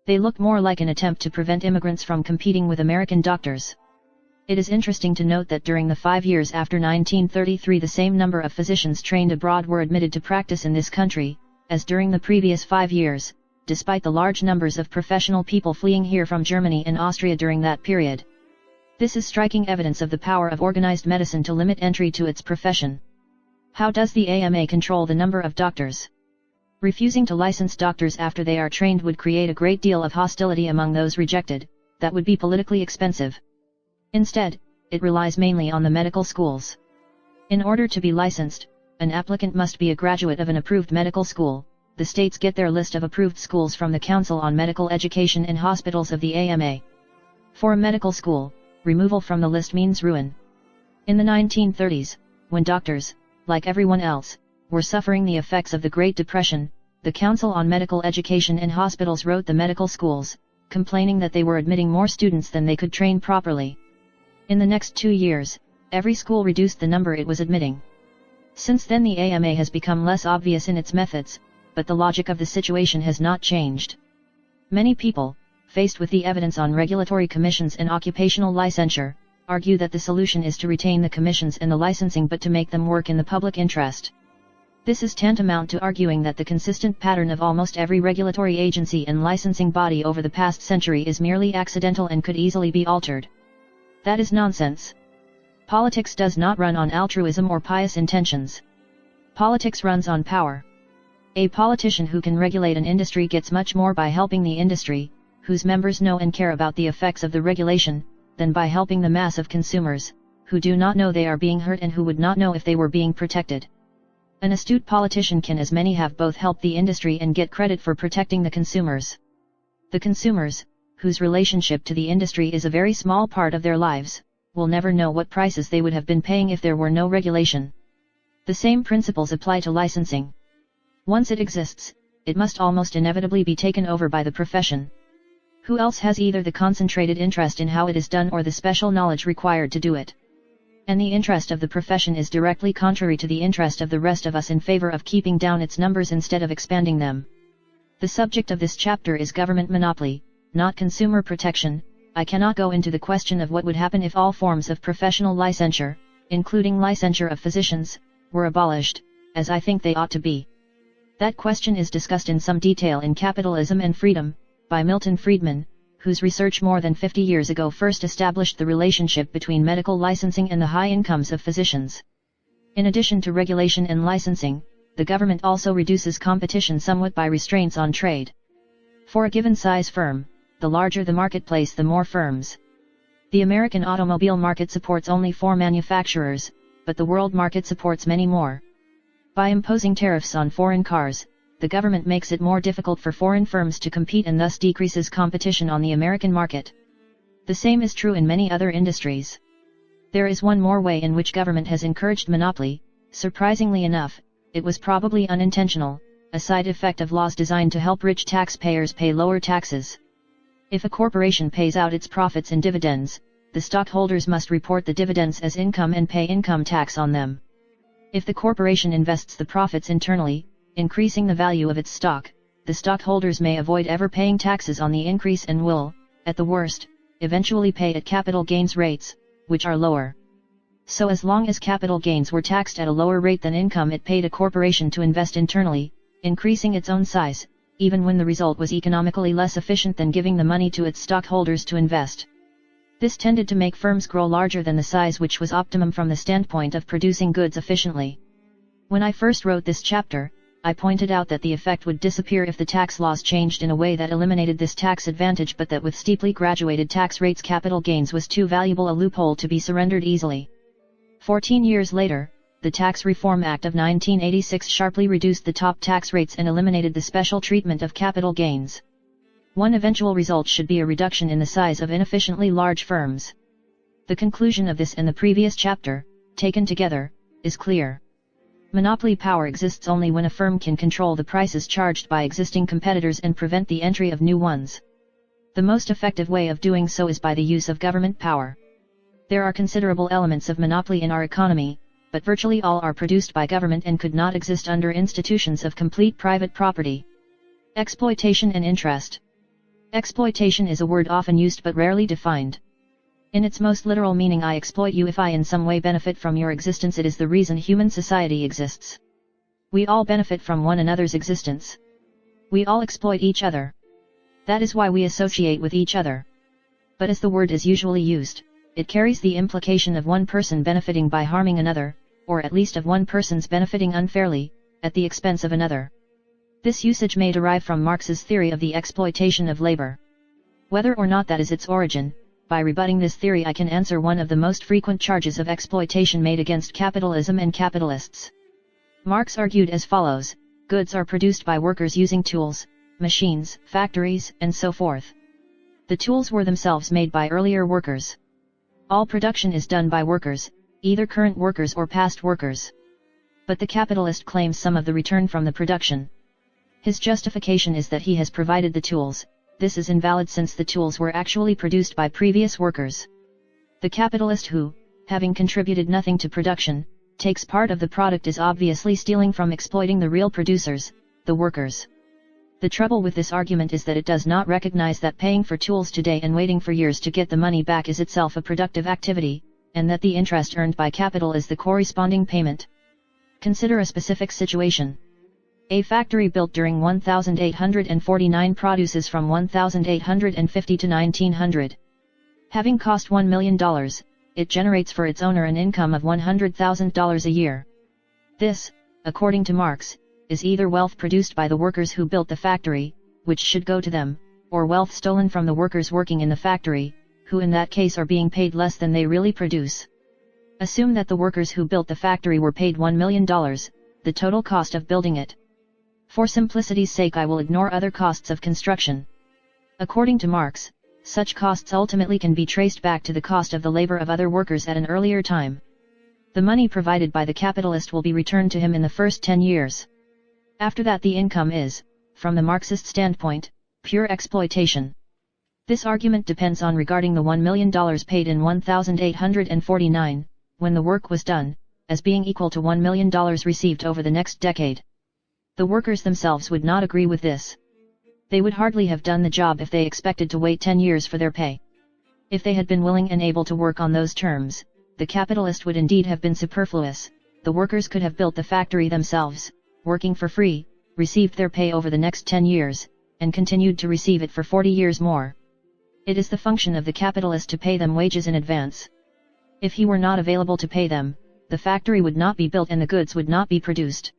They look more like an attempt to prevent immigrants from competing with American doctors. It is interesting to note that during the 5 years after 1933 the same number of physicians trained abroad were admitted to practice in this country, as during the previous 5 years, despite the large numbers of professional people fleeing here from Germany and Austria during that period. This is striking evidence of the power of organized medicine to limit entry to its profession. How does the AMA control the number of doctors? Refusing to license doctors after they are trained would create a great deal of hostility among those rejected. That would be politically expensive. Instead, it relies mainly on the medical schools. In order to be licensed, an applicant must be a graduate of an approved medical school. The states get their list of approved schools from the Council on Medical Education and Hospitals of the AMA. For a medical school, removal from the list means ruin. In the 1930s, when doctors, like everyone else, were suffering the effects of the Great Depression, the Council on Medical Education and Hospitals wrote the medical schools, complaining that they were admitting more students than they could train properly. In the next 2 years, every school reduced the number it was admitting. Since then the AMA has become less obvious in its methods, but the logic of the situation has not changed. Many people, faced with the evidence on regulatory commissions and occupational licensure, argue that the solution is to retain the commissions and the licensing but to make them work in the public interest. This is tantamount to arguing that the consistent pattern of almost every regulatory agency and licensing body over the past century is merely accidental and could easily be altered. That is nonsense. Politics does not run on altruism or pious intentions. Politics runs on power. A politician who can regulate an industry gets much more by helping the industry, whose members know and care about the effects of the regulation, than by helping the mass of consumers, who do not know they are being hurt and who would not know if they were being protected. An astute politician can, as many have, both help the industry and get credit for protecting the consumers. The consumers, whose relationship to the industry is a very small part of their lives, will never know what prices they would have been paying if there were no regulation. The same principles apply to licensing. Once it exists, it must almost inevitably be taken over by the profession. Who else has either the concentrated interest in how it is done or the special knowledge required to do it? And the interest of the profession is directly contrary to the interest of the rest of us in favor of keeping down its numbers instead of expanding them. The subject of this chapter is government monopoly, not consumer protection. I cannot go into the question of what would happen if all forms of professional licensure, including licensure of physicians, were abolished, as I think they ought to be. That question is discussed in some detail in Capitalism and Freedom, by Milton Friedman, whose research more than 50 years ago first established the relationship between medical licensing and the high incomes of physicians. In addition to regulation and licensing, the government also reduces competition somewhat by restraints on trade. For a given size firm, the larger the marketplace, the more firms. The American automobile market supports only 4 manufacturers, but the world market supports many more. By imposing tariffs on foreign cars, the government makes it more difficult for foreign firms to compete and thus decreases competition on the American market. The same is true in many other industries. There is one more way in which government has encouraged monopoly. Surprisingly enough, it was probably unintentional, a side effect of laws designed to help rich taxpayers pay lower taxes. If a corporation pays out its profits in dividends, the stockholders must report the dividends as income and pay income tax on them. If the corporation invests the profits internally, increasing the value of its stock, the stockholders may avoid ever paying taxes on the increase and will, at the worst, eventually pay at capital gains rates, which are lower. So as long as capital gains were taxed at a lower rate than income, it paid a corporation to invest internally, increasing its own size, even when the result was economically less efficient than giving the money to its stockholders to invest. This tended to make firms grow larger than the size which was optimum from the standpoint of producing goods efficiently. When I first wrote this chapter, I pointed out that the effect would disappear if the tax laws changed in a way that eliminated this tax advantage, but that with steeply graduated tax rates capital gains was too valuable a loophole to be surrendered easily. 14 years later, the Tax Reform Act of 1986 sharply reduced the top tax rates and eliminated the special treatment of capital gains. One eventual result should be a reduction in the size of inefficiently large firms. The conclusion of this and the previous chapter, taken together, is clear. Monopoly power exists only when a firm can control the prices charged by existing competitors and prevent the entry of new ones. The most effective way of doing so is by the use of government power. There are considerable elements of monopoly in our economy, but virtually all are produced by government and could not exist under institutions of complete private property. Exploitation and interest. Exploitation is a word often used but rarely defined. In its most literal meaning, I exploit you if I in some way benefit from your existence. It is the reason human society exists. We all benefit from one another's existence. We all exploit each other. That is why we associate with each other. But as the word is usually used, it carries the implication of one person benefiting by harming another, or at least of one person's benefiting unfairly, at the expense of another. This usage may derive from Marx's theory of the exploitation of labor. Whether or not that is its origin, by rebutting this theory I can answer one of the most frequent charges of exploitation made against capitalism and capitalists. Marx argued as follows: goods are produced by workers using tools, machines, factories, and so forth. The tools were themselves made by earlier workers. All production is done by workers, either current workers or past workers. But the capitalist claims some of the return from the production. His justification is that he has provided the tools. This is invalid since the tools were actually produced by previous workers. The capitalist who, having contributed nothing to production, takes part of the product is obviously stealing from exploiting the real producers, the workers. The trouble with this argument is that it does not recognize that paying for tools today and waiting for years to get the money back is itself a productive activity, and that the interest earned by capital is the corresponding payment. Consider a specific situation. A factory built during 1849 produces from 1850 to 1900. Having cost $1 million, it generates for its owner an income of $100,000 a year. This, according to Marx, is either wealth produced by the workers who built the factory, which should go to them, or wealth stolen from the workers working in the factory, who in that case are being paid less than they really produce. Assume that the workers who built the factory were paid $1 million, the total cost of building it. For simplicity's sake I will ignore other costs of construction. According to Marx, such costs ultimately can be traced back to the cost of the labor of other workers at an earlier time. The money provided by the capitalist will be returned to him in the first 10 years. After that the income is, from the Marxist standpoint, pure exploitation. This argument depends on regarding the $1 million paid in 1849, when the work was done, as being equal to $1 million received over the next decade. The workers themselves would not agree with this. They would hardly have done the job if they expected to wait 10 years for their pay. If they had been willing and able to work on those terms, the capitalist would indeed have been superfluous. The workers could have built the factory themselves, working for free, received their pay over the next 10 years, and continued to receive it for 40 years more. It is the function of the capitalist to pay them wages in advance. If he were not available to pay them, the factory would not be built and the goods would not be produced.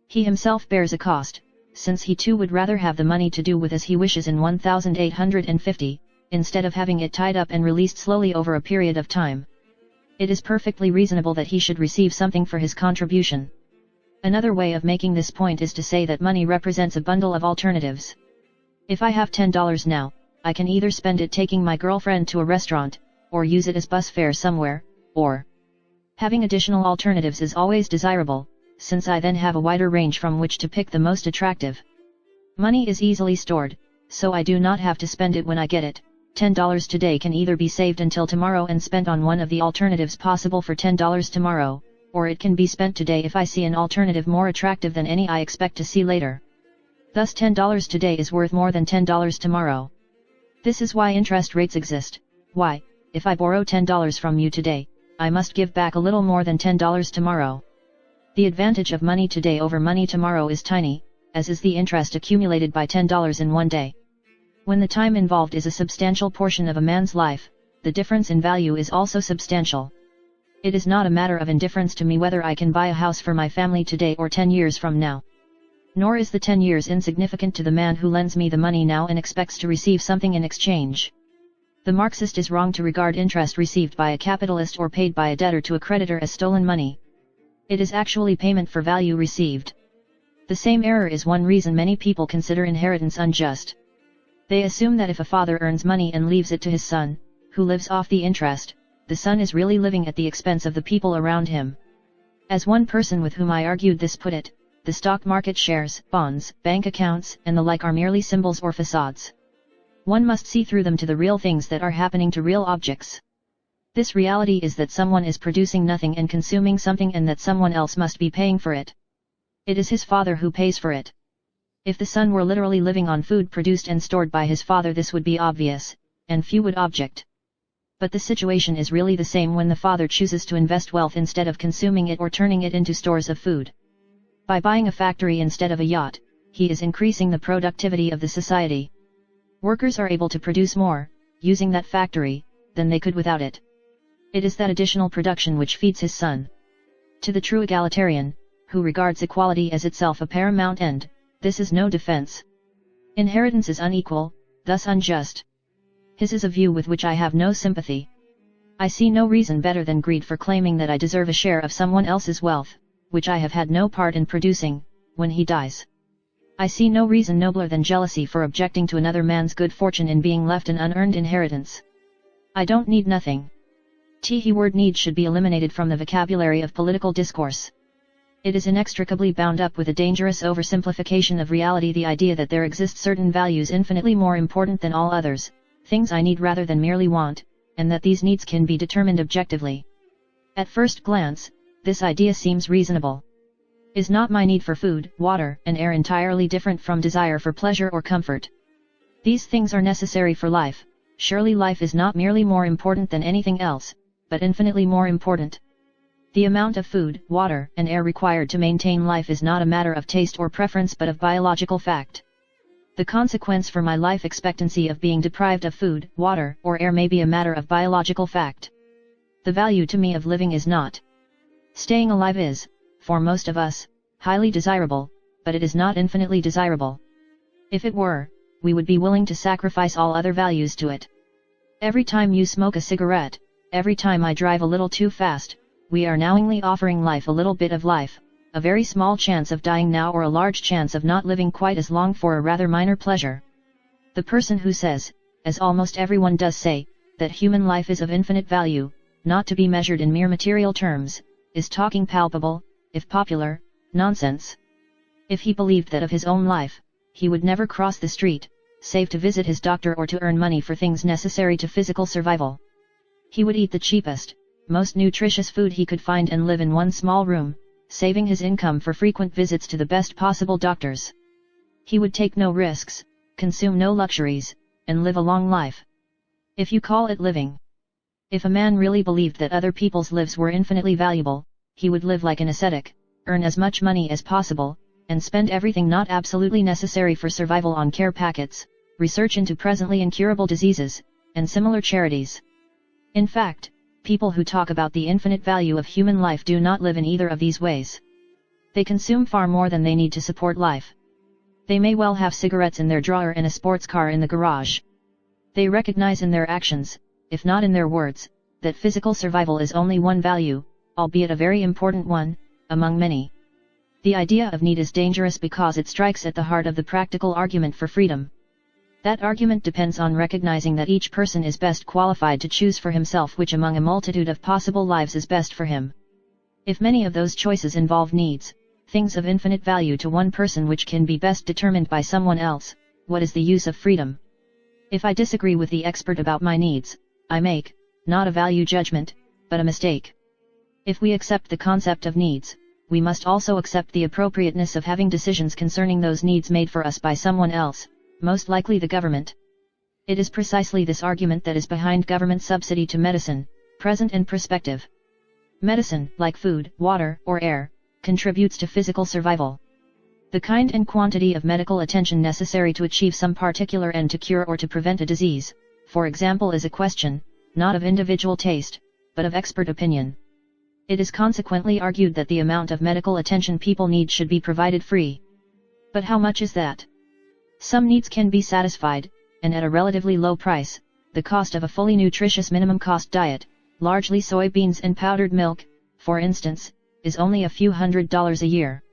He himself bears a cost, since he too would rather have the money to do with as he wishes in 1850, instead of having it tied up and released slowly over a period of time. It is perfectly reasonable that he should receive something for his contribution. Another way of making this point is to say that money represents a bundle of alternatives. If I have $10 now, I can either spend it taking my girlfriend to a restaurant, or use it as bus fare somewhere, or having additional alternatives is always desirable, since I then have a wider range from which to pick the most attractive. Money is easily stored, so I do not have to spend it when I get it. $10 today can either be saved until tomorrow and spent on one of the alternatives possible for $10 tomorrow, or it can be spent today if I see an alternative more attractive than any I expect to see later. Thus $10 today is worth more than $10 tomorrow. This is why interest rates exist. Why, if I borrow $10 from you today, I must give back a little more than $10 tomorrow. The advantage of money today over money tomorrow is tiny, as is the interest accumulated by $10 in one day. When the time involved is a substantial portion of a man's life, the difference in value is also substantial. It is not a matter of indifference to me whether I can buy a house for my family today or 10 years from now. Nor is the 10 years insignificant to the man who lends me the money now and expects to receive something in exchange. The Marxist is wrong to regard interest received by a capitalist or paid by a debtor to a creditor as stolen money. It is actually payment for value received. The same error is one reason many people consider inheritance unjust. They assume that if a father earns money and leaves it to his son, who lives off the interest, the son is really living at the expense of the people around him. As one person with whom I argued this put it, the stock market shares, bonds, bank accounts, and the like are merely symbols or facades. One must see through them to the real things that are happening to real objects. This reality is that someone is producing nothing and consuming something and that someone else must be paying for it. It is his father who pays for it. If the son were literally living on food produced and stored by his father, this would be obvious, and few would object. But the situation is really the same when the father chooses to invest wealth instead of consuming it or turning it into stores of food. By buying a factory instead of a yacht, he is increasing the productivity of the society. Workers are able to produce more, using that factory, than they could without it. It is that additional production which feeds his son. To the true egalitarian, who regards equality as itself a paramount end, this is no defense. Inheritance is unequal, thus unjust. His is a view with which I have no sympathy. I see no reason better than greed for claiming that I deserve a share of someone else's wealth, which I have had no part in producing, when he dies. I see no reason nobler than jealousy for objecting to another man's good fortune in being left an unearned inheritance. I don't need nothing. The word need should be eliminated from the vocabulary of political discourse. It is inextricably bound up with a dangerous oversimplification of reality, the idea that there exist certain values infinitely more important than all others, things I need rather than merely want, and that these needs can be determined objectively. At first glance, this idea seems reasonable. Is not my need for food, water, and air entirely different from desire for pleasure or comfort? These things are necessary for life. Surely life is not merely more important than anything else, but infinitely more important. The amount of food, water, and air required to maintain life is not a matter of taste or preference but of biological fact. The consequence for my life expectancy of being deprived of food, water, or air may be a matter of biological fact. The value to me of living is not. Staying alive is, for most of us, highly desirable, but it is not infinitely desirable. If it were, we would be willing to sacrifice all other values to it. Every time you smoke a cigarette, every time I drive a little too fast, we are knowingly offering life a little bit of life, a very small chance of dying now or a large chance of not living quite as long for a rather minor pleasure. The person who says, as almost everyone does say, that human life is of infinite value, not to be measured in mere material terms, is talking palpable, if popular, nonsense. If he believed that of his own life, he would never cross the street, save to visit his doctor or to earn money for things necessary to physical survival. He would eat the cheapest, most nutritious food he could find and live in one small room, saving his income for frequent visits to the best possible doctors. He would take no risks, consume no luxuries, and live a long life. If you call it living. If a man really believed that other people's lives were infinitely valuable, he would live like an ascetic, earn as much money as possible, and spend everything not absolutely necessary for survival on care packets, research into presently incurable diseases, and similar charities. In fact, people who talk about the infinite value of human life do not live in either of these ways. They consume far more than they need to support life. They may well have cigarettes in their drawer and a sports car in the garage. They recognize in their actions, if not in their words, that physical survival is only one value, albeit a very important one, among many. The idea of need is dangerous because it strikes at the heart of the practical argument for freedom. That argument depends on recognizing that each person is best qualified to choose for himself which among a multitude of possible lives is best for him. If many of those choices involve needs, things of infinite value to one person which can be best determined by someone else, what is the use of freedom? If I disagree with the expert about my needs, I make, not a value judgment, but a mistake. If we accept the concept of needs, we must also accept the appropriateness of having decisions concerning those needs made for us by someone else, most likely the government. It is precisely this argument that is behind government subsidy to medicine, present and prospective. Medicine, like food, water, or air, contributes to physical survival. The kind and quantity of medical attention necessary to achieve some particular end to cure or to prevent a disease, for example, is a question, not of individual taste, but of expert opinion. It is consequently argued that the amount of medical attention people need should be provided free. But how much is that? Some needs can be satisfied, and at a relatively low price. The cost of a fully nutritious minimum cost diet, largely soybeans and powdered milk, for instance, is only a few $100s a year.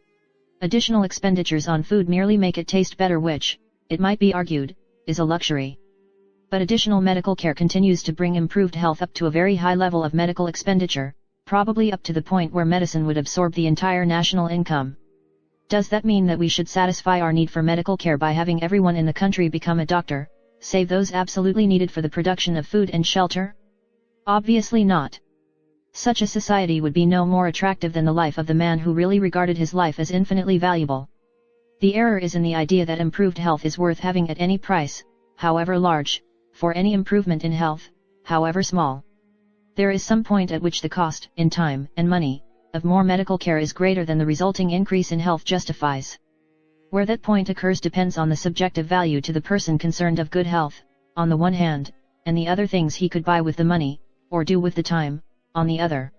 Additional expenditures on food merely make it taste better, which, it might be argued, is a luxury. But additional medical care continues to bring improved health up to a very high level of medical expenditure, probably up to the point where medicine would absorb the entire national income. Does that mean that we should satisfy our need for medical care by having everyone in the country become a doctor, save those absolutely needed for the production of food and shelter? Obviously not. Such a society would be no more attractive than the life of the man who really regarded his life as infinitely valuable. The error is in the idea that improved health is worth having at any price, however large, for any improvement in health, however small. There is some point at which the cost, in time and money, of more medical care is greater than the resulting increase in health justifies. Where that point occurs depends on the subjective value to the person concerned of good health, on the one hand, and the other things he could buy with the money, or do with the time, on the other.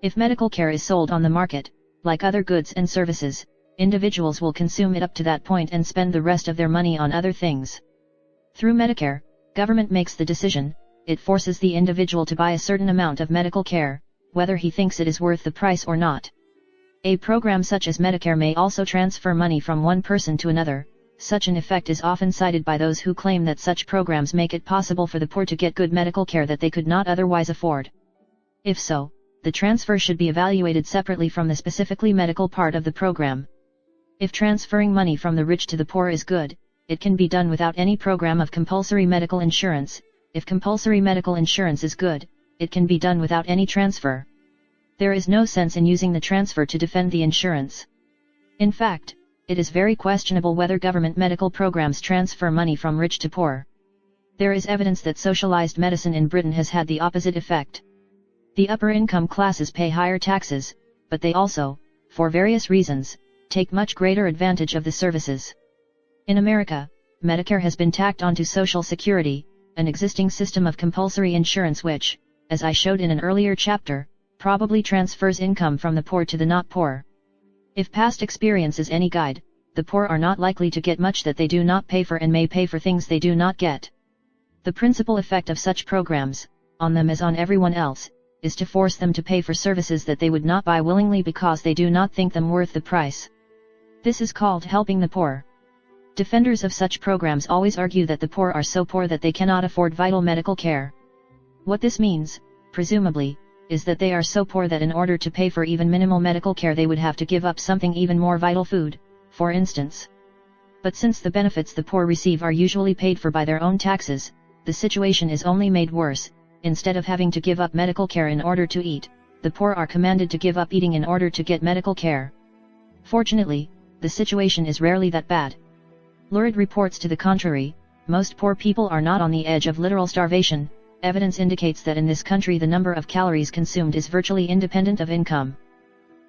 If medical care is sold on the market, like other goods and services, individuals will consume it up to that point and spend the rest of their money on other things. Through Medicare, government makes the decision. It forces the individual to buy a certain amount of medical care, whether he thinks it is worth the price or not. A program such as Medicare may also transfer money from one person to another. Such an effect is often cited by those who claim that such programs make it possible for the poor to get good medical care that they could not otherwise afford. If so, the transfer should be evaluated separately from the specifically medical part of the program. If transferring money from the rich to the poor is good, it can be done without any program of compulsory medical insurance. If compulsory medical insurance is good, it can be done without any transfer. There is no sense in using the transfer to defend the insurance. In fact, it is very questionable whether government medical programs transfer money from rich to poor. There is evidence that socialized medicine in Britain has had the opposite effect. The upper income classes pay higher taxes, but they also, for various reasons, take much greater advantage of the services. In America, Medicare has been tacked onto Social Security, an existing system of compulsory insurance which, as I showed in an earlier chapter, probably transfers income from the poor to the not poor. If past experience is any guide, the poor are not likely to get much that they do not pay for and may pay for things they do not get. The principal effect of such programs, on them as on everyone else, is to force them to pay for services that they would not buy willingly because they do not think them worth the price. This is called helping the poor. Defenders of such programs always argue that the poor are so poor that they cannot afford vital medical care. What this means, presumably, is that they are so poor that in order to pay for even minimal medical care they would have to give up something even more vital, food, for instance. But since the benefits the poor receive are usually paid for by their own taxes, the situation is only made worse. Instead of having to give up medical care in order to eat, the poor are commanded to give up eating in order to get medical care. Fortunately, the situation is rarely that bad. Lurid reports to the contrary, most poor people are not on the edge of literal starvation. Evidence indicates that in this country the number of calories consumed is virtually independent of income.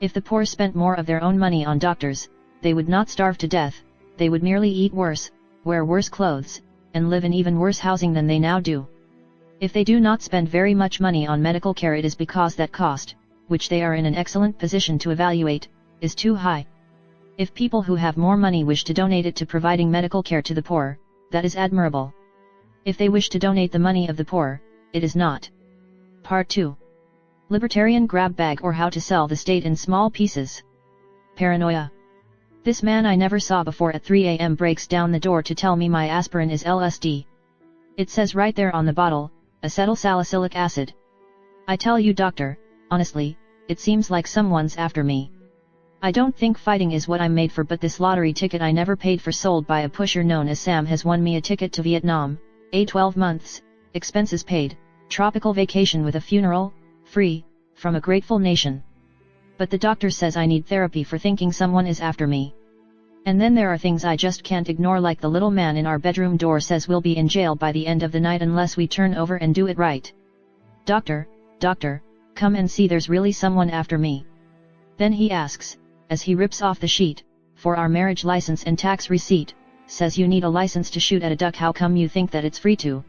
If the poor spent more of their own money on doctors, they would not starve to death, they would merely eat worse, wear worse clothes, and live in even worse housing than they now do. If they do not spend very much money on medical care, it is because that cost, which they are in an excellent position to evaluate, is too high. If people who have more money wish to donate it to providing medical care to the poor, that is admirable. If they wish to donate the money of the poor, it is not. Part 2. Libertarian grab bag, or how to sell the state in small pieces. Paranoia. This man I never saw before at 3 a.m. breaks down the door to tell me my aspirin is LSD. It says right there on the bottle, acetylsalicylic acid. I tell you, doctor, honestly, it seems like someone's after me. I don't think fighting is what I'm made for, but this lottery ticket I never paid for, sold by a pusher known as Sam, has won me a ticket to Vietnam, 12 months, expenses paid, tropical vacation with a funeral, free, from a grateful nation. But the doctor says I need therapy for thinking someone is after me. And then there are things I just can't ignore, like the little man in our bedroom door says we'll be in jail by the end of the night unless we turn over and do it right. Doctor, doctor, come and see, there's really someone after me. Then he asks, as he rips off the sheet, for our marriage license and tax receipt, says you need a license to shoot at a duck, how come you think that it's free to?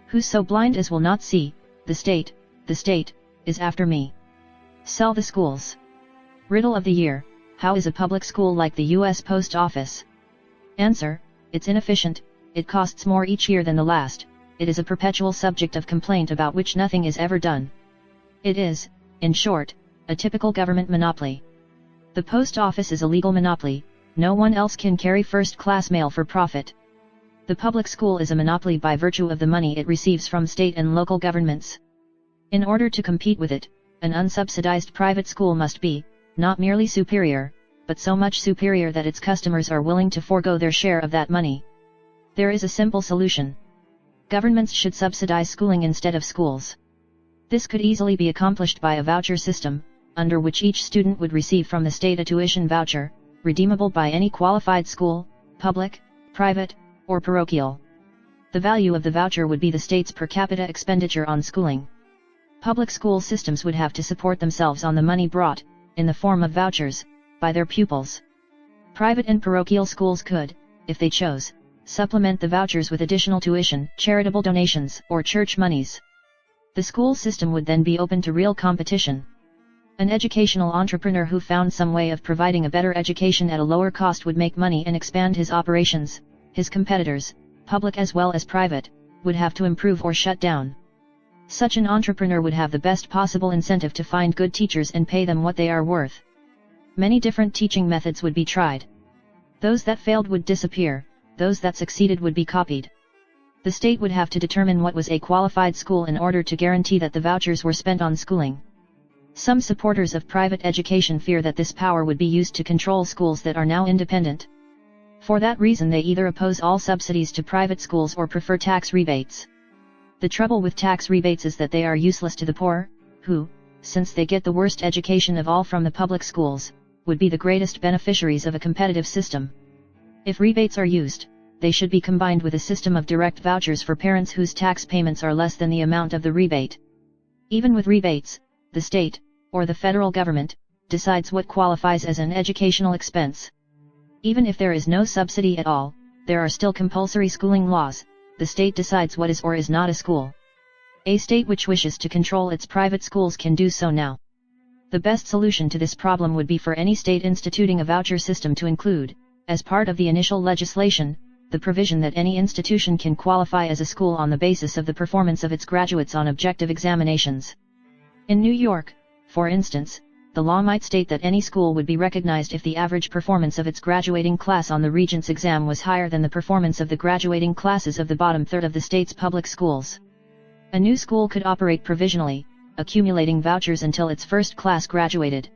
Who's so blind as will not see, the state, is after me. Sell the schools. Riddle of the year, how is a public school like the U.S. Post Office? Answer, it's inefficient, it costs more each year than the last, it is a perpetual subject of complaint about which nothing is ever done. It is, in short, a typical government monopoly. The post office is a legal monopoly, no one else can carry first-class mail for profit. The public school is a monopoly by virtue of the money it receives from state and local governments. In order to compete with it, an unsubsidized private school must be, not merely superior, but so much superior that its customers are willing to forego their share of that money. There is a simple solution. Governments should subsidize schooling instead of schools. This could easily be accomplished by a voucher system, under which each student would receive from the state a tuition voucher, redeemable by any qualified school, public, private, or parochial. The value of the voucher would be the state's per capita expenditure on schooling. Public school systems would have to support themselves on the money brought, in the form of vouchers, by their pupils. Private and parochial schools could, if they chose, supplement the vouchers with additional tuition, charitable donations, or church monies. The school system would then be open to real competition. An educational entrepreneur who found some way of providing a better education at a lower cost would make money and expand his operations. His competitors, public as well as private, would have to improve or shut down. Such an entrepreneur would have the best possible incentive to find good teachers and pay them what they are worth. Many different teaching methods would be tried. Those that failed would disappear, those that succeeded would be copied. The state would have to determine what was a qualified school in order to guarantee that the vouchers were spent on schooling. Some supporters of private education fear that this power would be used to control schools that are now independent. For that reason they either oppose all subsidies to private schools or prefer tax rebates. The trouble with tax rebates is that they are useless to the poor, who, since they get the worst education of all from the public schools, would be the greatest beneficiaries of a competitive system. If rebates are used, they should be combined with a system of direct vouchers for parents whose tax payments are less than the amount of the rebate. Even with rebates, the state, or the federal government, decides what qualifies as an educational expense. Even if there is no subsidy at all, there are still compulsory schooling laws. The state decides what is or is not a school. A state which wishes to control its private schools can do so now. The best solution to this problem would be for any state instituting a voucher system to include, as part of the initial legislation, the provision that any institution can qualify as a school on the basis of the performance of its graduates on objective examinations. In New York, for instance, the law might state that any school would be recognized if the average performance of its graduating class on the Regents exam was higher than the performance of the graduating classes of the bottom third of the state's public schools. A new school could operate provisionally, accumulating vouchers until its first class graduated.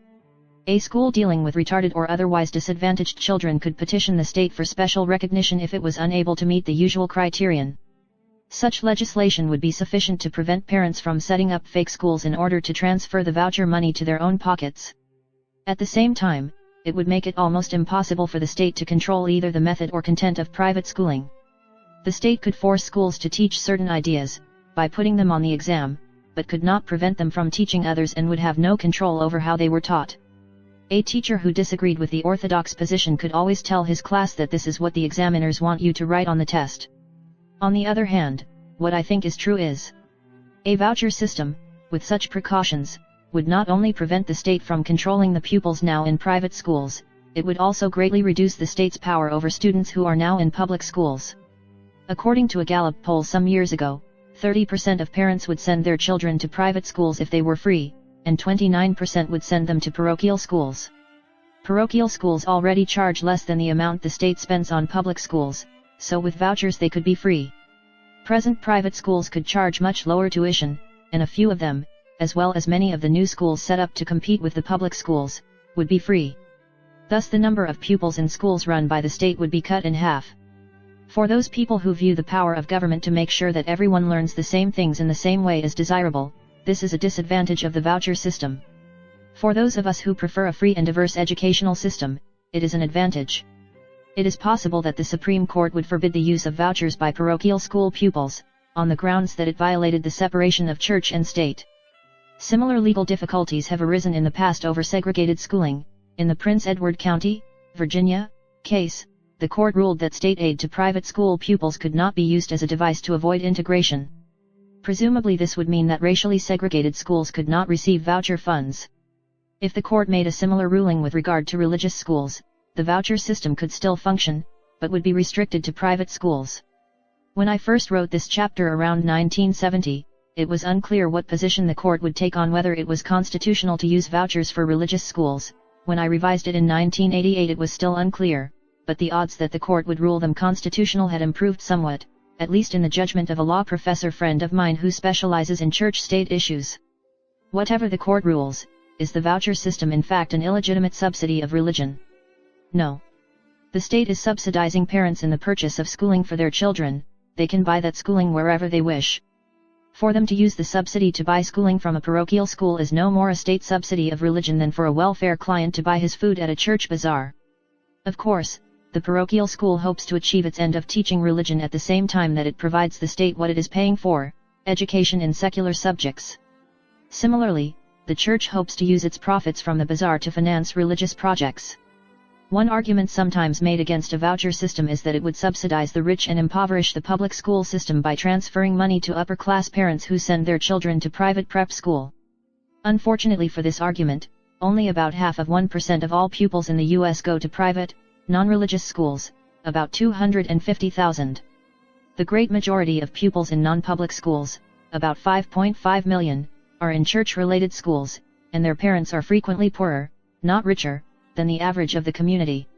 A school dealing with retarded or otherwise disadvantaged children could petition the state for special recognition if it was unable to meet the usual criterion. Such legislation would be sufficient to prevent parents from setting up fake schools in order to transfer the voucher money to their own pockets. At the same time, it would make it almost impossible for the state to control either the method or content of private schooling. The state could force schools to teach certain ideas, by putting them on the exam, but could not prevent them from teaching others and would have no control over how they were taught. A teacher who disagreed with the orthodox position could always tell his class that this is what the examiners want you to write on the test. On the other hand, what I think is true is, a voucher system, with such precautions, would not only prevent the state from controlling the pupils now in private schools, it would also greatly reduce the state's power over students who are now in public schools. According to a Gallup poll some years ago, 30% of parents would send their children to private schools if they were free, and 29% would send them to parochial schools. Parochial schools already charge less than the amount the state spends on public schools, so with vouchers they could be free. Present private schools could charge much lower tuition, and a few of them, as well as many of the new schools set up to compete with the public schools, would be free. Thus the number of pupils in schools run by the state would be cut in half. For those people who view the power of government to make sure that everyone learns the same things in the same way as desirable, this is a disadvantage of the voucher system. For those of us who prefer a free and diverse educational system, it is an advantage. It is possible that the Supreme Court would forbid the use of vouchers by parochial school pupils, on the grounds that it violated the separation of church and state. Similar legal difficulties have arisen in the past over segregated schooling. In the Prince Edward County, Virginia, case, the court ruled that state aid to private school pupils could not be used as a device to avoid integration. Presumably this would mean that racially segregated schools could not receive voucher funds. If the court made a similar ruling with regard to religious schools, the voucher system could still function, but would be restricted to private schools. When I first wrote this chapter around 1970, it was unclear what position the court would take on whether it was constitutional to use vouchers for religious schools. When I revised it in 1988 it was still unclear, but the odds that the court would rule them constitutional had improved somewhat, at least in the judgment of a law professor friend of mine who specializes in church-state issues. Whatever the court rules, is the voucher system in fact an illegitimate subsidy of religion? No. The state is subsidizing parents in the purchase of schooling for their children. They can buy that schooling wherever they wish. For them to use the subsidy to buy schooling from a parochial school is no more a state subsidy of religion than for a welfare client to buy his food at a church bazaar. Of course, the parochial school hopes to achieve its end of teaching religion at the same time that it provides the state what it is paying for, education in secular subjects. Similarly, the church hopes to use its profits from the bazaar to finance religious projects. One argument sometimes made against a voucher system is that it would subsidize the rich and impoverish the public school system by transferring money to upper-class parents who send their children to private prep school. Unfortunately for this argument, only about half of 1% of all pupils in the U.S. go to private, non-religious schools, about 250,000. The great majority of pupils in non-public schools, about 5.5 million, are in church-related schools, and their parents are frequently poorer, not richer, than the average of the community.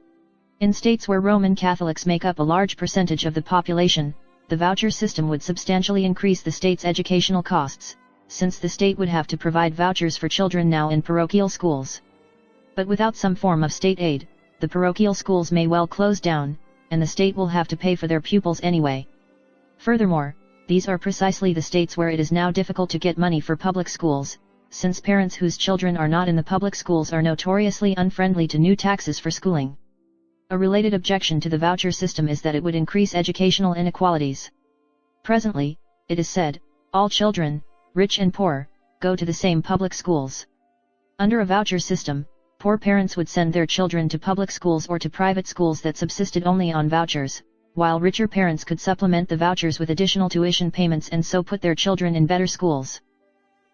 In states where Roman Catholics make up a large percentage of the population, the voucher system would substantially increase the state's educational costs, since the state would have to provide vouchers for children now in parochial schools. But without some form of state aid, the parochial schools may well close down, and the state will have to pay for their pupils anyway. Furthermore, these are precisely the states where it is now difficult to get money for public schools, since parents whose children are not in the public schools are notoriously unfriendly to new taxes for schooling. A related objection to the voucher system is that it would increase educational inequalities. Presently, it is said, all children, rich and poor, go to the same public schools. Under a voucher system, poor parents would send their children to public schools or to private schools that subsisted only on vouchers, while richer parents could supplement the vouchers with additional tuition payments and so put their children in better schools.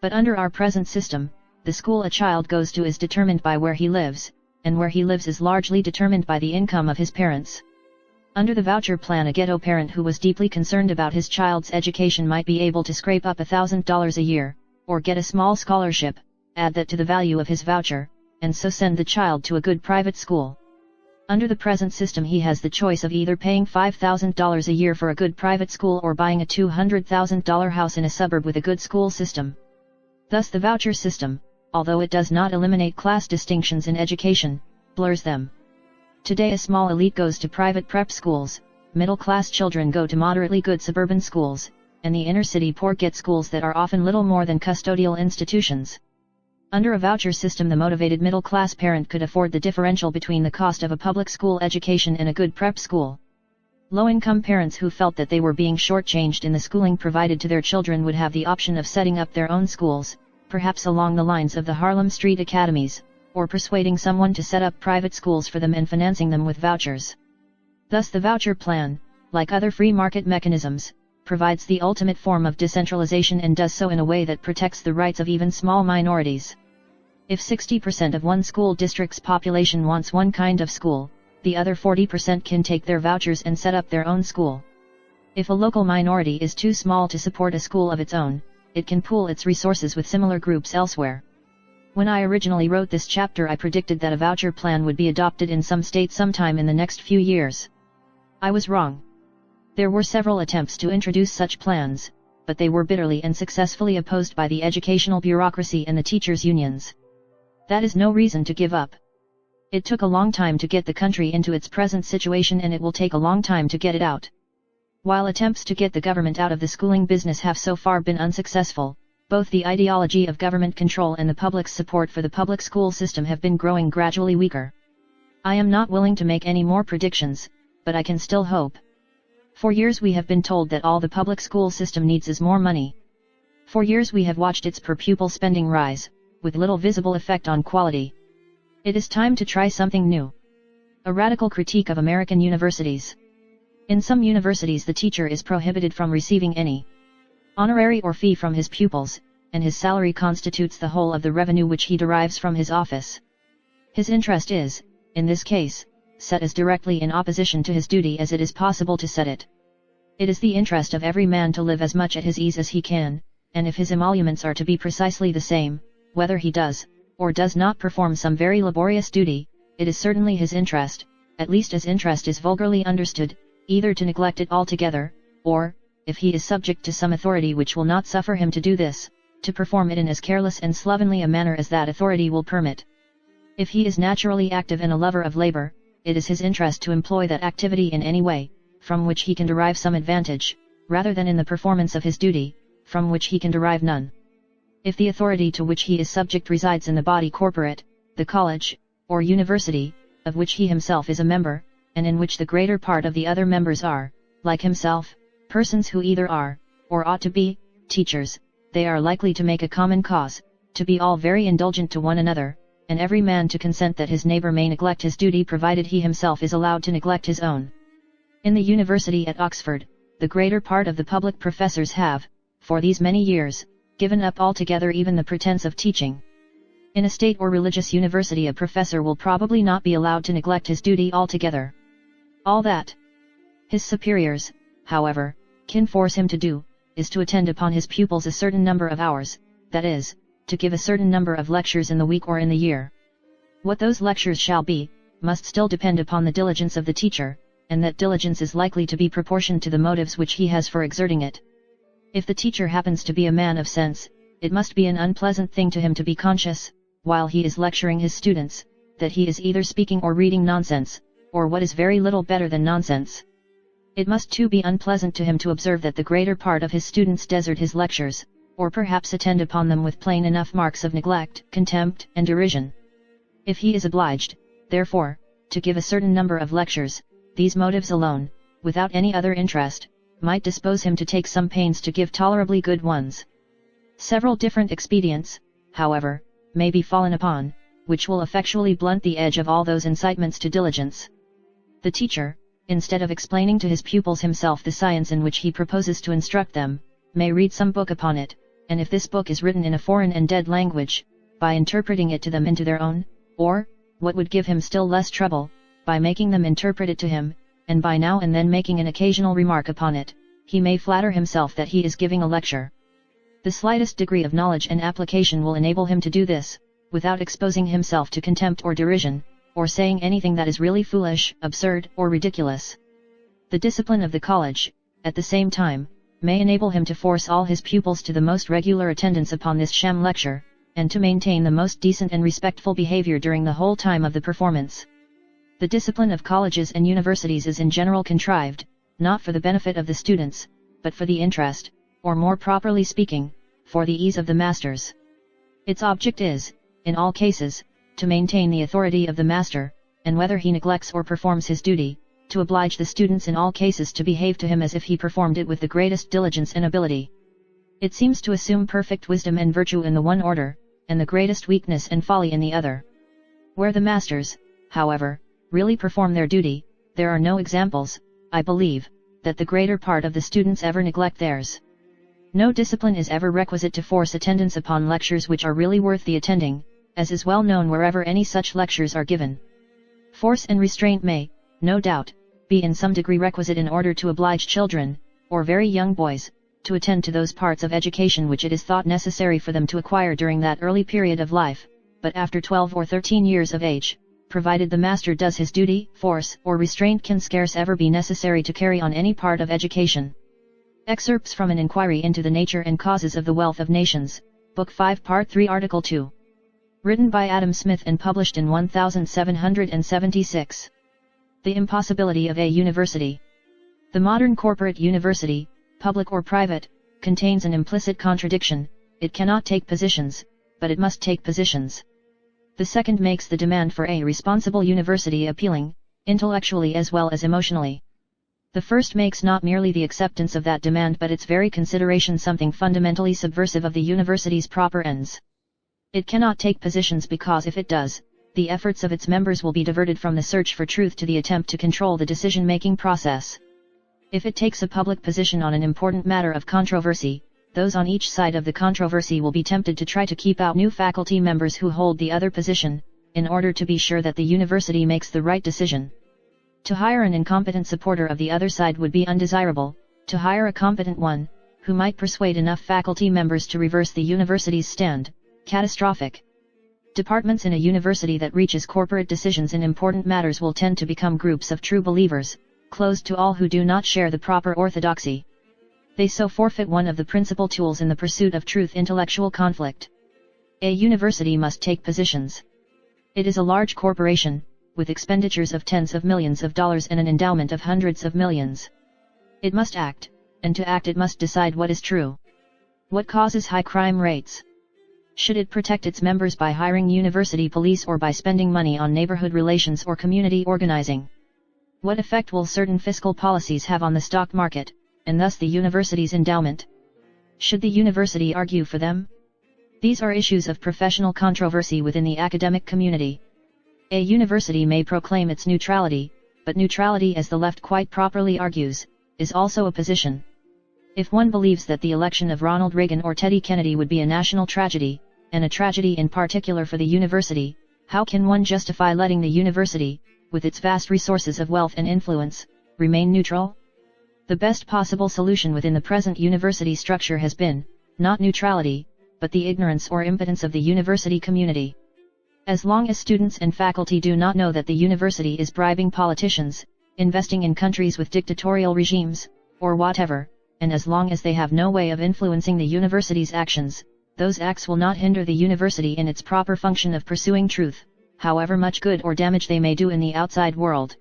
But under our present system, the school a child goes to is determined by where he lives, and where he lives is largely determined by the income of his parents. Under the voucher plan, a ghetto parent who was deeply concerned about his child's education might be able to scrape up $1,000 a year, or get a small scholarship, add that to the value of his voucher, and so send the child to a good private school. Under the present system he has the choice of either paying $5,000 a year for a good private school or buying a $200,000 house in a suburb with a good school system. Thus the voucher system, although it does not eliminate class distinctions in education, blurs them. Today a small elite goes to private prep schools, middle-class children go to moderately good suburban schools, and the inner-city poor get schools that are often little more than custodial institutions. Under a voucher system the motivated middle-class parent could afford the differential between the cost of a public school education and a good prep school. Low-income parents who felt that they were being shortchanged in the schooling provided to their children would have the option of setting up their own schools, perhaps along the lines of the Harlem Street Academies, or persuading someone to set up private schools for them and financing them with vouchers. Thus the voucher plan, like other free market mechanisms, provides the ultimate form of decentralization and does so in a way that protects the rights of even small minorities. If 60% of one school district's population wants one kind of school, the other 40% can take their vouchers and set up their own school. If a local minority is too small to support a school of its own, it can pool its resources with similar groups elsewhere. When I originally wrote this chapter I predicted that a voucher plan would be adopted in some states sometime in the next few years. I was wrong. There were several attempts to introduce such plans, but they were bitterly and successfully opposed by the educational bureaucracy and the teachers' unions. That is no reason to give up. It took a long time to get the country into its present situation, and it will take a long time to get it out. While attempts to get the government out of the schooling business have so far been unsuccessful, both the ideology of government control and the public's support for the public school system have been growing gradually weaker. I am not willing to make any more predictions, but I can still hope. For years we have been told that all the public school system needs is more money. For years we have watched its per pupil spending rise, with little visible effect on quality. It is time to try something new. A radical critique of American universities. In some universities the teacher is prohibited from receiving any honorary or fee from his pupils, and his salary constitutes the whole of the revenue which he derives from his office. His interest is, in this case, set as directly in opposition to his duty as it is possible to set it. It is the interest of every man to live as much at his ease as he can, and if his emoluments are to be precisely the same, whether he does, or does not perform some very laborious duty, it is certainly his interest, at least as interest is vulgarly understood, either to neglect it altogether, or, if he is subject to some authority which will not suffer him to do this, to perform it in as careless and slovenly a manner as that authority will permit. If he is naturally active and a lover of labor, it is his interest to employ that activity in any way, from which he can derive some advantage, rather than in the performance of his duty, from which he can derive none. If the authority to which he is subject resides in the body corporate, the college, or university, of which he himself is a member, and in which the greater part of the other members are, like himself, persons who either are, or ought to be, teachers, they are likely to make a common cause, to be all very indulgent to one another, and every man to consent that his neighbor may neglect his duty provided he himself is allowed to neglect his own. In the university at Oxford, the greater part of the public professors have, for these many years, given up altogether even the pretense of teaching. In a state or religious university a professor will probably not be allowed to neglect his duty altogether. All that his superiors, however, can force him to do, is to attend upon his pupils a certain number of hours, that is, to give a certain number of lectures in the week or in the year. What those lectures shall be, must still depend upon the diligence of the teacher, and that diligence is likely to be proportioned to the motives which he has for exerting it. If the teacher happens to be a man of sense, it must be an unpleasant thing to him to be conscious, while he is lecturing his students, that he is either speaking or reading nonsense, or what is very little better than nonsense. It must too be unpleasant to him to observe that the greater part of his students desert his lectures, or perhaps attend upon them with plain enough marks of neglect, contempt, and derision. If he is obliged, therefore, to give a certain number of lectures, these motives alone, without any other interest, might dispose him to take some pains to give tolerably good ones. Several different expedients, however, may be fallen upon, which will effectually blunt the edge of all those incitements to diligence. The teacher, instead of explaining to his pupils himself the science in which he proposes to instruct them, may read some book upon it, and if this book is written in a foreign and dead language, by interpreting it to them into their own, or, what would give him still less trouble, by making them interpret it to him, and by now and then making an occasional remark upon it, he may flatter himself that he is giving a lecture. The slightest degree of knowledge and application will enable him to do this, without exposing himself to contempt or derision, or saying anything that is really foolish, absurd, or ridiculous. The discipline of the college, at the same time, may enable him to force all his pupils to the most regular attendance upon this sham lecture, and to maintain the most decent and respectful behavior during the whole time of the performance. The discipline of colleges and universities is in general contrived, not for the benefit of the students, but for the interest, or more properly speaking, for the ease of the masters. Its object is, in all cases, to maintain the authority of the master, and whether he neglects or performs his duty, to oblige the students in all cases to behave to him as if he performed it with the greatest diligence and ability. It seems to assume perfect wisdom and virtue in the one order, and the greatest weakness and folly in the other. Where the masters, however, really perform their duty, there are no examples, I believe, that the greater part of the students ever neglect theirs. No discipline is ever requisite to force attendance upon lectures which are really worth the attending, as is well known wherever any such lectures are given. Force and restraint may, no doubt, be in some degree requisite in order to oblige children, or very young boys, to attend to those parts of education which it is thought necessary for them to acquire during that early period of life, but after 12 or 13 years of age, provided the master does his duty, force or restraint can scarce ever be necessary to carry on any part of education. Excerpts from an Inquiry into the Nature and Causes of the Wealth of Nations, Book 5 Part 3 Article 2. Written by Adam Smith and published in 1776. The impossibility of a university. The modern corporate university, public or private, contains an implicit contradiction: it cannot take positions, but it must take positions. The second makes the demand for a responsible university appealing, intellectually as well as emotionally. The first makes not merely the acceptance of that demand but its very consideration something fundamentally subversive of the university's proper ends. It cannot take positions because if it does, the efforts of its members will be diverted from the search for truth to the attempt to control the decision-making process. If it takes a public position on an important matter of controversy, those on each side of the controversy will be tempted to try to keep out new faculty members who hold the other position, in order to be sure that the university makes the right decision. To hire an incompetent supporter of the other side would be undesirable; to hire a competent one, who might persuade enough faculty members to reverse the university's stand, catastrophic. Departments in a university that reaches corporate decisions in important matters will tend to become groups of true believers, closed to all who do not share the proper orthodoxy. They so forfeit one of the principal tools in the pursuit of truth: intellectual conflict. A university must take positions. It is a large corporation, with expenditures of tens of millions of dollars and an endowment of hundreds of millions. It must act, and to act it must decide what is true. What causes high crime rates? Should it protect its members by hiring university police or by spending money on neighborhood relations or community organizing? What effect will certain fiscal policies have on the stock market, and thus the university's endowment? Should the university argue for them? These are issues of professional controversy within the academic community. A university may proclaim its neutrality, but neutrality, as the left quite properly argues, is also a position. If one believes that the election of Ronald Reagan or Teddy Kennedy would be a national tragedy, and a tragedy in particular for the university, how can one justify letting the university, with its vast resources of wealth and influence, remain neutral? The best possible solution within the present university structure has been, not neutrality, but the ignorance or impotence of the university community. As long as students and faculty do not know that the university is bribing politicians, investing in countries with dictatorial regimes, or whatever, and as long as they have no way of influencing the university's actions, those acts will not hinder the university in its proper function of pursuing truth, however much good or damage they may do in the outside world.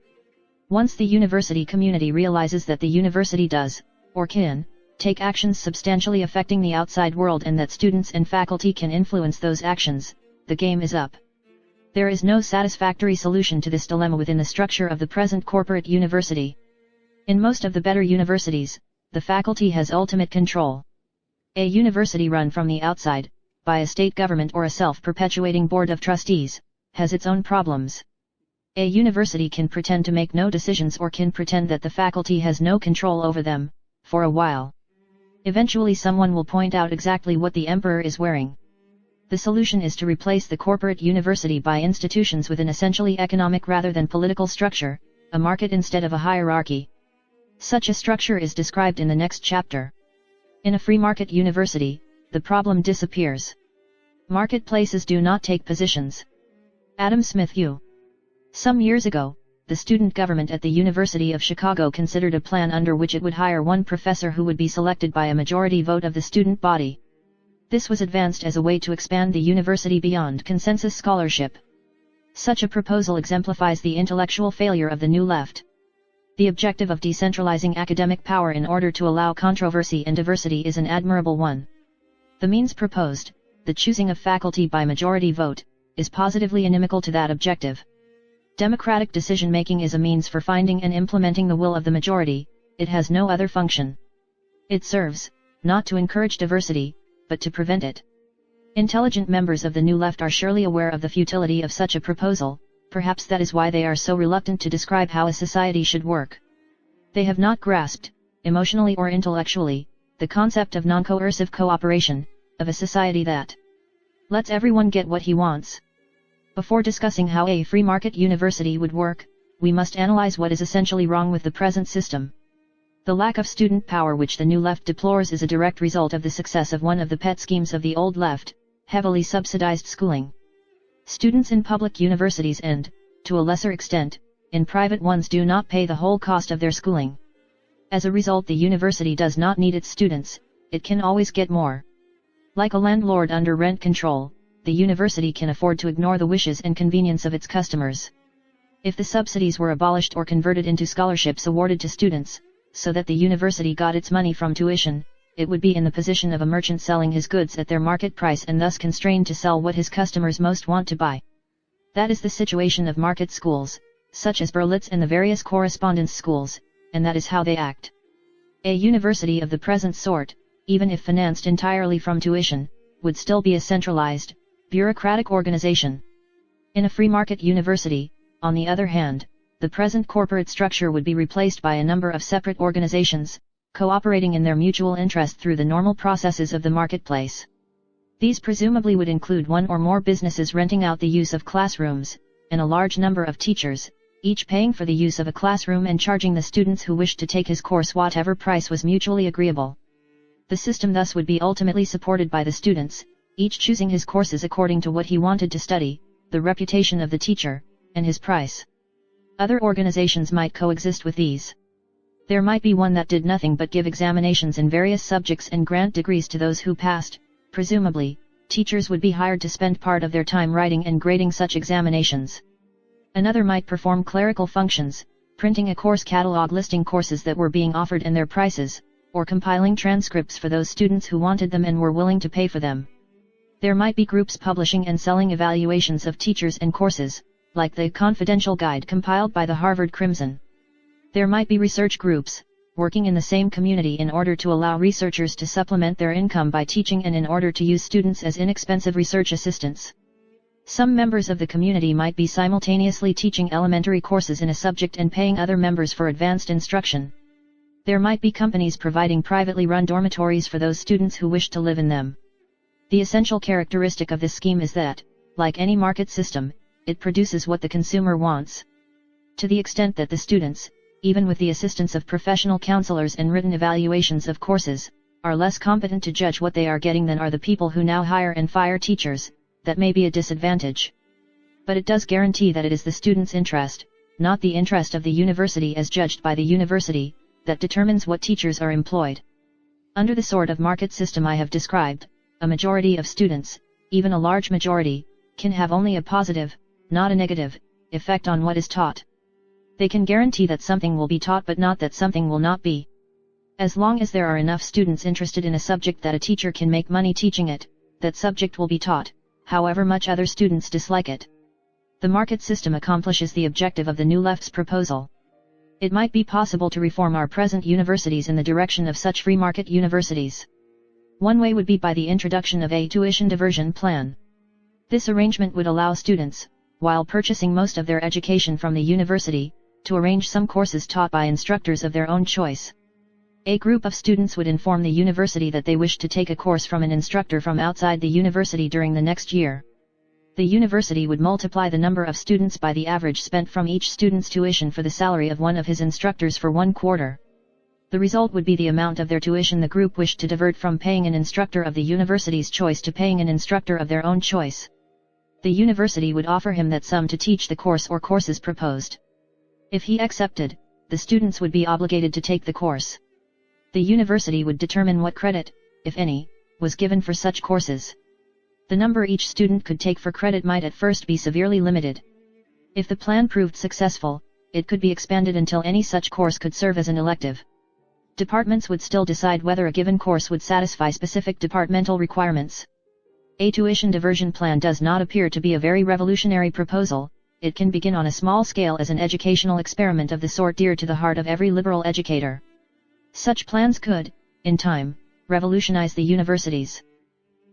Once the university community realizes that the university does, or can, take actions substantially affecting the outside world and that students and faculty can influence those actions, the game is up. There is no satisfactory solution to this dilemma within the structure of the present corporate university. In most of the better universities, the faculty has ultimate control. A university run from the outside, by a state government or a self-perpetuating board of trustees, has its own problems. A university can pretend to make no decisions or can pretend that the faculty has no control over them, for a while. Eventually someone will point out exactly what the emperor is wearing. The solution is to replace the corporate university by institutions with an essentially economic rather than political structure, a market instead of a hierarchy. Such a structure is described in the next chapter. In a free market university, the problem disappears. Marketplaces do not take positions. Adam Smith U. Some years ago, the student government at the University of Chicago considered a plan under which it would hire one professor who would be selected by a majority vote of the student body. This was advanced as a way to expand the university beyond consensus scholarship. Such a proposal exemplifies the intellectual failure of the New Left. The objective of decentralizing academic power in order to allow controversy and diversity is an admirable one. The means proposed, the choosing of faculty by majority vote, is positively inimical to that objective. Democratic decision-making is a means for finding and implementing the will of the majority, it has no other function. It serves, not to encourage diversity, but to prevent it. Intelligent members of the New Left are surely aware of the futility of such a proposal. Perhaps that is why they are so reluctant to describe how a society should work. They have not grasped, emotionally or intellectually, the concept of non-coercive cooperation, of a society that lets everyone get what he wants. Before discussing how a free market university would work, we must analyze what is essentially wrong with the present system. The lack of student power which the New Left deplores is a direct result of the success of one of the pet schemes of the Old Left, heavily subsidized schooling. Students in public universities and, to a lesser extent, in private ones do not pay the whole cost of their schooling. As a result, the university does not need its students, it can always get more. Like a landlord under rent control, the university can afford to ignore the wishes and convenience of its customers. If the subsidies were abolished or converted into scholarships awarded to students, so that the university got its money from tuition, it would be in the position of a merchant selling his goods at their market price and thus constrained to sell what his customers most want to buy. That is the situation of market schools, such as Berlitz and the various correspondence schools, and that is how they act. A university of the present sort, even if financed entirely from tuition, would still be a centralized, bureaucratic organization. In a free market university, on the other hand, the present corporate structure would be replaced by a number of separate organizations, cooperating in their mutual interest through the normal processes of the marketplace. These presumably would include one or more businesses renting out the use of classrooms, and a large number of teachers, each paying for the use of a classroom and charging the students who wished to take his course whatever price was mutually agreeable. The system thus would be ultimately supported by the students, each choosing his courses according to what he wanted to study, the reputation of the teacher, and his price. Other organizations might coexist with these. There might be one that did nothing but give examinations in various subjects and grant degrees to those who passed. Presumably, teachers would be hired to spend part of their time writing and grading such examinations. Another might perform clerical functions, printing a course catalog listing courses that were being offered and their prices, or compiling transcripts for those students who wanted them and were willing to pay for them. There might be groups publishing and selling evaluations of teachers and courses, like the Confidential Guide compiled by the Harvard Crimson. There might be research groups, working in the same community in order to allow researchers to supplement their income by teaching and in order to use students as inexpensive research assistants. Some members of the community might be simultaneously teaching elementary courses in a subject and paying other members for advanced instruction. There might be companies providing privately run dormitories for those students who wish to live in them. The essential characteristic of this scheme is that, like any market system, it produces what the consumer wants. To the extent that the students, even with the assistance of professional counselors and written evaluations of courses, are less competent to judge what they are getting than are the people who now hire and fire teachers, that may be a disadvantage. But it does guarantee that it is the student's interest, not the interest of the university as judged by the university, that determines what teachers are employed. Under the sort of market system I have described, a majority of students, even a large majority, can have only a positive, not a negative, effect on what is taught. They can guarantee that something will be taught but not that something will not be. As long as there are enough students interested in a subject that a teacher can make money teaching it, that subject will be taught, however much other students dislike it. The market system accomplishes the objective of the New Left's proposal. It might be possible to reform our present universities in the direction of such free market universities. One way would be by the introduction of a tuition diversion plan. This arrangement would allow students, while purchasing most of their education from the university, to arrange some courses taught by instructors of their own choice. A group of students would inform the university that they wish to take a course from an instructor from outside the university during the next year. The university would multiply the number of students by the average spent from each student's tuition for the salary of one of his instructors for 1 quarter. The result would be the amount of their tuition the group wished to divert from paying an instructor of the university's choice to paying an instructor of their own choice. The university would offer him that sum to teach the course or courses proposed. If he accepted, the students would be obligated to take the course. The university would determine what credit, if any, was given for such courses. The number each student could take for credit might at first be severely limited. If the plan proved successful, it could be expanded until any such course could serve as an elective. Departments would still decide whether a given course would satisfy specific departmental requirements. A tuition diversion plan does not appear to be a very revolutionary proposal. It can begin on a small scale as an educational experiment of the sort dear to the heart of every liberal educator. Such plans could, in time, revolutionize the universities.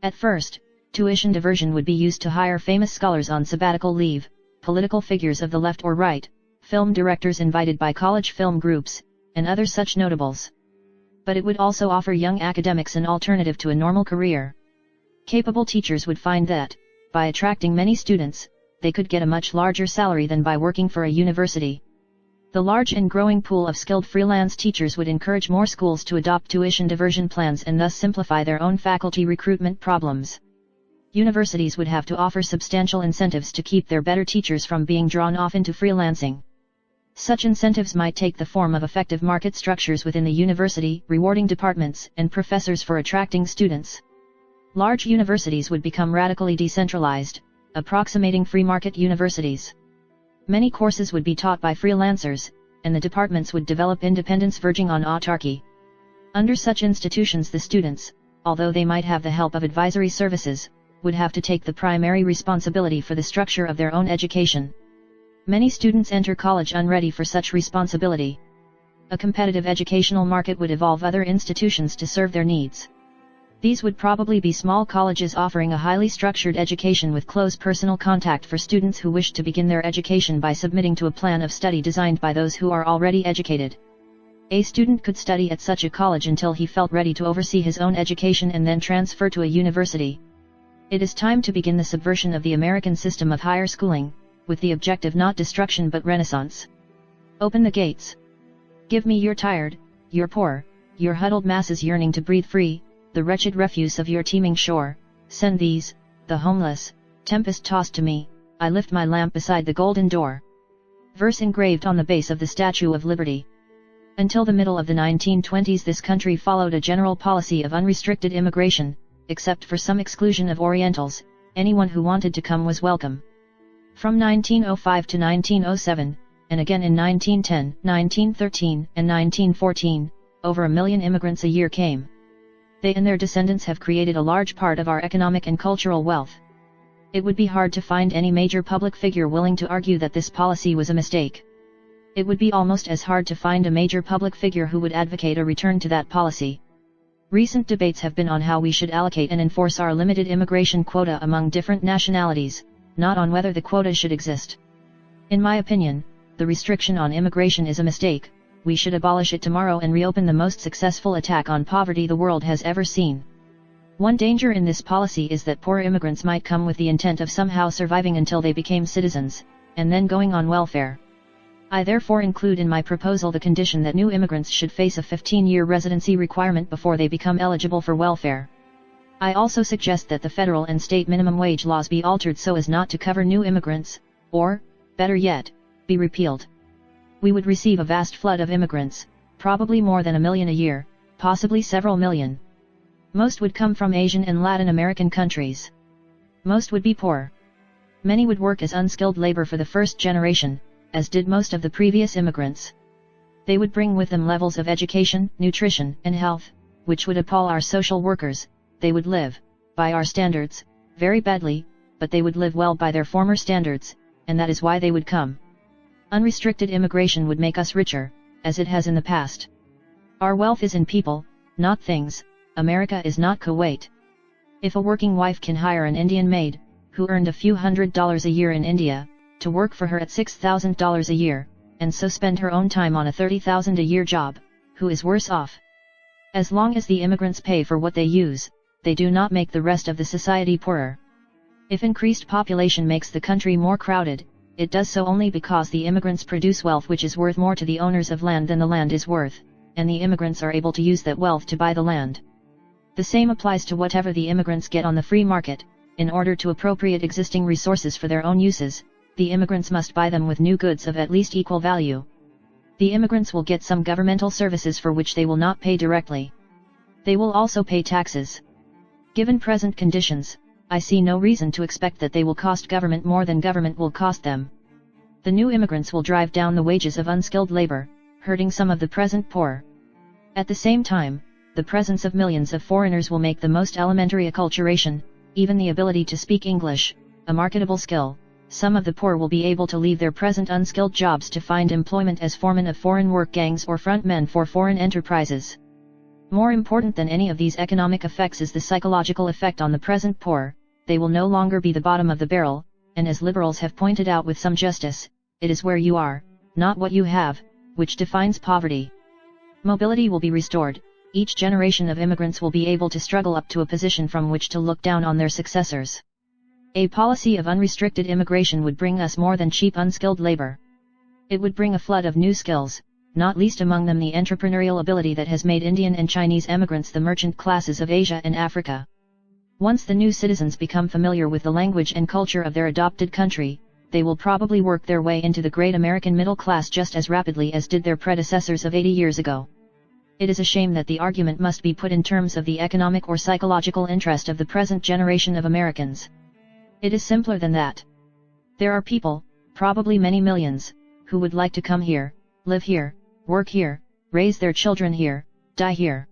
At first, tuition diversion would be used to hire famous scholars on sabbatical leave, political figures of the left or right, film directors invited by college film groups, and other such notables. But it would also offer young academics an alternative to a normal career. Capable teachers would find that, by attracting many students, they could get a much larger salary than by working for a university. The large and growing pool of skilled freelance teachers would encourage more schools to adopt tuition diversion plans and thus simplify their own faculty recruitment problems. Universities would have to offer substantial incentives to keep their better teachers from being drawn off into freelancing. Such incentives might take the form of effective market structures within the university, rewarding departments and professors for attracting students. Large universities would become radically decentralized, approximating free market universities. Many courses would be taught by freelancers, and the departments would develop independence verging on autarky. Under such institutions, the students, although they might have the help of advisory services, would have to take the primary responsibility for the structure of their own education. Many students enter college unready for such responsibility. A competitive educational market would evolve other institutions to serve their needs. These would probably be small colleges offering a highly structured education with close personal contact for students who wish to begin their education by submitting to a plan of study designed by those who are already educated. A student could study at such a college until he felt ready to oversee his own education and then transfer to a university. It is time to begin the subversion of the American system of higher schooling, with the objective not destruction but renaissance. Open the gates. Give me your tired, your poor, your huddled masses yearning to breathe free, the wretched refuse of your teeming shore. Send these, the homeless, tempest-tossed to me, I lift my lamp beside the golden door. Verse engraved on the base of the Statue of Liberty. Until the middle of the 1920s, this country followed a general policy of unrestricted immigration. Except for some exclusion of Orientals, anyone who wanted to come was welcome. From 1905 to 1907, and again in 1910, 1913, and 1914, over 1 million immigrants a year came. They and their descendants have created a large part of our economic and cultural wealth. It would be hard to find any major public figure willing to argue that this policy was a mistake. It would be almost as hard to find a major public figure who would advocate a return to that policy. Recent debates have been on how we should allocate and enforce our limited immigration quota among different nationalities, not on whether the quota should exist. In my opinion, the restriction on immigration is a mistake. We should abolish it tomorrow and reopen the most successful attack on poverty the world has ever seen. One danger in this policy is that poor immigrants might come with the intent of somehow surviving until they became citizens, and then going on welfare. I therefore include in my proposal the condition that new immigrants should face a 15-year residency requirement before they become eligible for welfare. I also suggest that the federal and state minimum wage laws be altered so as not to cover new immigrants, or, better yet, be repealed. We would receive a vast flood of immigrants, probably more than 1 million a year, possibly several million. Most would come from Asian and Latin American countries. Most would be poor. Many would work as unskilled labor for the first generation, as did most of the previous immigrants. They would bring with them levels of education, nutrition, and health, which would appall our social workers. They would live, by our standards, very badly, but they would live well by their former standards, and that is why they would come. Unrestricted immigration would make us richer, as it has in the past. Our wealth is in people, not things. America is not Kuwait. If a working wife can hire an Indian maid, who earned a few $100s a year in India, to work for her at $6,000 a year, and so spend her own time on a $30,000 a year job, who is worse off? As long as the immigrants pay for what they use, they do not make the rest of the society poorer. If increased population makes the country more crowded, it does so only because the immigrants produce wealth which is worth more to the owners of land than the land is worth, and the immigrants are able to use that wealth to buy the land. The same applies to whatever the immigrants get on the free market. In order to appropriate existing resources for their own uses, the immigrants must buy them with new goods of at least equal value. The immigrants will get some governmental services for which they will not pay directly. They will also pay taxes. Given present conditions, I see no reason to expect that they will cost government more than government will cost them. The new immigrants will drive down the wages of unskilled labor, hurting some of the present poor. At the same time, the presence of millions of foreigners will make the most elementary acculturation, even the ability to speak English, a marketable skill. Some of the poor will be able to leave their present unskilled jobs to find employment as foremen of foreign work gangs or frontmen for foreign enterprises. More important than any of these economic effects is the psychological effect on the present poor. They will no longer be the bottom of the barrel, and as liberals have pointed out with some justice, it is where you are, not what you have, which defines poverty. Mobility will be restored. Each generation of immigrants will be able to struggle up to a position from which to look down on their successors. A policy of unrestricted immigration would bring us more than cheap unskilled labor. It would bring a flood of new skills, not least among them the entrepreneurial ability that has made Indian and Chinese emigrants the merchant classes of Asia and Africa. Once the new citizens become familiar with the language and culture of their adopted country, they will probably work their way into the great American middle class just as rapidly as did their predecessors of 80 years ago. It is a shame that the argument must be put in terms of the economic or psychological interest of the present generation of Americans. It is simpler than that. There are people, probably many millions, who would like to come here, live here, work here, raise their children here, die here.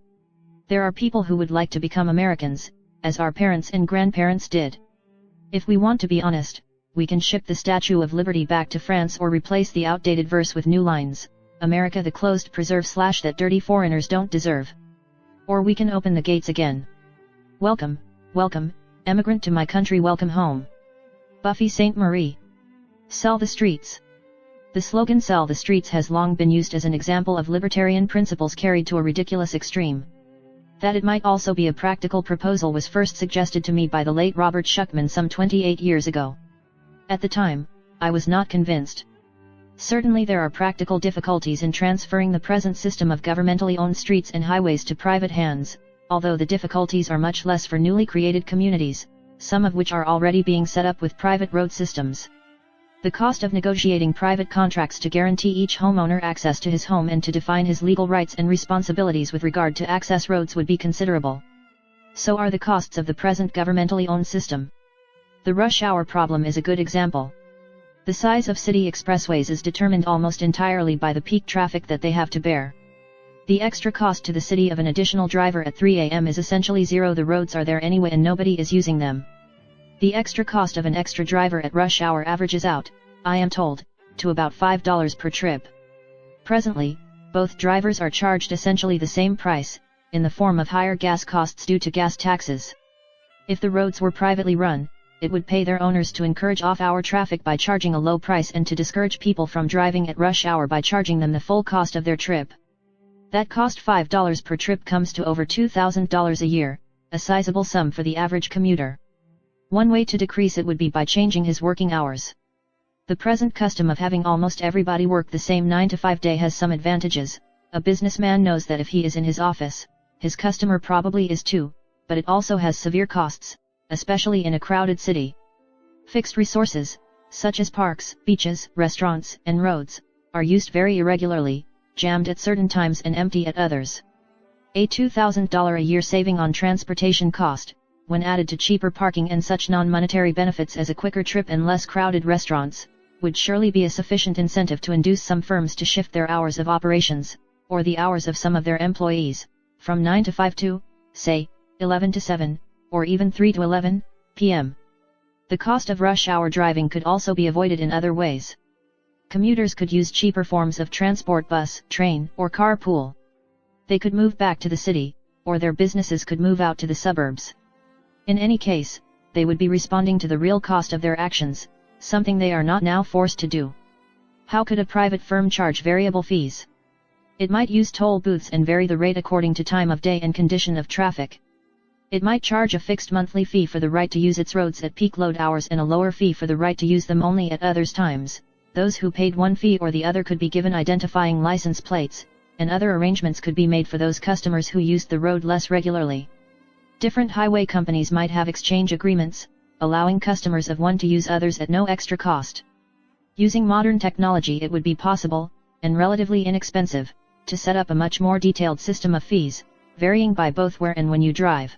There are people who would like to become Americans, as our parents and grandparents did. If we want to be honest, we can ship the Statue of Liberty back to France or replace the outdated verse with new lines, America the closed preserve / that dirty foreigners don't deserve. Or we can open the gates again. Welcome, welcome, emigrant to my country, welcome home. Buffy St. Marie. Sell the streets. The slogan "Sell the streets" has long been used as an example of libertarian principles carried to a ridiculous extreme. That it might also be a practical proposal was first suggested to me by the late Robert Schuckman some 28 years ago. At the time, I was not convinced. Certainly there are practical difficulties in transferring the present system of governmentally owned streets and highways to private hands, although the difficulties are much less for newly created communities, some of which are already being set up with private road systems. The cost of negotiating private contracts to guarantee each homeowner access to his home and to define his legal rights and responsibilities with regard to access roads would be considerable. So are the costs of the present governmentally owned system. The rush hour problem is a good example. The size of city expressways is determined almost entirely by the peak traffic that they have to bear. The extra cost to the city of an additional driver at 3 a.m. is essentially zero. The roads are there anyway and nobody is using them. The extra cost of an extra driver at rush hour averages out, I am told, to about $5 per trip. Presently, both drivers are charged essentially the same price, in the form of higher gas costs due to gas taxes. If the roads were privately run, it would pay their owners to encourage off-hour traffic by charging a low price and to discourage people from driving at rush hour by charging them the full cost of their trip. That cost $5 per trip comes to over $2,000 a year, a sizable sum for the average commuter. One way to decrease it would be by changing his working hours. The present custom of having almost everybody work the same 9-to-5 day has some advantages. A businessman knows that if he is in his office, his customer probably is too, but it also has severe costs, especially in a crowded city. Fixed resources, such as parks, beaches, restaurants, and roads, are used very irregularly, jammed at certain times and empty at others. A $2,000 a year saving on transportation cost, when added to cheaper parking and such non-monetary benefits as a quicker trip and less crowded restaurants, would surely be a sufficient incentive to induce some firms to shift their hours of operations, or the hours of some of their employees, from 9 to 5 to, say, 11 to 7, or even 3 to 11 p.m. The cost of rush hour driving could also be avoided in other ways. Commuters could use cheaper forms of transport, bus, train, or carpool. They could move back to the city, or their businesses could move out to the suburbs. In any case, they would be responding to the real cost of their actions, something they are not now forced to do. How could a private firm charge variable fees? It might use toll booths and vary the rate according to time of day and condition of traffic. It might charge a fixed monthly fee for the right to use its roads at peak load hours and a lower fee for the right to use them only at others times. Those who paid one fee or the other could be given identifying license plates, and other arrangements could be made for those customers who used the road less regularly. Different highway companies might have exchange agreements, allowing customers of one to use others at no extra cost. Using modern technology, it would be possible, and relatively inexpensive, to set up a much more detailed system of fees, varying by both where and when you drive.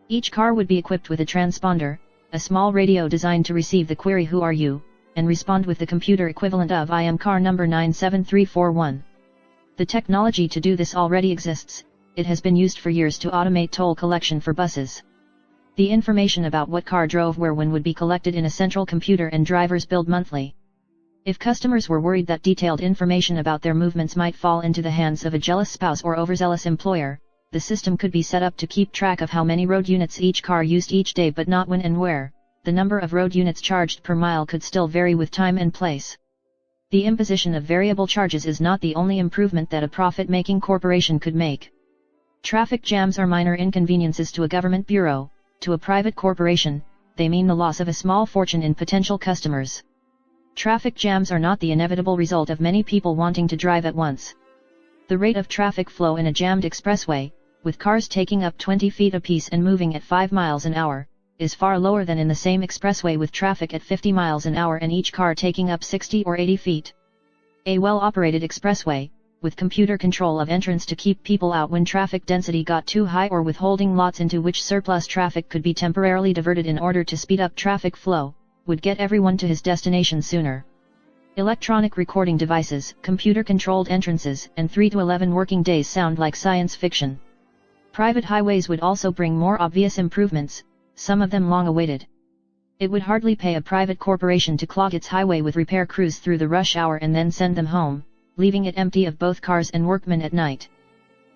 Each car would be equipped with a transponder, a small radio designed to receive the query "Who are you?" and respond with the computer equivalent of "I am car number 97341. The technology to do this already exists. It has been used for years to automate toll collection for buses. The information about what car drove where when would be collected in a central computer and drivers billed monthly. If customers were worried that detailed information about their movements might fall into the hands of a jealous spouse or overzealous employer, the system could be set up to keep track of how many road units each car used each day, but not when and where. The number of road units charged per mile could still vary with time and place. The imposition of variable charges is not the only improvement that a profit-making corporation could make. Traffic jams are minor inconveniences to a government bureau. To a private corporation, they mean the loss of a small fortune in potential customers. Traffic jams are not the inevitable result of many people wanting to drive at once. The rate of traffic flow in a jammed expressway, with cars taking up 20 feet apiece and moving at 5 miles an hour, is far lower than in the same expressway with traffic at 50 miles an hour and each car taking up 60 or 80 feet. A well-operated expressway, with computer control of entrance to keep people out when traffic density got too high, or withholding lots into which surplus traffic could be temporarily diverted in order to speed up traffic flow, would get everyone to his destination sooner. Electronic recording devices, computer-controlled entrances, and 3 to 11 working days sound like science fiction. Private highways would also bring more obvious improvements, some of them long awaited. It would hardly pay a private corporation to clog its highway with repair crews through the rush hour and then send them home, leaving it empty of both cars and workmen at night.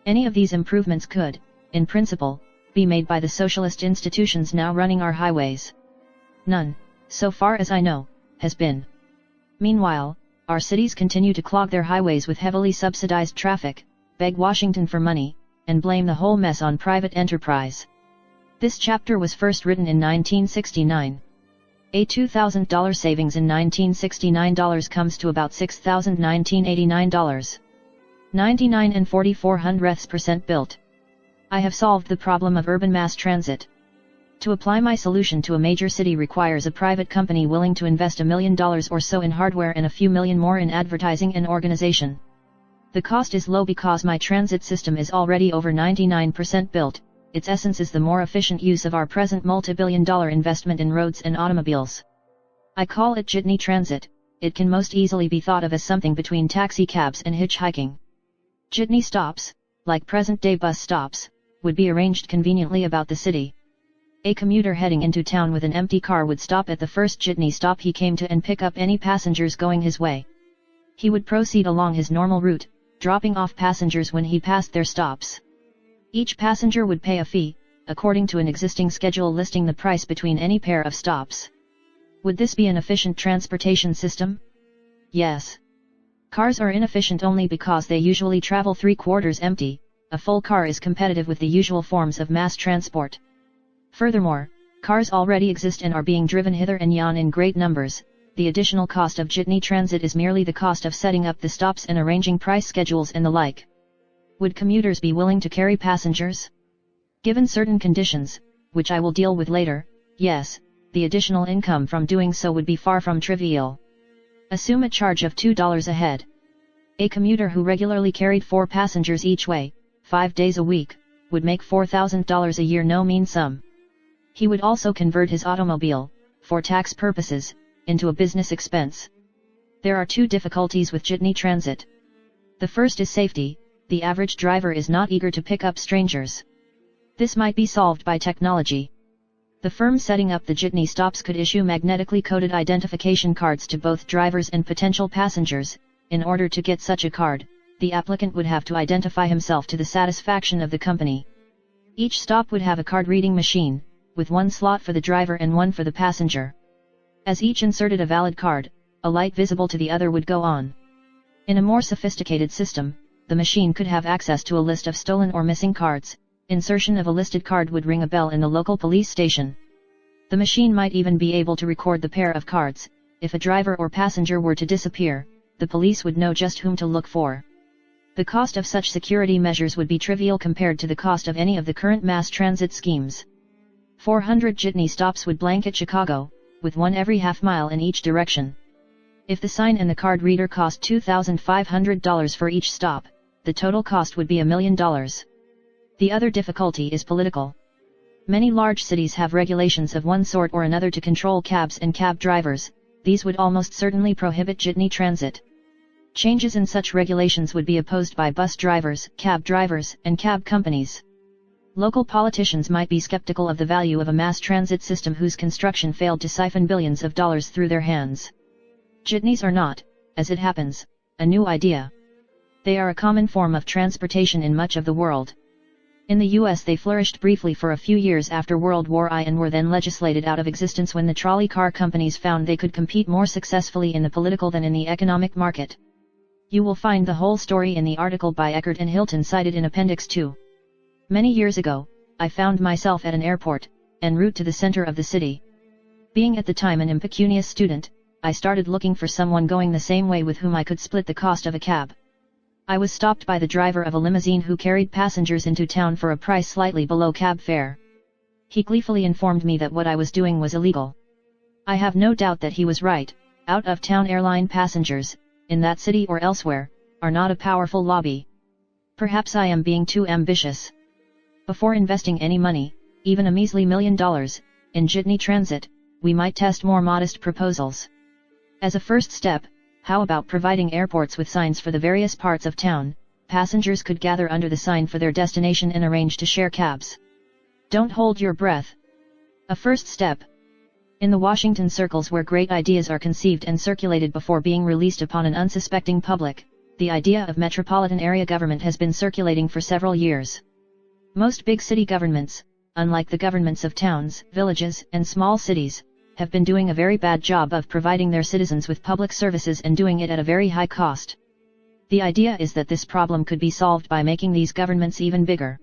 Any of these improvements could, in principle, be made by the socialist institutions now running our highways. None, so far as I know, has been. Meanwhile, our cities continue to clog their highways with heavily subsidized traffic, beg Washington for money, and blame the whole mess on private enterprise. This chapter was first written in 1969. A $2,000 savings in 1969 comes to about $6,000 $1989. 99 and 4400% built. I have solved the problem of urban mass transit. To apply my solution to a major city requires a private company willing to invest $1 million or so in hardware and a few million more in advertising and organization. The cost is low because my transit system is already over 99% built. Its essence is the more efficient use of our present multi-billion-dollar investment in roads and automobiles. I call it jitney transit. It can most easily be thought of as something between taxi cabs and hitchhiking. Jitney stops, like present-day bus stops, would be arranged conveniently about the city. A commuter heading into town with an empty car would stop at the first jitney stop he came to and pick up any passengers going his way. He would proceed along his normal route, dropping off passengers when he passed their stops. Each passenger would pay a fee, according to an existing schedule listing the price between any pair of stops. Would this be an efficient transportation system? Yes. Cars are inefficient only because they usually travel 3/4 empty. A full car is competitive with the usual forms of mass transport. Furthermore, cars already exist and are being driven hither and yon in great numbers. The additional cost of jitney transit is merely the cost of setting up the stops and arranging price schedules and the like. Would commuters be willing to carry passengers? Given certain conditions, which I will deal with later, yes, the additional income from doing so would be far from trivial. Assume a charge of $2 a head. A commuter who regularly carried 4 passengers each way, 5 days a week, would make $4,000 a year, no mean sum. He would also convert his automobile, for tax purposes, into a business expense. There are 2 difficulties with jitney transit. The first is safety. The average driver is not eager to pick up strangers. This might be solved by technology. The firm setting up the jitney stops could issue magnetically coded identification cards to both drivers and potential passengers. In order to get such a card, the applicant would have to identify himself to the satisfaction of the company. Each stop would have a card-reading machine, with 1 slot for the driver and 1 for the passenger. As each inserted a valid card, a light visible to the other would go on. In a more sophisticated system, the machine could have access to a list of stolen or missing cards. Insertion of a listed card would ring a bell in the local police station. The machine might even be able to record the pair of cards. If a driver or passenger were to disappear, the police would know just whom to look for. The cost of such security measures would be trivial compared to the cost of any of the current mass transit schemes. 400 jitney stops would blanket Chicago, with 1 every half mile in each direction. If the sign and the card reader cost $2,500 for each stop, the total cost would be $1 million. The other difficulty is political. Many large cities have regulations of one sort or another to control cabs and cab drivers. These would almost certainly prohibit jitney transit. Changes in such regulations would be opposed by bus drivers, cab drivers, and cab companies. Local politicians might be skeptical of the value of a mass transit system whose construction failed to siphon billions of dollars through their hands. Jitneys are not, as it happens, a new idea. They are a common form of transportation in much of the world. In the US they flourished briefly for a few years after World War I and were then legislated out of existence when the trolley car companies found they could compete more successfully in the political than in the economic market. You will find the whole story in the article by Eckert and Hilton cited in Appendix 2. Many years ago, I found myself at an airport, en route to the center of the city. Being at the time an impecunious student, I started looking for someone going the same way with whom I could split the cost of a cab. I was stopped by the driver of a limousine who carried passengers into town for a price slightly below cab fare. He gleefully informed me that what I was doing was illegal. I have no doubt that he was right. Out-of-town airline passengers, in that city or elsewhere, are not a powerful lobby. Perhaps I am being too ambitious. Before investing any money, even a measly $1 million, in jitney transit, we might test more modest proposals. As a first step, how about providing airports with signs for the various parts of town? Passengers could gather under the sign for their destination and arrange to share cabs. Don't hold your breath. A first step. In the Washington circles where great ideas are conceived and circulated before being released upon an unsuspecting public, the idea of metropolitan area government has been circulating for several years. Most big city governments, unlike the governments of towns, villages, and small cities, have been doing a very bad job of providing their citizens with public services and doing it at a very high cost. The idea is that this problem could be solved by making these governments even bigger.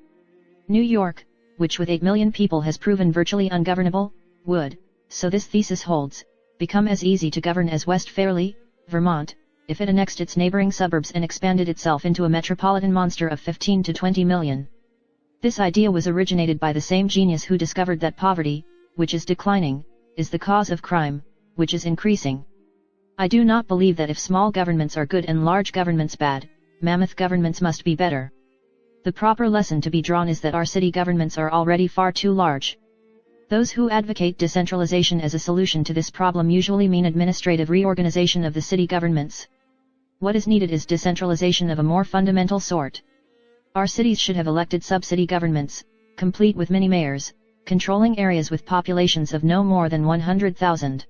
New York, which with 8 million people has proven virtually ungovernable, would, so this thesis holds, become as easy to govern as West Fairleigh, Vermont, if it annexed its neighboring suburbs and expanded itself into a metropolitan monster of 15 to 20 million. This idea was originated by the same genius who discovered that poverty, which is declining, is the cause of crime, which is increasing. I do not believe that if small governments are good and large governments bad, mammoth governments must be better. The proper lesson to be drawn is that our city governments are already far too large. Those who advocate decentralization as a solution to this problem usually mean administrative reorganization of the city governments. What is needed is decentralization of a more fundamental sort. Our cities should have elected sub-city governments, complete with mini-mayors, controlling areas with populations of no more than 100,000.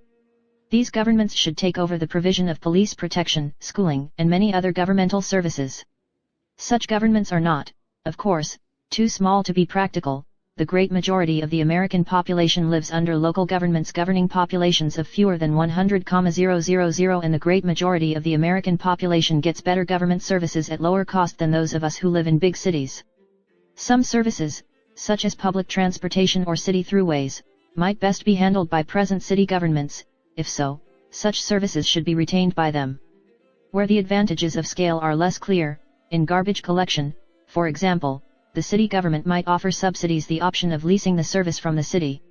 These governments should take over the provision of police protection, schooling, and many other governmental services. Such governments are not, of course, too small to be practical. The great majority of the American population lives under local governments governing populations of fewer than 100,000, and the great majority of the American population gets better government services at lower cost than those of us who live in big cities. Some services, such as public transportation or city throughways, might best be handled by present city governments. If so, such services should be retained by them. Where the advantages of scale are less clear, in garbage collection, for example, the city government might offer subsidies the option of leasing the service from the city.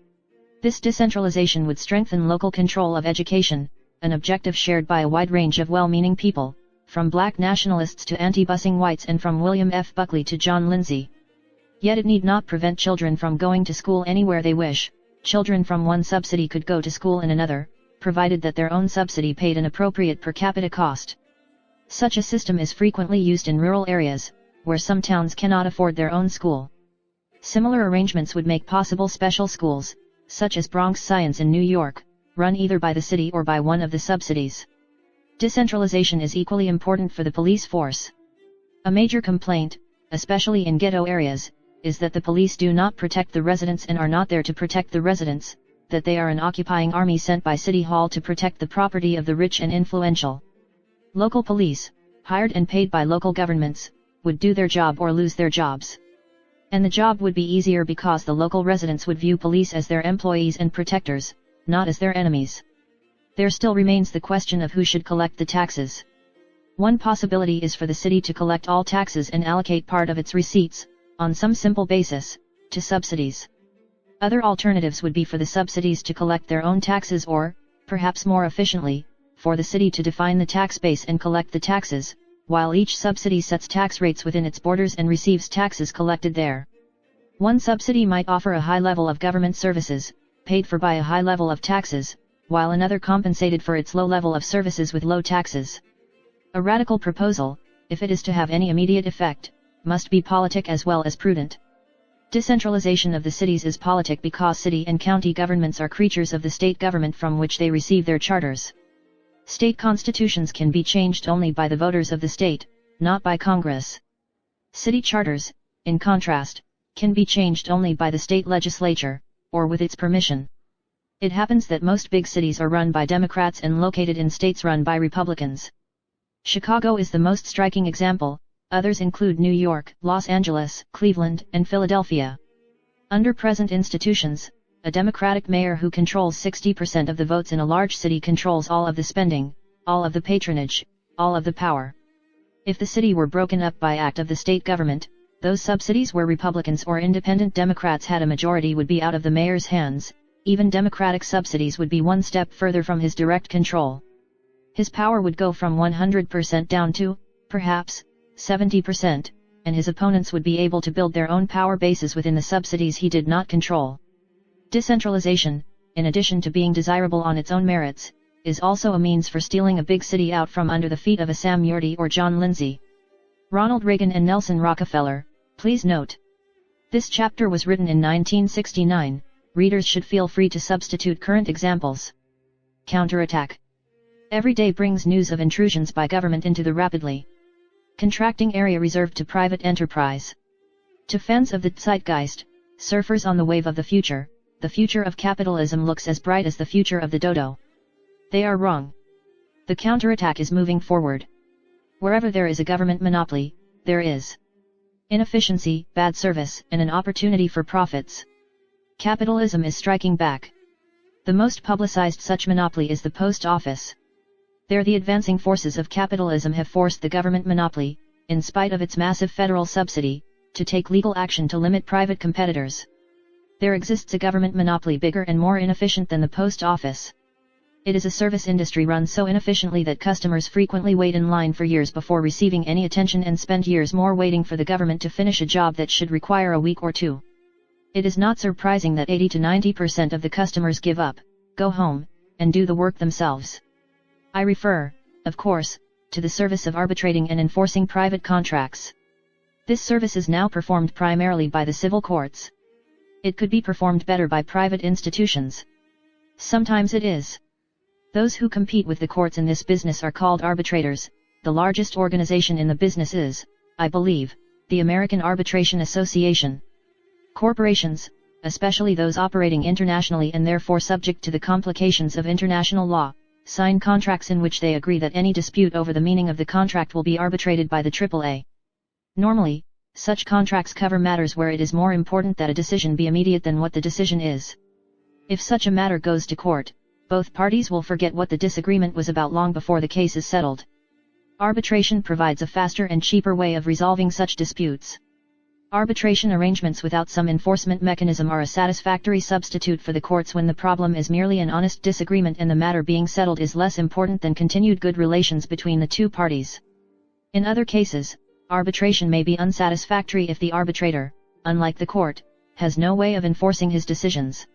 This decentralization would strengthen local control of education, an objective shared by a wide range of well-meaning people, from black nationalists to anti-busing whites and from William F. Buckley to John Lindsay. Yet it need not prevent children from going to school anywhere they wish. Children from one subsidy could go to school in another, provided that their own subsidy paid an appropriate per capita cost. Such a system is frequently used in rural areas, where some towns cannot afford their own school. Similar arrangements would make possible special schools, such as Bronx Science in New York, run either by the city or by one of the subsidies. Decentralization is equally important for the police force. A major complaint, especially in ghetto areas, is that the police do not protect the residents and are not there to protect the residents, that they are an occupying army sent by City Hall to protect the property of the rich and influential. Local police, hired and paid by local governments, would do their job or lose their jobs. And the job would be easier because the local residents would view police as their employees and protectors, not as their enemies. There still remains the question of who should collect the taxes. One possibility is for the city to collect all taxes and allocate part of its receipts, on some simple basis, to subsidies. Other alternatives would be for the subsidies to collect their own taxes or, perhaps more efficiently, for the city to define the tax base and collect the taxes, while each subsidy sets tax rates within its borders and receives taxes collected there. One subsidy might offer a high level of government services, paid for by a high level of taxes, while another compensated for its low level of services with low taxes. A radical proposal, if it is to have any immediate effect, must be politic as well as prudent. Decentralization of the cities is politic because city and county governments are creatures of the state government from which they receive their charters. State constitutions can be changed only by the voters of the state, not by Congress. City charters, in contrast, can be changed only by the state legislature, or with its permission. It happens that most big cities are run by Democrats and located in states run by Republicans. Chicago is the most striking example, others include New York, Los Angeles, Cleveland, and Philadelphia. Under present institutions, a Democratic mayor who controls 60% of the votes in a large city controls all of the spending, all of the patronage, all of the power. If the city were broken up by act of the state government, those subsidies where Republicans or independent Democrats had a majority would be out of the mayor's hands. Even Democratic subsidies would be one step further from his direct control. His power would go from 100% down to perhaps 70%, and his opponents would be able to build their own power bases within the subsidies he did not control. Decentralization, in addition to being desirable on its own merits, is also a means for stealing a big city out from under the feet of a Sam Yorty or John Lindsay. Ronald Reagan and Nelson Rockefeller, please note. This chapter was written in 1969, readers should feel free to substitute current examples. Counterattack. Every day brings news of intrusions by government into the rapidly contracting area reserved to private enterprise. To fans of the zeitgeist, surfers on the wave of the future of capitalism looks as bright as the future of the dodo. They are wrong. The counterattack is moving forward. Wherever there is a government monopoly, there is inefficiency, bad service, and an opportunity for profits. Capitalism is striking back. The most publicized such monopoly is the post office. There the advancing forces of capitalism have forced the government monopoly, in spite of its massive federal subsidy, to take legal action to limit private competitors. There exists a government monopoly bigger and more inefficient than the post office. It is a service industry run so inefficiently that customers frequently wait in line for years before receiving any attention and spend years more waiting for the government to finish a job that should require a week or two. It is not surprising that 80 to 90% of the customers give up, go home, and do the work themselves. I refer, of course, to the service of arbitrating and enforcing private contracts. This service is now performed primarily by the civil courts. It could be performed better by private institutions. Sometimes it is. Those who compete with the courts in this business are called arbitrators. The largest organization in the business is, I believe, the American Arbitration Association. Corporations, especially those operating internationally and therefore subject to the complications of international law, sign contracts in which they agree that any dispute over the meaning of the contract will be arbitrated by the AAA. Normally, such contracts cover matters where it is more important that a decision be immediate than what the decision is. If such a matter goes to court, both parties will forget what the disagreement was about long before the case is settled. Arbitration provides a faster and cheaper way of resolving such disputes. Arbitration arrangements without some enforcement mechanism are a satisfactory substitute for the courts when the problem is merely an honest disagreement and the matter being settled is less important than continued good relations between the two parties. In other cases, arbitration may be unsatisfactory if the arbitrator, unlike the court, has no way of enforcing his decisions.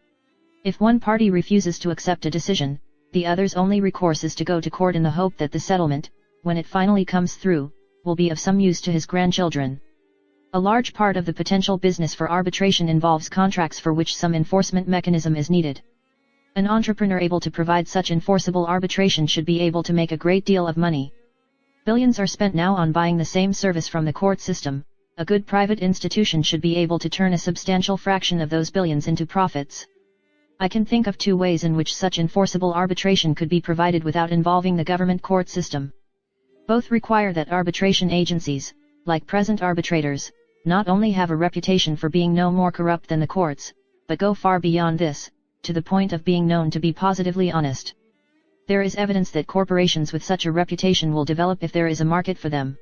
If one party refuses to accept a decision, the other's only recourse is to go to court in the hope that the settlement, when it finally comes through, will be of some use to his grandchildren. A large part of the potential business for arbitration involves contracts for which some enforcement mechanism is needed. An entrepreneur able to provide such enforceable arbitration should be able to make a great deal of money. Billions are spent now on buying the same service from the court system. A good private institution should be able to turn a substantial fraction of those billions into profits. I can think of two ways in which such enforceable arbitration could be provided without involving the government court system. Both require that arbitration agencies, like present arbitrators, not only have a reputation for being no more corrupt than the courts, but go far beyond this, to the point of being known to be positively honest. There is evidence that corporations with such a reputation will develop if there is a market for them.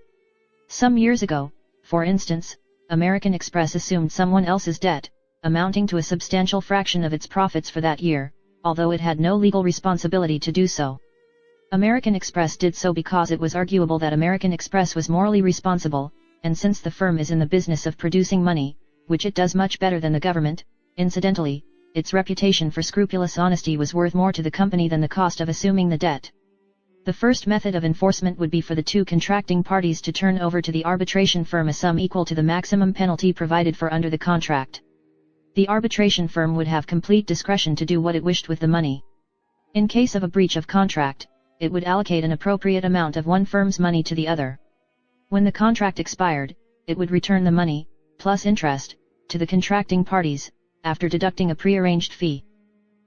Some years ago, for instance, American Express assumed someone else's debt, amounting to a substantial fraction of its profits for that year, although it had no legal responsibility to do so. American Express did so because it was arguable that American Express was morally responsible, and since the firm is in the business of producing money, which it does much better than the government, incidentally, its reputation for scrupulous honesty was worth more to the company than the cost of assuming the debt. The first method of enforcement would be for the two contracting parties to turn over to the arbitration firm a sum equal to the maximum penalty provided for under the contract. The arbitration firm would have complete discretion to do what it wished with the money. In case of a breach of contract, it would allocate an appropriate amount of one firm's money to the other. When the contract expired, it would return the money, plus interest, to the contracting parties, after deducting a prearranged fee.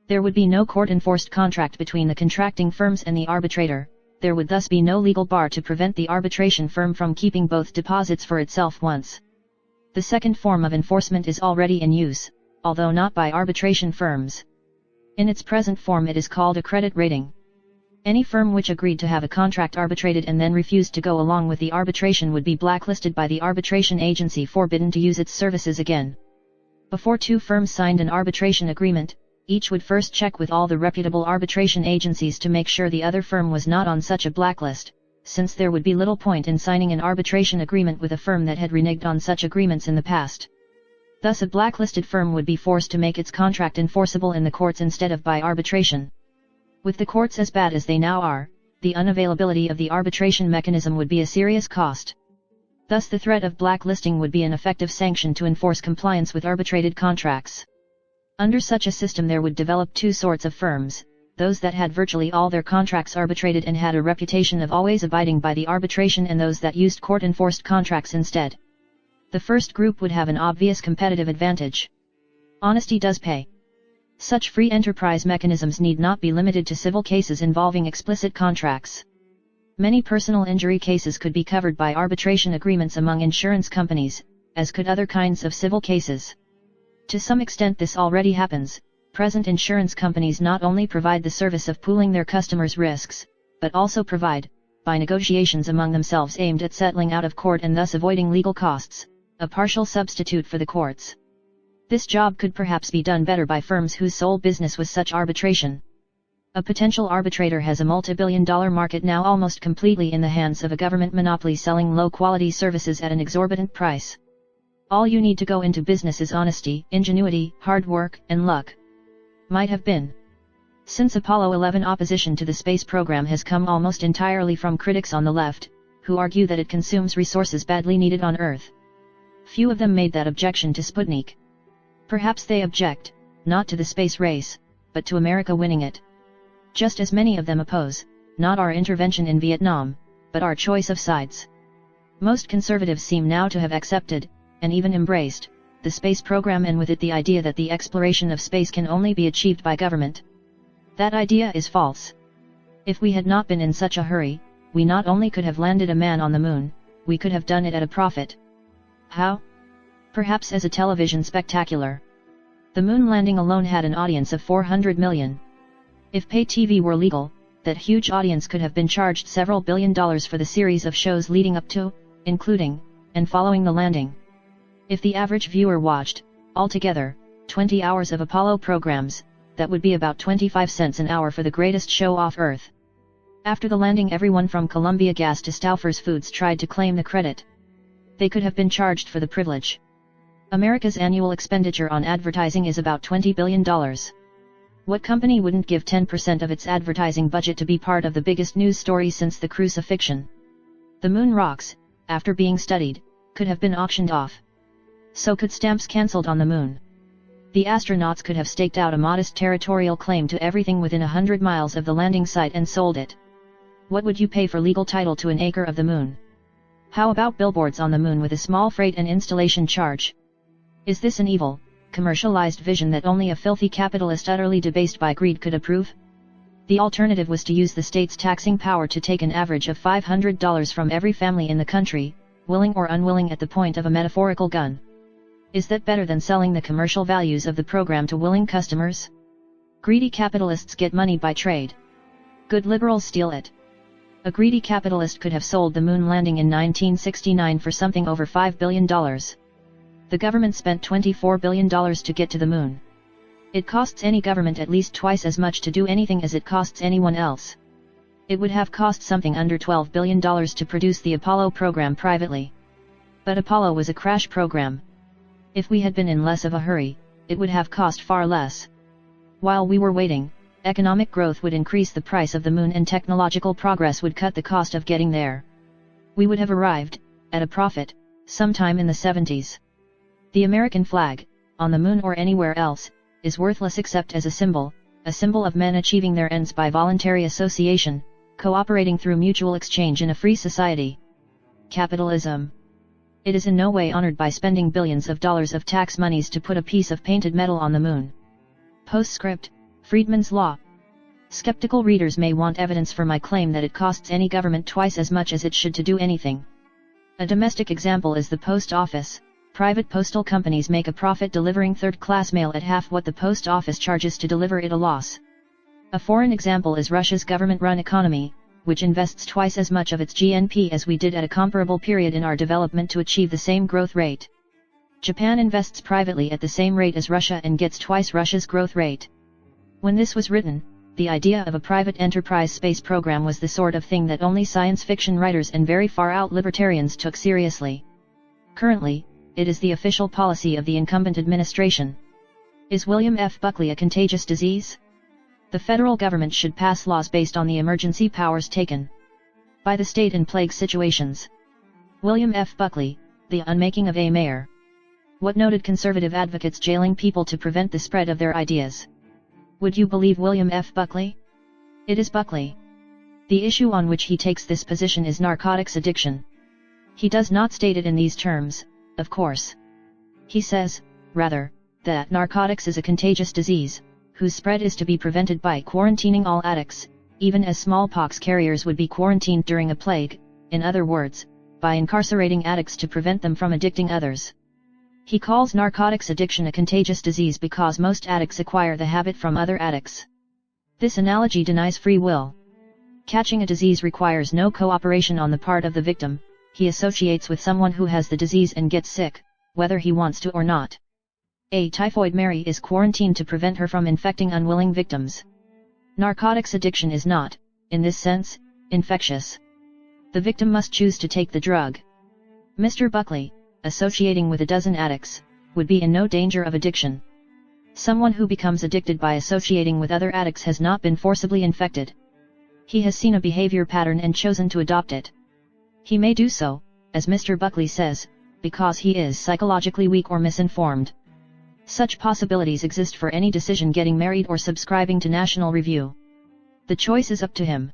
There would be no court-enforced contract between the contracting firms and the arbitrator. There would thus be no legal bar to prevent the arbitration firm from keeping both deposits for itself once. The second form of enforcement is already in use, although not by arbitration firms. In its present form it is called a credit rating. Any firm which agreed to have a contract arbitrated and then refused to go along with the arbitration would be blacklisted by the arbitration agency, forbidden to use its services again. Before two firms signed an arbitration agreement, each would first check with all the reputable arbitration agencies to make sure the other firm was not on such a blacklist. since there would be little point in signing an arbitration agreement with a firm that had reneged on such agreements in the past. Thus a blacklisted firm would be forced to make its contract enforceable in the courts instead of by arbitration. With the courts as bad as they now are, the unavailability of the arbitration mechanism would be a serious cost. Thus the threat of blacklisting would be an effective sanction to enforce compliance with arbitrated contracts. Under such a system there would develop two sorts of firms, those that had virtually all their contracts arbitrated and had a reputation of always abiding by the arbitration, and those that used court-enforced contracts instead. The first group would have an obvious competitive advantage. Honesty does pay. Such free enterprise mechanisms need not be limited to civil cases involving explicit contracts. Many personal injury cases could be covered by arbitration agreements among insurance companies, as could other kinds of civil cases. To some extent this already happens. Present insurance companies not only provide the service of pooling their customers' risks, but also provide, by negotiations among themselves aimed at settling out of court and thus avoiding legal costs, a partial substitute for the courts. This job could perhaps be done better by firms whose sole business was such arbitration. A potential arbitrator has a multi-billion-dollar market now almost completely in the hands of a government monopoly selling low-quality services at an exorbitant price. All you need to go into business is honesty, ingenuity, hard work, and luck. Might have been. Since Apollo 11, opposition to the space program has come almost entirely from critics on the left, who argue that it consumes resources badly needed on Earth. Few of them made that objection to Sputnik. Perhaps they object, not to the space race, but to America winning it. Just as many of them oppose, not our intervention in Vietnam, but our choice of sides. Most conservatives seem now to have accepted, and even embraced, the space program, and with it the idea that the exploration of space can only be achieved by government. That idea is false. If we had not been in such a hurry, we not only could have landed a man on the moon, we could have done it at a profit. How? Perhaps as a television spectacular. The moon landing alone had an audience of 400 million. If pay TV were legal, that huge audience could have been charged several $1 billion for the series of shows leading up to, including, and following the landing. If the average viewer watched, altogether, 20 hours of Apollo programs, that would be about 25 cents an hour for the greatest show off Earth. After the landing, everyone from Columbia Gas to Stouffer's Foods tried to claim the credit. They could have been charged for the privilege. America's annual expenditure on advertising is about $20 billion. What company wouldn't give 10% of its advertising budget to be part of the biggest news story since the crucifixion? The moon rocks, after being studied, could have been auctioned off. So could stamps cancelled on the moon. The astronauts could have staked out a modest territorial claim to everything within 100 miles of the landing site and sold it. What would you pay for legal title to an acre of the moon? How about billboards on the moon with a small freight and installation charge? Is this an evil, commercialized vision that only a filthy capitalist utterly debased by greed could approve? The alternative was to use the state's taxing power to take an average of $500 from every family in the country, willing or unwilling at the point of a metaphorical gun. Is that better than selling the commercial values of the program to willing customers? Greedy capitalists get money by trade. Good liberals steal it. A greedy capitalist could have sold the moon landing in 1969 for something over $5 billion. The government spent $24 billion to get to the moon. It costs any government at least twice as much to do anything as it costs anyone else. It would have cost something under $12 billion to produce the Apollo program privately. But Apollo was a crash program. If we had been in less of a hurry, it would have cost far less. While we were waiting, economic growth would increase the price of the moon and technological progress would cut the cost of getting there. We would have arrived, at a profit, sometime in the 70s. The American flag, on the moon or anywhere else, is worthless except as a symbol of men achieving their ends by voluntary association, cooperating through mutual exchange in a free society. Capitalism. It is in no way honored by spending billions of dollars of tax monies to put a piece of painted metal on the moon. Postscript, Friedman's Law. Skeptical readers may want evidence for my claim that it costs any government twice as much as it should to do anything. A domestic example is the post office. Private postal companies make a profit delivering third-class mail at half what the post office charges to deliver it a loss. A foreign example is Russia's government-run economy, which invests twice as much of its GNP as we did at a comparable period in our development to achieve the same growth rate. Japan invests privately at the same rate as Russia and gets twice Russia's growth rate. When this was written, the idea of a private enterprise space program was the sort of thing that only science fiction writers and very far-out libertarians took seriously. Currently, it is the official policy of the incumbent administration. Is William F. Buckley a contagious disease? The federal government should pass laws based on the emergency powers taken by the state in plague situations. William F. Buckley, the unmaking of a mayor. What noted conservative advocates jailing people to prevent the spread of their ideas? Would you believe William F. Buckley? It is Buckley. The issue on which he takes this position is narcotics addiction. He does not state it in these terms, of course. He says, rather, that narcotics is a contagious disease, whose spread is to be prevented by quarantining all addicts, even as smallpox carriers would be quarantined during a plague, in other words, by incarcerating addicts to prevent them from addicting others. He calls narcotics addiction a contagious disease because most addicts acquire the habit from other addicts. This analogy denies free will. Catching a disease requires no cooperation on the part of the victim. He associates with someone who has the disease and gets sick, whether he wants to or not. A typhoid Mary is quarantined to prevent her from infecting unwilling victims. Narcotics addiction is not, in this sense, infectious. The victim must choose to take the drug. Mr. Buckley, associating with a dozen addicts, would be in no danger of addiction. Someone who becomes addicted by associating with other addicts has not been forcibly infected. He has seen a behavior pattern and chosen to adopt it. He may do so, as Mr. Buckley says, because he is psychologically weak or misinformed. Such possibilities exist for any decision getting married or subscribing to National Review. The choice is up to him.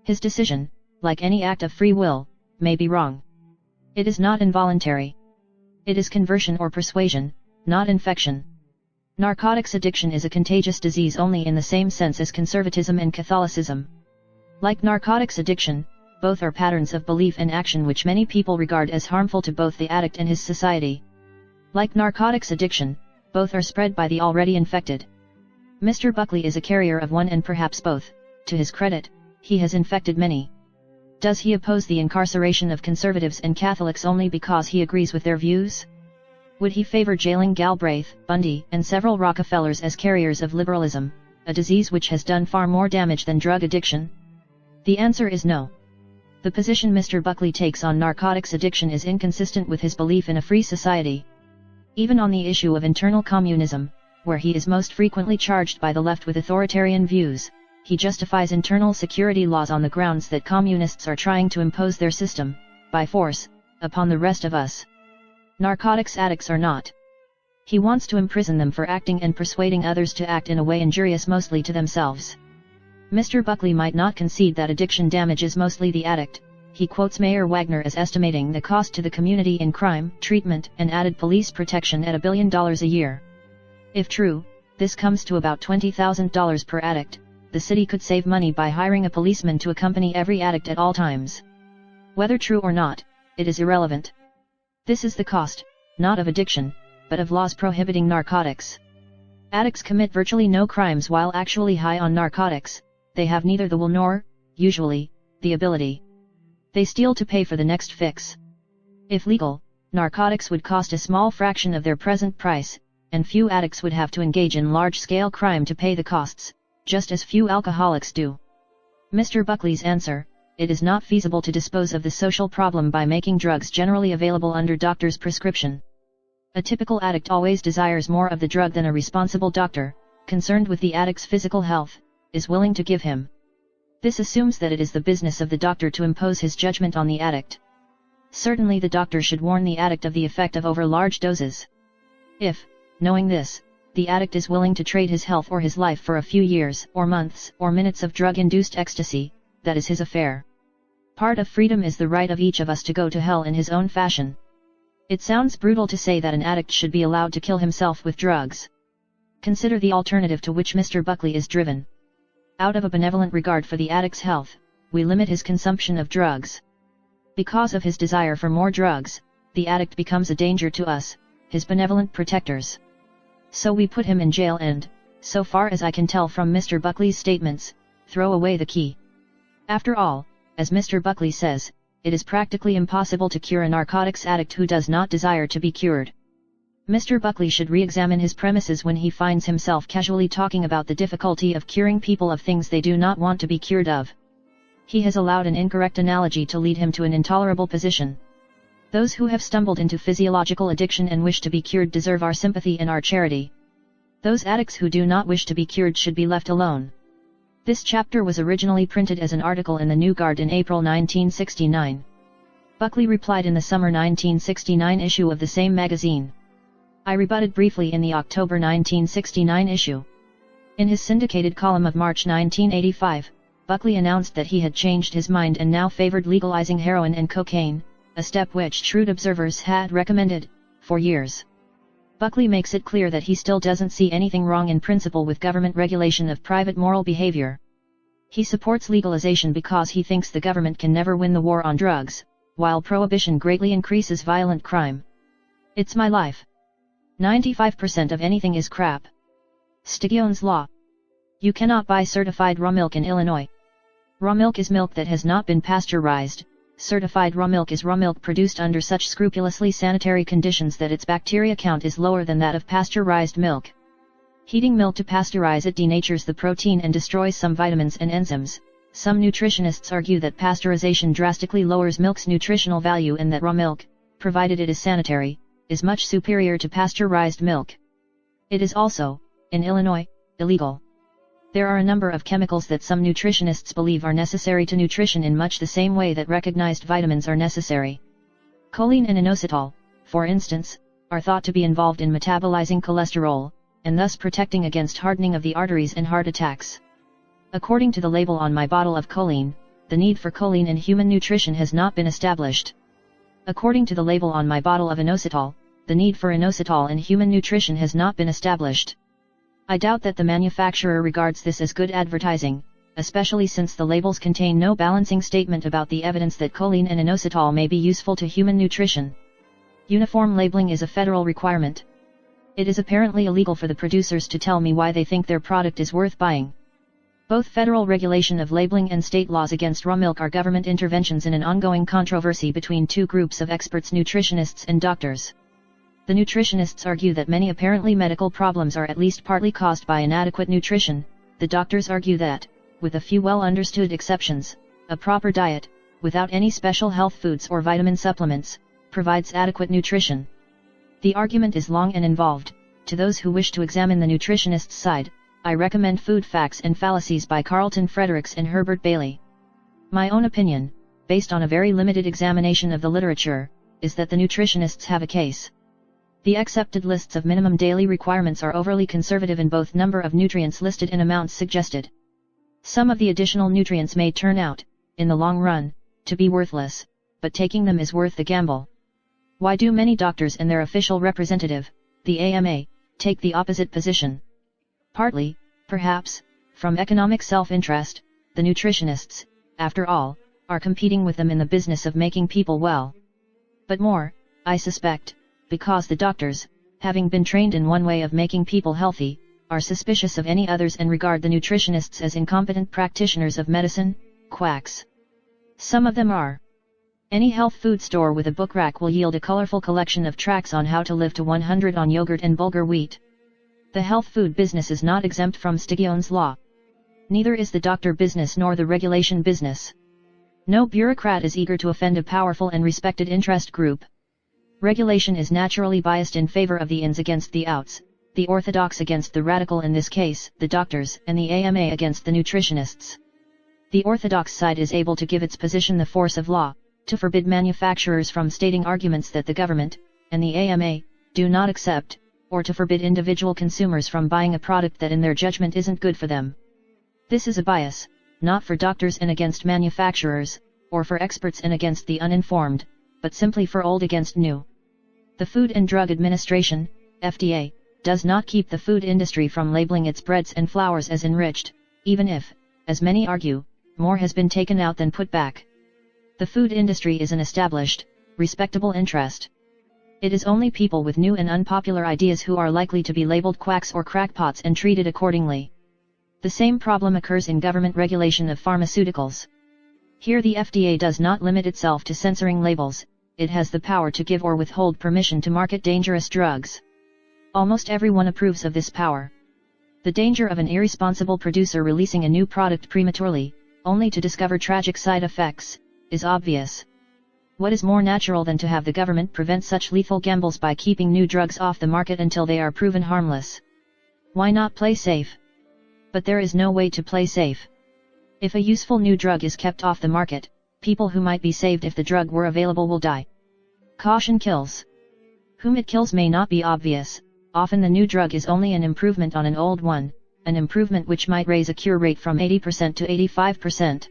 His decision, like any act of free will, may be wrong. It is not involuntary. It is conversion or persuasion, not infection. Narcotics addiction is a contagious disease only in the same sense as conservatism and Catholicism. Like narcotics addiction, both are patterns of belief and action which many people regard as harmful to both the addict and his society. Like narcotics addiction, both are spread by the already infected. Mr. Buckley is a carrier of one and perhaps both. To his credit, he has infected many. Does he oppose the incarceration of conservatives and Catholics only because he agrees with their views? Would he favor jailing Galbraith, Bundy, and several Rockefellers as carriers of liberalism, a disease which has done far more damage than drug addiction? The answer is no. The position Mr. Buckley takes on narcotics addiction is inconsistent with his belief in a free society. Even on the issue of internal communism, where he is most frequently charged by the left with authoritarian views, he justifies internal security laws on the grounds that communists are trying to impose their system, by force, upon the rest of us. Narcotics addicts are not. He wants to imprison them for acting and persuading others to act in a way injurious mostly to themselves. Mr. Buckley might not concede that addiction damages mostly the addict. He quotes Mayor Wagner as estimating the cost to the community in crime, treatment, and added police protection at $1 billion a year. If true, this comes to about $20,000 per addict. The city could save money by hiring a policeman to accompany every addict at all times. Whether true or not, it is irrelevant. This is the cost, not of addiction, but of laws prohibiting narcotics. Addicts commit virtually no crimes while actually high on narcotics. They have neither the will nor, usually, the ability. They steal to pay for the next fix. If legal, narcotics would cost a small fraction of their present price, and few addicts would have to engage in large-scale crime to pay the costs, just as few alcoholics do. Mr. Buckley's answer: it is not feasible to dispose of the social problem by making drugs generally available under doctor's prescription. A typical addict always desires more of the drug than a responsible doctor, concerned with the addict's physical health, is willing to give him. This assumes that it is the business of the doctor to impose his judgment on the addict. Certainly the doctor should warn the addict of the effect of over-large doses. If, knowing this, the addict is willing to trade his health or his life for a few years, or months, or minutes of drug-induced ecstasy, that is his affair. Part of freedom is the right of each of us to go to hell in his own fashion. It sounds brutal to say that an addict should be allowed to kill himself with drugs. Consider the alternative to which Mr. Buckley is driven. Out of a benevolent regard for the addict's health, we limit his consumption of drugs. Because of his desire for more drugs, the addict becomes a danger to us, his benevolent protectors. So we put him in jail and, so far as I can tell from Mr. Buckley's statements, throw away the key. After all, as Mr. Buckley says, it is practically impossible to cure a narcotics addict who does not desire to be cured. Mr. Buckley should re-examine his premises when he finds himself casually talking about the difficulty of curing people of things they do not want to be cured of. He has allowed an incorrect analogy to lead him to an intolerable position. Those who have stumbled into physiological addiction and wish to be cured deserve our sympathy and our charity. Those addicts who do not wish to be cured should be left alone. This chapter was originally printed as an article in the New Guard in April 1969. Buckley replied in the summer 1969 issue of the same magazine. I rebutted briefly in the October 1969 issue. In his syndicated column of March 1985, Buckley announced that he had changed his mind and now favored legalizing heroin and cocaine, a step which shrewd observers had recommended for years. Buckley makes it clear that he still doesn't see anything wrong in principle with government regulation of private moral behavior. He supports legalization because he thinks the government can never win the war on drugs, while prohibition greatly increases violent crime. It's my life. 95% of anything is crap. Stigion's Law. You cannot buy certified raw milk in Illinois. Raw milk is milk that has not been pasteurized. Certified raw milk is raw milk produced under such scrupulously sanitary conditions that its bacteria count is lower than that of pasteurized milk. Heating milk to pasteurize it denatures the protein and destroys some vitamins and enzymes. Some nutritionists argue that pasteurization drastically lowers milk's nutritional value and that raw milk, provided it is sanitary, is much superior to pasteurized milk. It is also, in Illinois, illegal. There are a number of chemicals that some nutritionists believe are necessary to nutrition in much the same way that recognized vitamins are necessary. Choline and inositol, for instance, are thought to be involved in metabolizing cholesterol, and thus protecting against hardening of the arteries and heart attacks. According to the label on my bottle of choline, the need for choline in human nutrition has not been established. According to the label on my bottle of inositol, the need for inositol in human nutrition has not been established. I doubt that the manufacturer regards this as good advertising, especially since the labels contain no balancing statement about the evidence that choline and inositol may be useful to human nutrition. Uniform labeling is a federal requirement. It is apparently illegal for the producers to tell me why they think their product is worth buying. Both federal regulation of labeling and state laws against raw milk are government interventions in an ongoing controversy between two groups of experts, nutritionists and doctors. The nutritionists argue that many apparently medical problems are at least partly caused by inadequate nutrition. The doctors argue that, with a few well-understood exceptions, a proper diet, without any special health foods or vitamin supplements, provides adequate nutrition. The argument is long and involved. To those who wish to examine the nutritionist's side, I recommend Food Facts and Fallacies by Carlton Fredericks and Herbert Bailey. My own opinion, based on a very limited examination of the literature, is that the nutritionists have a case. The accepted lists of minimum daily requirements are overly conservative in both number of nutrients listed and amounts suggested. Some of the additional nutrients may turn out, in the long run, to be worthless, but taking them is worth the gamble. Why do many doctors and their official representative, the AMA, take the opposite position? Partly, perhaps, from economic self-interest. The nutritionists, after all, are competing with them in the business of making people well. But more, I suspect, because the doctors, having been trained in one way of making people healthy, are suspicious of any others and regard the nutritionists as incompetent practitioners of medicine, quacks. Some of them are. Any health food store with a book rack will yield a colorful collection of tracts on how to live to 100 on yogurt and bulgur wheat. The health food business is not exempt from Stigion's Law. Neither is the doctor business nor the regulation business. No bureaucrat is eager to offend a powerful and respected interest group. Regulation is naturally biased in favor of the ins against the outs, the orthodox against the radical, in this case, the doctors, and the AMA against the nutritionists. The orthodox side is able to give its position the force of law, to forbid manufacturers from stating arguments that the government, and the AMA, do not accept, or to forbid individual consumers from buying a product that in their judgment isn't good for them. This is a bias, not for doctors and against manufacturers, or for experts and against the uninformed, but simply for old against new. The Food and Drug Administration, FDA, does not keep the food industry from labeling its breads and flours as enriched, even if, as many argue, more has been taken out than put back. The food industry is an established, respectable interest. It is only people with new and unpopular ideas who are likely to be labeled quacks or crackpots and treated accordingly. The same problem occurs in government regulation of pharmaceuticals. Here the FDA does not limit itself to censoring labels, it has the power to give or withhold permission to market dangerous drugs. Almost everyone approves of this power. The danger of an irresponsible producer releasing a new product prematurely, only to discover tragic side effects, is obvious. What is more natural than to have the government prevent such lethal gambles by keeping new drugs off the market until they are proven harmless? Why not play safe? But there is no way to play safe. If a useful new drug is kept off the market, people who might be saved if the drug were available will die. Caution kills. Whom it kills may not be obvious. Often the new drug is only an improvement on an old one, an improvement which might raise a cure rate from 80% to 85%.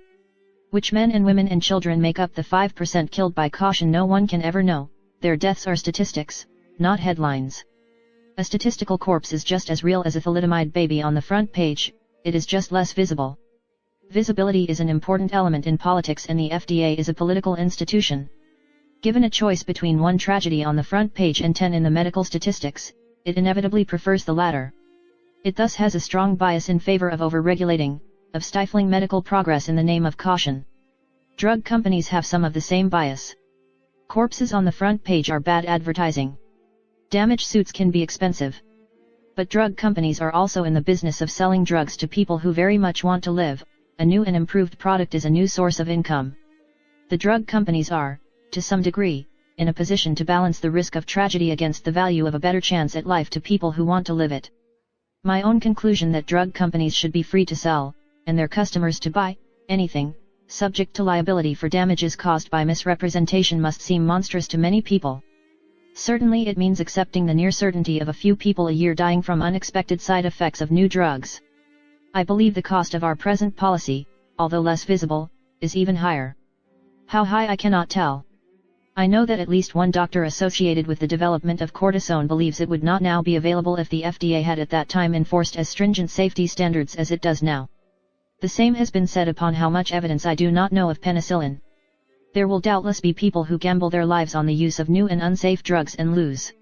Which men and women and children make up the 5% killed by caution no one can ever know. Their deaths are statistics, not headlines. A statistical corpse is just as real as a thalidomide baby on the front page, it is just less visible. Visibility is an important element in politics, and the FDA is a political institution. Given a choice between one tragedy on the front page and 10 in the medical statistics, it inevitably prefers the latter. It thus has a strong bias in favor of over-regulating, of stifling medical progress in the name of caution. Drug companies have some of the same bias. Corpses on the front page are bad advertising. Damage suits can be expensive. But drug companies are also in the business of selling drugs to people who very much want to live. A new and improved product is a new source of income. The drug companies are, to some degree, in a position to balance the risk of tragedy against the value of a better chance at life to people who want to live it. My own conclusion that drug companies should be free to sell, and their customers to buy, anything, subject to liability for damages caused by misrepresentation must seem monstrous to many people. Certainly it means accepting the near certainty of a few people a year dying from unexpected side effects of new drugs. I believe the cost of our present policy, although less visible, is even higher. How high I cannot tell. I know that at least one doctor associated with the development of cortisone believes it would not now be available if the FDA had at that time enforced as stringent safety standards as it does now. The same has been said upon how much evidence I do not know of penicillin. There will doubtless be people who gamble their lives on the use of new and unsafe drugs and lose.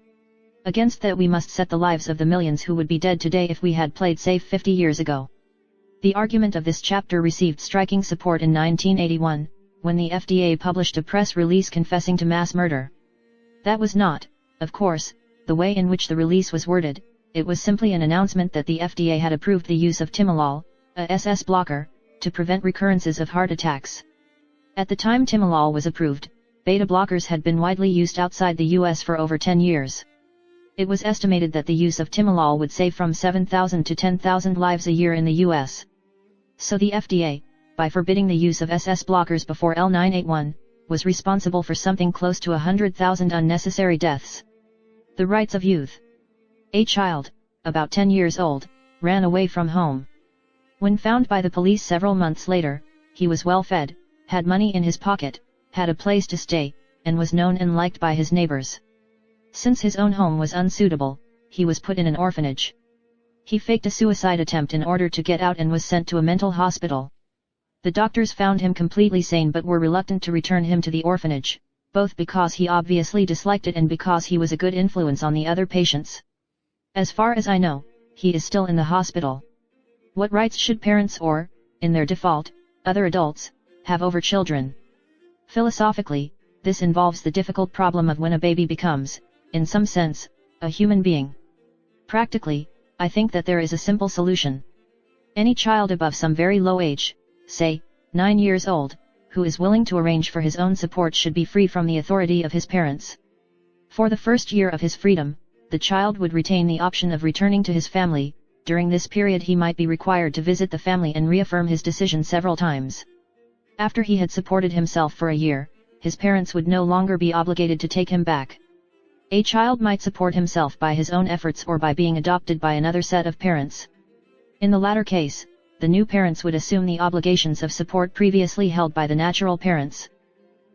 Against that we must set the lives of the millions who would be dead today if we had played safe 50 years ago. The argument of this chapter received striking support in 1981, when the FDA published a press release confessing to mass murder. That was not, of course, the way in which the release was worded. It was simply an announcement that the FDA had approved the use of timolol, a SS blocker, to prevent recurrences of heart attacks. At the time timolol was approved, beta blockers had been widely used outside the US for over 10 years. It was estimated that the use of timolol would save from 7,000 to 10,000 lives a year in the US. So the FDA, by forbidding the use of SS blockers before L981, was responsible for something close to 100,000 unnecessary deaths. The rights of youth. A child, about 10 years old, ran away from home. When found by the police several months later, he was well fed, had money in his pocket, had a place to stay, and was known and liked by his neighbors. Since his own home was unsuitable, he was put in an orphanage. He faked a suicide attempt in order to get out and was sent to a mental hospital. The doctors found him completely sane but were reluctant to return him to the orphanage, both because he obviously disliked it and because he was a good influence on the other patients. As far as I know, he is still in the hospital. What rights should parents or, in their default, other adults, have over children? Philosophically, this involves the difficult problem of when a baby becomes, in some sense, a human being. Practically, I think that there is a simple solution. Any child above some very low age, say, 9 years old, who is willing to arrange for his own support should be free from the authority of his parents. For the first year of his freedom, the child would retain the option of returning to his family. During this period he might be required to visit the family and reaffirm his decision several times. After he had supported himself for a year, his parents would no longer be obligated to take him back. A child might support himself by his own efforts or by being adopted by another set of parents. In the latter case, the new parents would assume the obligations of support previously held by the natural parents.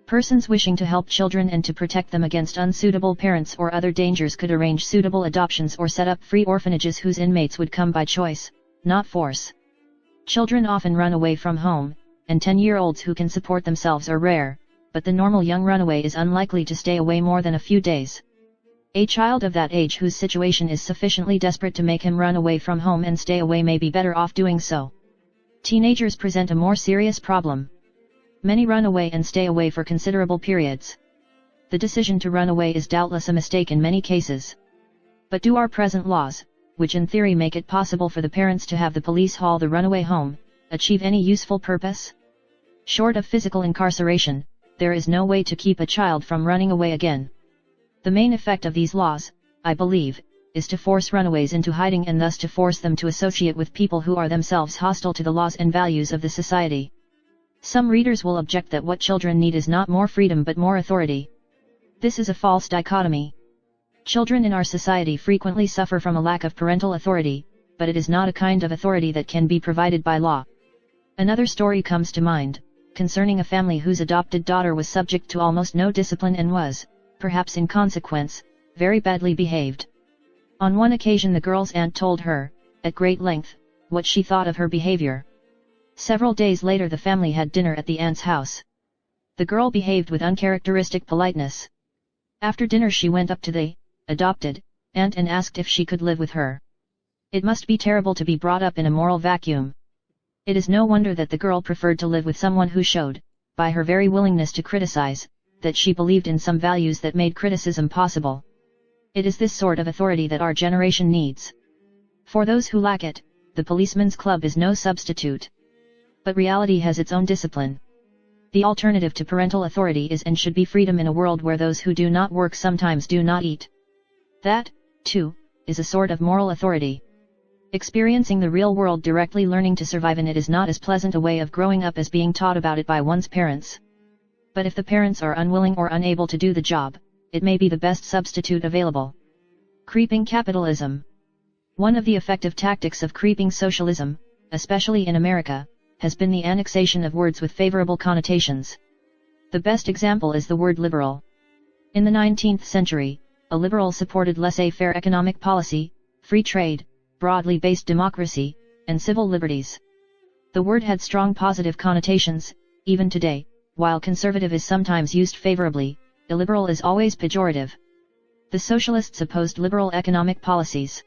Persons wishing to help children and to protect them against unsuitable parents or other dangers could arrange suitable adoptions or set up free orphanages whose inmates would come by choice, not force. Children often run away from home, and 10-year-olds who can support themselves are rare, but the normal young runaway is unlikely to stay away more than a few days. A child of that age whose situation is sufficiently desperate to make him run away from home and stay away may be better off doing so. Teenagers present a more serious problem. Many run away and stay away for considerable periods. The decision to run away is doubtless a mistake in many cases. But do our present laws, which in theory make it possible for the parents to have the police haul the runaway home, achieve any useful purpose? Short of physical incarceration, there is no way to keep a child from running away again. The main effect of these laws, I believe, is to force runaways into hiding and thus to force them to associate with people who are themselves hostile to the laws and values of the society. Some readers will object that what children need is not more freedom but more authority. This is a false dichotomy. Children in our society frequently suffer from a lack of parental authority, but it is not a kind of authority that can be provided by law. Another story comes to mind, concerning a family whose adopted daughter was subject to almost no discipline and was, perhaps in consequence, very badly behaved. On one occasion the girl's aunt told her, at great length, what she thought of her behavior. Several days later the family had dinner at the aunt's house. The girl behaved with uncharacteristic politeness. After dinner she went up to the adopted aunt and asked if she could live with her. It must be terrible to be brought up in a moral vacuum. It is no wonder that the girl preferred to live with someone who showed, by her very willingness to criticize, that she believed in some values that made criticism possible. It is this sort of authority that our generation needs. For those who lack it, the policeman's club is no substitute. But reality has its own discipline. The alternative to parental authority is and should be freedom in a world where those who do not work sometimes do not eat. That, too, is a sort of moral authority. Experiencing the real world directly, learning to survive in it, is not as pleasant a way of growing up as being taught about it by one's parents. But if the parents are unwilling or unable to do the job, it may be the best substitute available. Creeping capitalism. One of the effective tactics of creeping socialism, especially in America, has been the annexation of words with favorable connotations. The best example is the word liberal. In the 19th century, a liberal supported laissez-faire economic policy, free trade, broadly based democracy, and civil liberties. The word had strong positive connotations. Even today, while conservative is sometimes used favorably, illiberal is always pejorative. The socialists opposed liberal economic policies.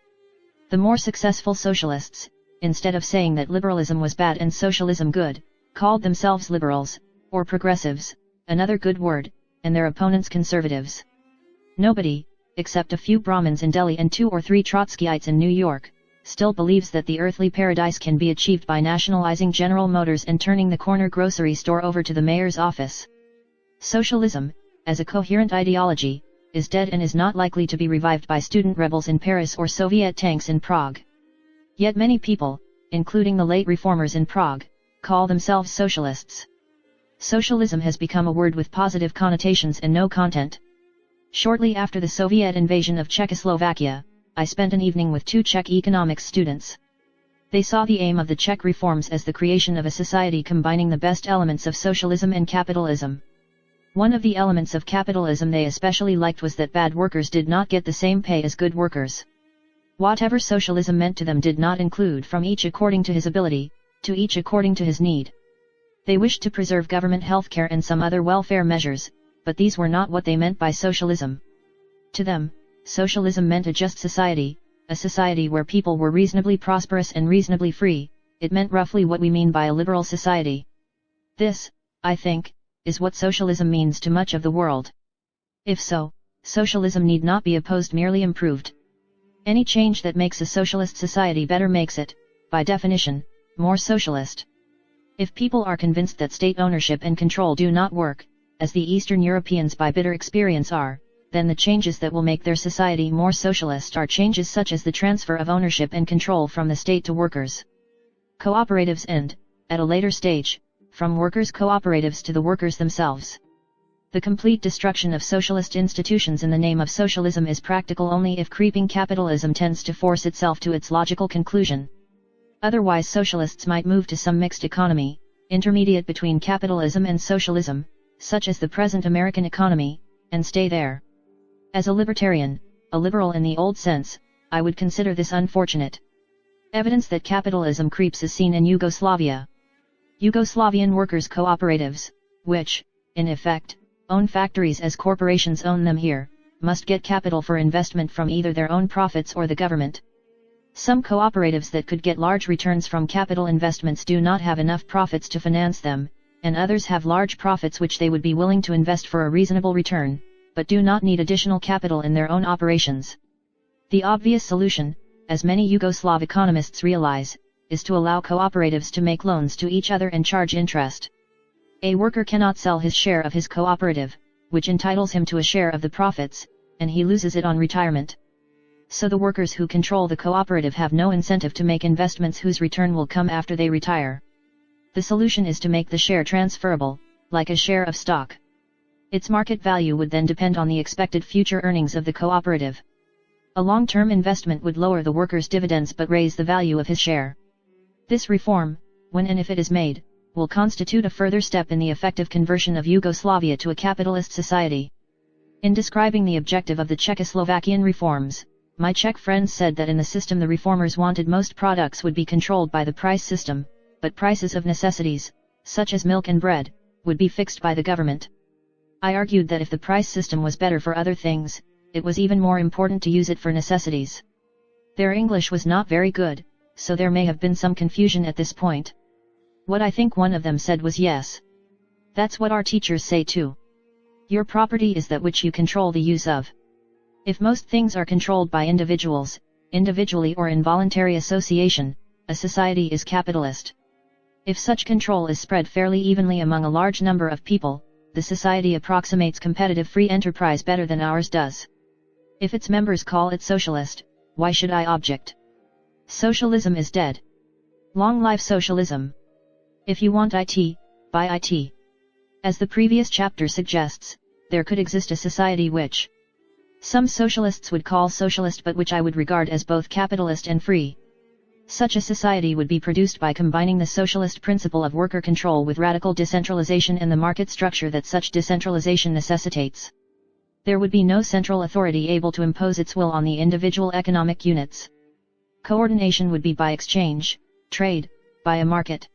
The more successful socialists, instead of saying that liberalism was bad and socialism good, called themselves liberals, or progressives, another good word, and their opponents conservatives. Nobody, except a few Brahmins in Delhi and 2 or 3 Trotskyites in New York, still believes that the earthly paradise can be achieved by nationalizing General Motors and turning the corner grocery store over to the mayor's office. Socialism, as a coherent ideology, is dead and is not likely to be revived by student rebels in Paris or Soviet tanks in Prague. Yet many people, including the late reformers in Prague, call themselves socialists. Socialism has become a word with positive connotations and no content. Shortly after the Soviet invasion of Czechoslovakia, I spent an evening with 2 Czech economics students. They saw the aim of the Czech reforms as the creation of a society combining the best elements of socialism and capitalism. One of the elements of capitalism they especially liked was that bad workers did not get the same pay as good workers. Whatever socialism meant to them did not include from each according to his ability, to each according to his need. They wished to preserve government health care and some other welfare measures, but these were not what they meant by socialism. To them, socialism meant a just society, a society where people were reasonably prosperous and reasonably free. It meant roughly what we mean by a liberal society. This, I think, is what socialism means to much of the world. If so, socialism need not be opposed, merely improved. Any change that makes a socialist society better makes it, by definition, more socialist. If people are convinced that state ownership and control do not work, as the Eastern Europeans by bitter experience are, then the changes that will make their society more socialist are changes such as the transfer of ownership and control from the state to workers. Cooperatives and, at a later stage, from workers' cooperatives to the workers themselves. The complete destruction of socialist institutions in the name of socialism is practical only if creeping capitalism tends to force itself to its logical conclusion. Otherwise socialists might move to some mixed economy, intermediate between capitalism and socialism, such as the present American economy, and stay there. As a libertarian, a liberal in the old sense, I would consider this unfortunate. Evidence that capitalism creeps is seen in Yugoslavia. Yugoslavian workers' cooperatives, which, in effect, own factories as corporations own them here, must get capital for investment from either their own profits or the government. Some cooperatives that could get large returns from capital investments do not have enough profits to finance them, and others have large profits which they would be willing to invest for a reasonable return, but do not need additional capital in their own operations. The obvious solution, as many Yugoslav economists realize, is to allow cooperatives to make loans to each other and charge interest. A worker cannot sell his share of his cooperative, which entitles him to a share of the profits, and he loses it on retirement. So the workers who control the cooperative have no incentive to make investments whose return will come after they retire. The solution is to make the share transferable, like a share of stock. Its market value would then depend on the expected future earnings of the cooperative. A long-term investment would lower the worker's dividends but raise the value of his share. This reform, when and if it is made, will constitute a further step in the effective conversion of Yugoslavia to a capitalist society. In describing the objective of the Czechoslovakian reforms, my Czech friends said that in the system the reformers wanted most products would be controlled by the price system, but prices of necessities, such as milk and bread, would be fixed by the government. I argued that if the price system was better for other things, it was even more important to use it for necessities. Their English was not very good, so there may have been some confusion at this point. What I think one of them said was yes. That's what our teachers say too. Your property is that which you control the use of. If most things are controlled by individuals, individually or in voluntary association, a society is capitalist. If such control is spread fairly evenly among a large number of people, the society approximates competitive free enterprise better than ours does. If its members call it socialist, why should I object? Socialism is dead. Long life socialism. If you want IT, buy IT. As the previous chapter suggests, there could exist a society which some socialists would call socialist but which I would regard as both capitalist and free. Such a society would be produced by combining the socialist principle of worker control with radical decentralization and the market structure that such decentralization necessitates. There would be no central authority able to impose its will on the individual economic units. Coordination would be by exchange, trade, by a market.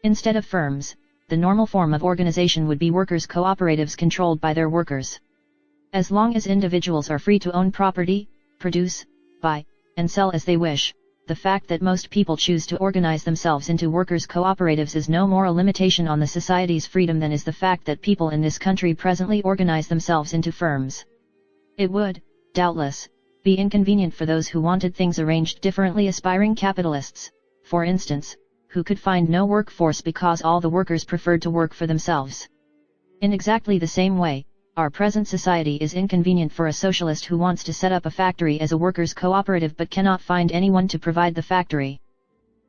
Instead of firms, the normal form of organization would be workers' cooperatives controlled by their workers. As long as individuals are free to own property, produce, buy, and sell as they wish, the fact that most people choose to organize themselves into workers' cooperatives is no more a limitation on the society's freedom than is the fact that people in this country presently organize themselves into firms. It would, doubtless, be inconvenient for those who wanted things arranged differently, aspiring capitalists, for instance, who could find no workforce because all the workers preferred to work for themselves. In exactly the same way, our present society is inconvenient for a socialist who wants to set up a factory as a workers' cooperative but cannot find anyone to provide the factory.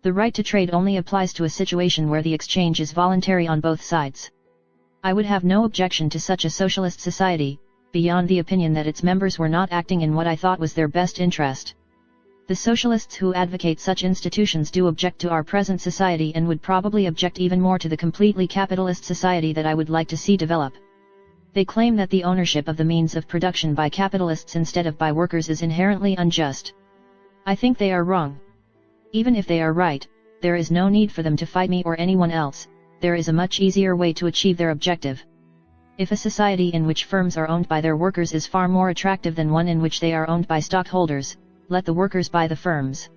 The right to trade only applies to a situation where the exchange is voluntary on both sides. I would have no objection to such a socialist society, beyond the opinion that its members were not acting in what I thought was their best interest. The socialists who advocate such institutions do object to our present society and would probably object even more to the completely capitalist society that I would like to see develop. They claim that the ownership of the means of production by capitalists instead of by workers is inherently unjust. I think they are wrong. Even if they are right, there is no need for them to fight me or anyone else. There is a much easier way to achieve their objective. If a society in which firms are owned by their workers is far more attractive than one in which they are owned by stockholders, let the workers buy the firms.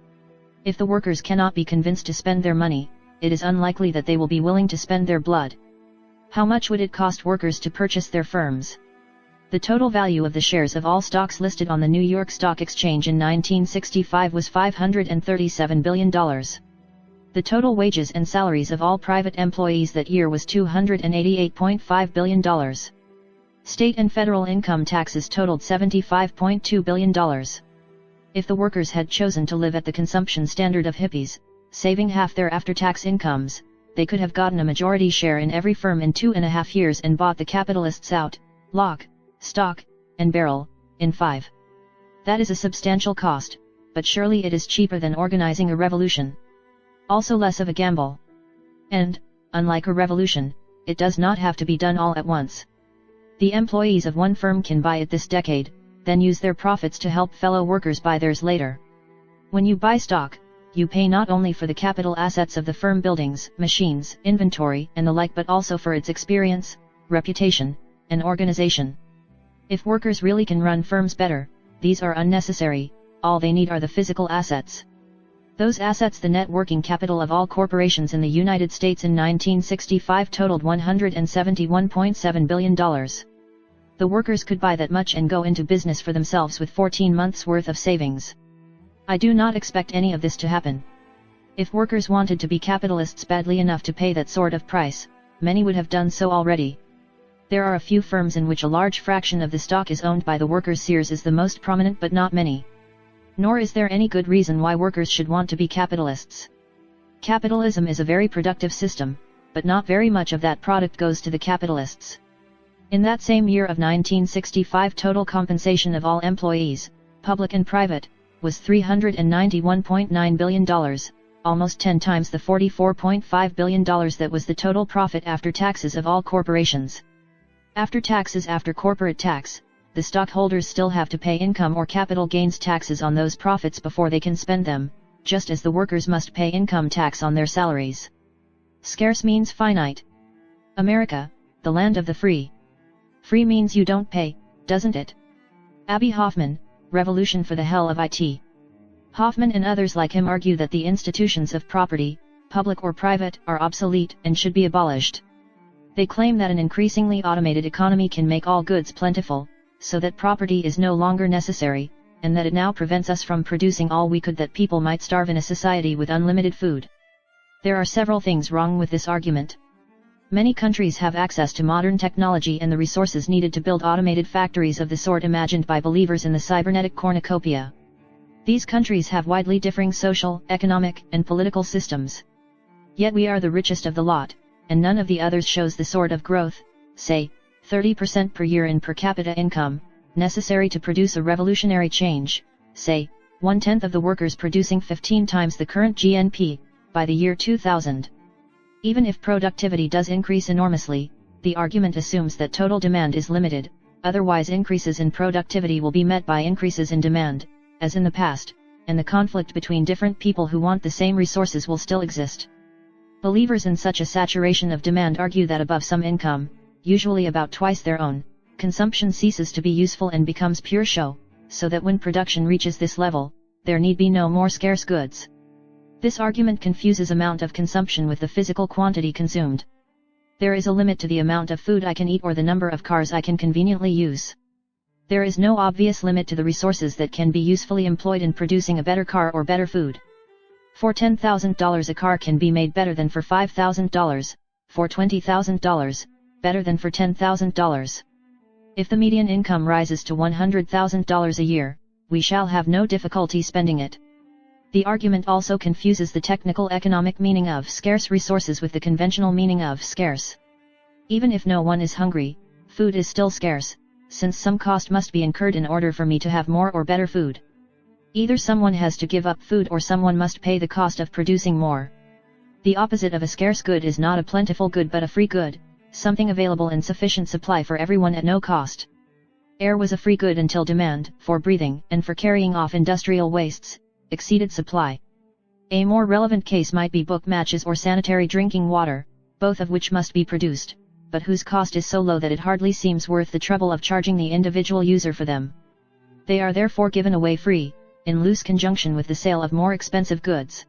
If the workers cannot be convinced to spend their money, it is unlikely that they will be willing to spend their blood. How much would it cost workers to purchase their firms? The total value of the shares of all stocks listed on the New York Stock Exchange in 1965 was $537 billion. The total wages and salaries of all private employees that year was $288.5 billion. State and federal income taxes totaled $75.2 billion. If the workers had chosen to live at the consumption standard of hippies, saving half their after-tax incomes, they could have gotten a majority share in every firm in 2.5 years and bought the capitalists out, lock, stock, and barrel, in 5. That is a substantial cost, but surely it is cheaper than organizing a revolution. Also less of a gamble. And, unlike a revolution, it does not have to be done all at once. The employees of one firm can buy it this decade, then use their profits to help fellow workers buy theirs later. When you buy stock, you pay not only for the capital assets of the firm, buildings, machines, inventory, and the like, but also for its experience, reputation, and organization. If workers really can run firms better, these are unnecessary. All they need are the physical assets. Those assets, the net working capital of all corporations in the United States in 1965, totaled $171.7 billion. The workers could buy that much and go into business for themselves with 14 months' worth of savings. I do not expect any of this to happen. If workers wanted to be capitalists badly enough to pay that sort of price, many would have done so already. There are a few firms in which a large fraction of the stock is owned by the workers. Sears is the most prominent, but not many. Nor is there any good reason why workers should want to be capitalists. Capitalism is a very productive system, but not very much of that product goes to the capitalists. In that same year of 1965, total compensation of all employees, public and private, was $391.9 billion, almost 10 times the $44.5 billion that was the total profit after taxes of all corporations. After taxes, after corporate tax, the stockholders still have to pay income or capital gains taxes on those profits before they can spend them, just as the workers must pay income tax on their salaries. Scarce means finite. America, the land of the free. Free means you don't pay, doesn't it? Abbie Hoffman, Revolution for the Hell of It. Hoffman and others like him argue that the institutions of property, public or private, are obsolete and should be abolished. They claim that an increasingly automated economy can make all goods plentiful, so that property is no longer necessary, and that it now prevents us from producing all we could, that people might starve in a society with unlimited food. There are several things wrong with this argument. Many countries have access to modern technology and the resources needed to build automated factories of the sort imagined by believers in the cybernetic cornucopia. These countries have widely differing social, economic, and political systems. Yet we are the richest of the lot, and none of the others shows the sort of growth, say, 30% per year in per capita income, necessary to produce a revolutionary change, say, 1/10 of the workers producing 15 times the current GNP, by the year 2000. Even if productivity does increase enormously, the argument assumes that total demand is limited, otherwise increases in productivity will be met by increases in demand, as in the past, and the conflict between different people who want the same resources will still exist. Believers in such a saturation of demand argue that above some income, usually about twice their own, consumption ceases to be useful and becomes pure show, so that when production reaches this level, there need be no more scarce goods. This argument confuses amount of consumption with the physical quantity consumed. There is a limit to the amount of food I can eat or the number of cars I can conveniently use. There is no obvious limit to the resources that can be usefully employed in producing a better car or better food. For $10,000 a car can be made better than for $5,000, for $20,000, better than for $10,000. If the median income rises to $100,000 a year, we shall have no difficulty spending it. The argument also confuses the technical economic meaning of scarce resources with the conventional meaning of scarce. Even if no one is hungry, food is still scarce, since some cost must be incurred in order for me to have more or better food. Either someone has to give up food or someone must pay the cost of producing more. The opposite of a scarce good is not a plentiful good but a free good, something available in sufficient supply for everyone at no cost. Air was a free good until demand, for breathing and for carrying off industrial wastes, exceeded supply. A more relevant case might be book matches or sanitary drinking water, both of which must be produced, but whose cost is so low that it hardly seems worth the trouble of charging the individual user for them. They are therefore given away free, in loose conjunction with the sale of more expensive goods.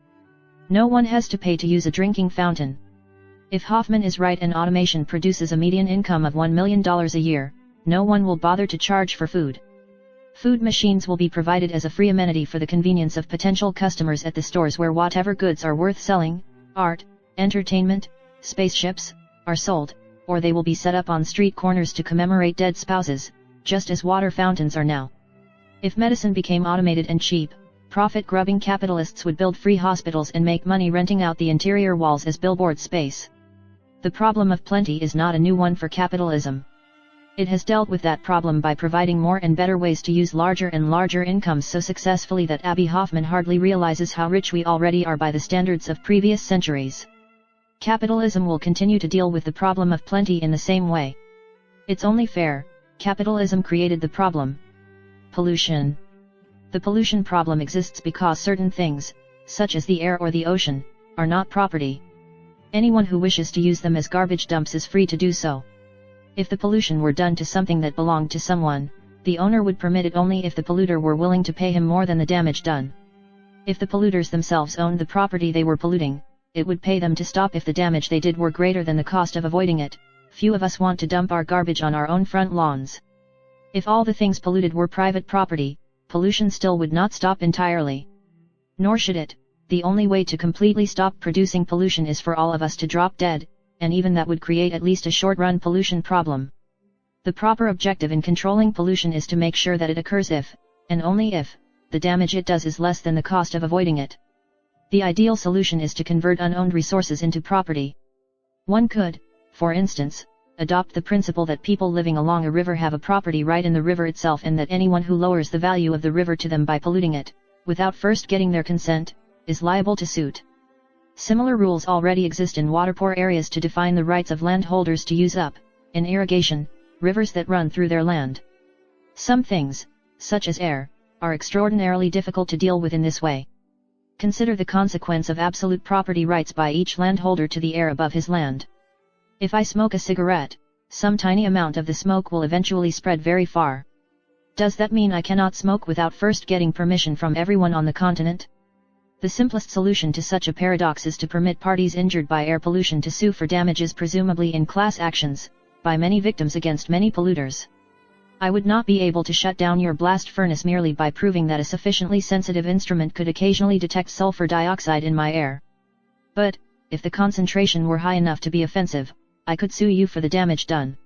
No one has to pay to use a drinking fountain. If Hoffman is right and automation produces a median income of $1 million a year, no one will bother to charge for food. Food machines will be provided as a free amenity for the convenience of potential customers at the stores where whatever goods are worth selling, art, entertainment, spaceships, are sold, or they will be set up on street corners to commemorate dead spouses, just as water fountains are now. If medicine became automated and cheap, profit-grubbing capitalists would build free hospitals and make money renting out the interior walls as billboard space. The problem of plenty is not a new one for capitalism. It has dealt with that problem by providing more and better ways to use larger and larger incomes so successfully that Abbie Hoffman hardly realizes how rich we already are by the standards of previous centuries. Capitalism will continue to deal with the problem of plenty in the same way. It's only fair. Capitalism created the problem. Pollution. The pollution problem exists because certain things, such as the air or the ocean, are not property. Anyone who wishes to use them as garbage dumps is free to do so. If the pollution were done to something that belonged to someone, the owner would permit it only if the polluter were willing to pay him more than the damage done. If the polluters themselves owned the property they were polluting, it would pay them to stop if the damage they did were greater than the cost of avoiding it. Few of us want to dump our garbage on our own front lawns. If all the things polluted were private property, pollution still would not stop entirely. Nor should it. The only way to completely stop producing pollution is for all of us to drop dead, and even that would create at least a short-run pollution problem. The proper objective in controlling pollution is to make sure that it occurs if, and only if, the damage it does is less than the cost of avoiding it. The ideal solution is to convert unowned resources into property. One could, for instance, adopt the principle that people living along a river have a property right in the river itself, and that anyone who lowers the value of the river to them by polluting it, without first getting their consent, is liable to suit. Similar rules already exist in water-poor areas to define the rights of landholders to use up, in irrigation, rivers that run through their land. Some things, such as air, are extraordinarily difficult to deal with in this way. Consider the consequence of absolute property rights by each landholder to the air above his land. If I smoke a cigarette, some tiny amount of the smoke will eventually spread very far. Does that mean I cannot smoke without first getting permission from everyone on the continent? The simplest solution to such a paradox is to permit parties injured by air pollution to sue for damages, presumably in class actions, by many victims against many polluters. I would not be able to shut down your blast furnace merely by proving that a sufficiently sensitive instrument could occasionally detect sulfur dioxide in my air. But, if the concentration were high enough to be offensive, I could sue you for the damage done.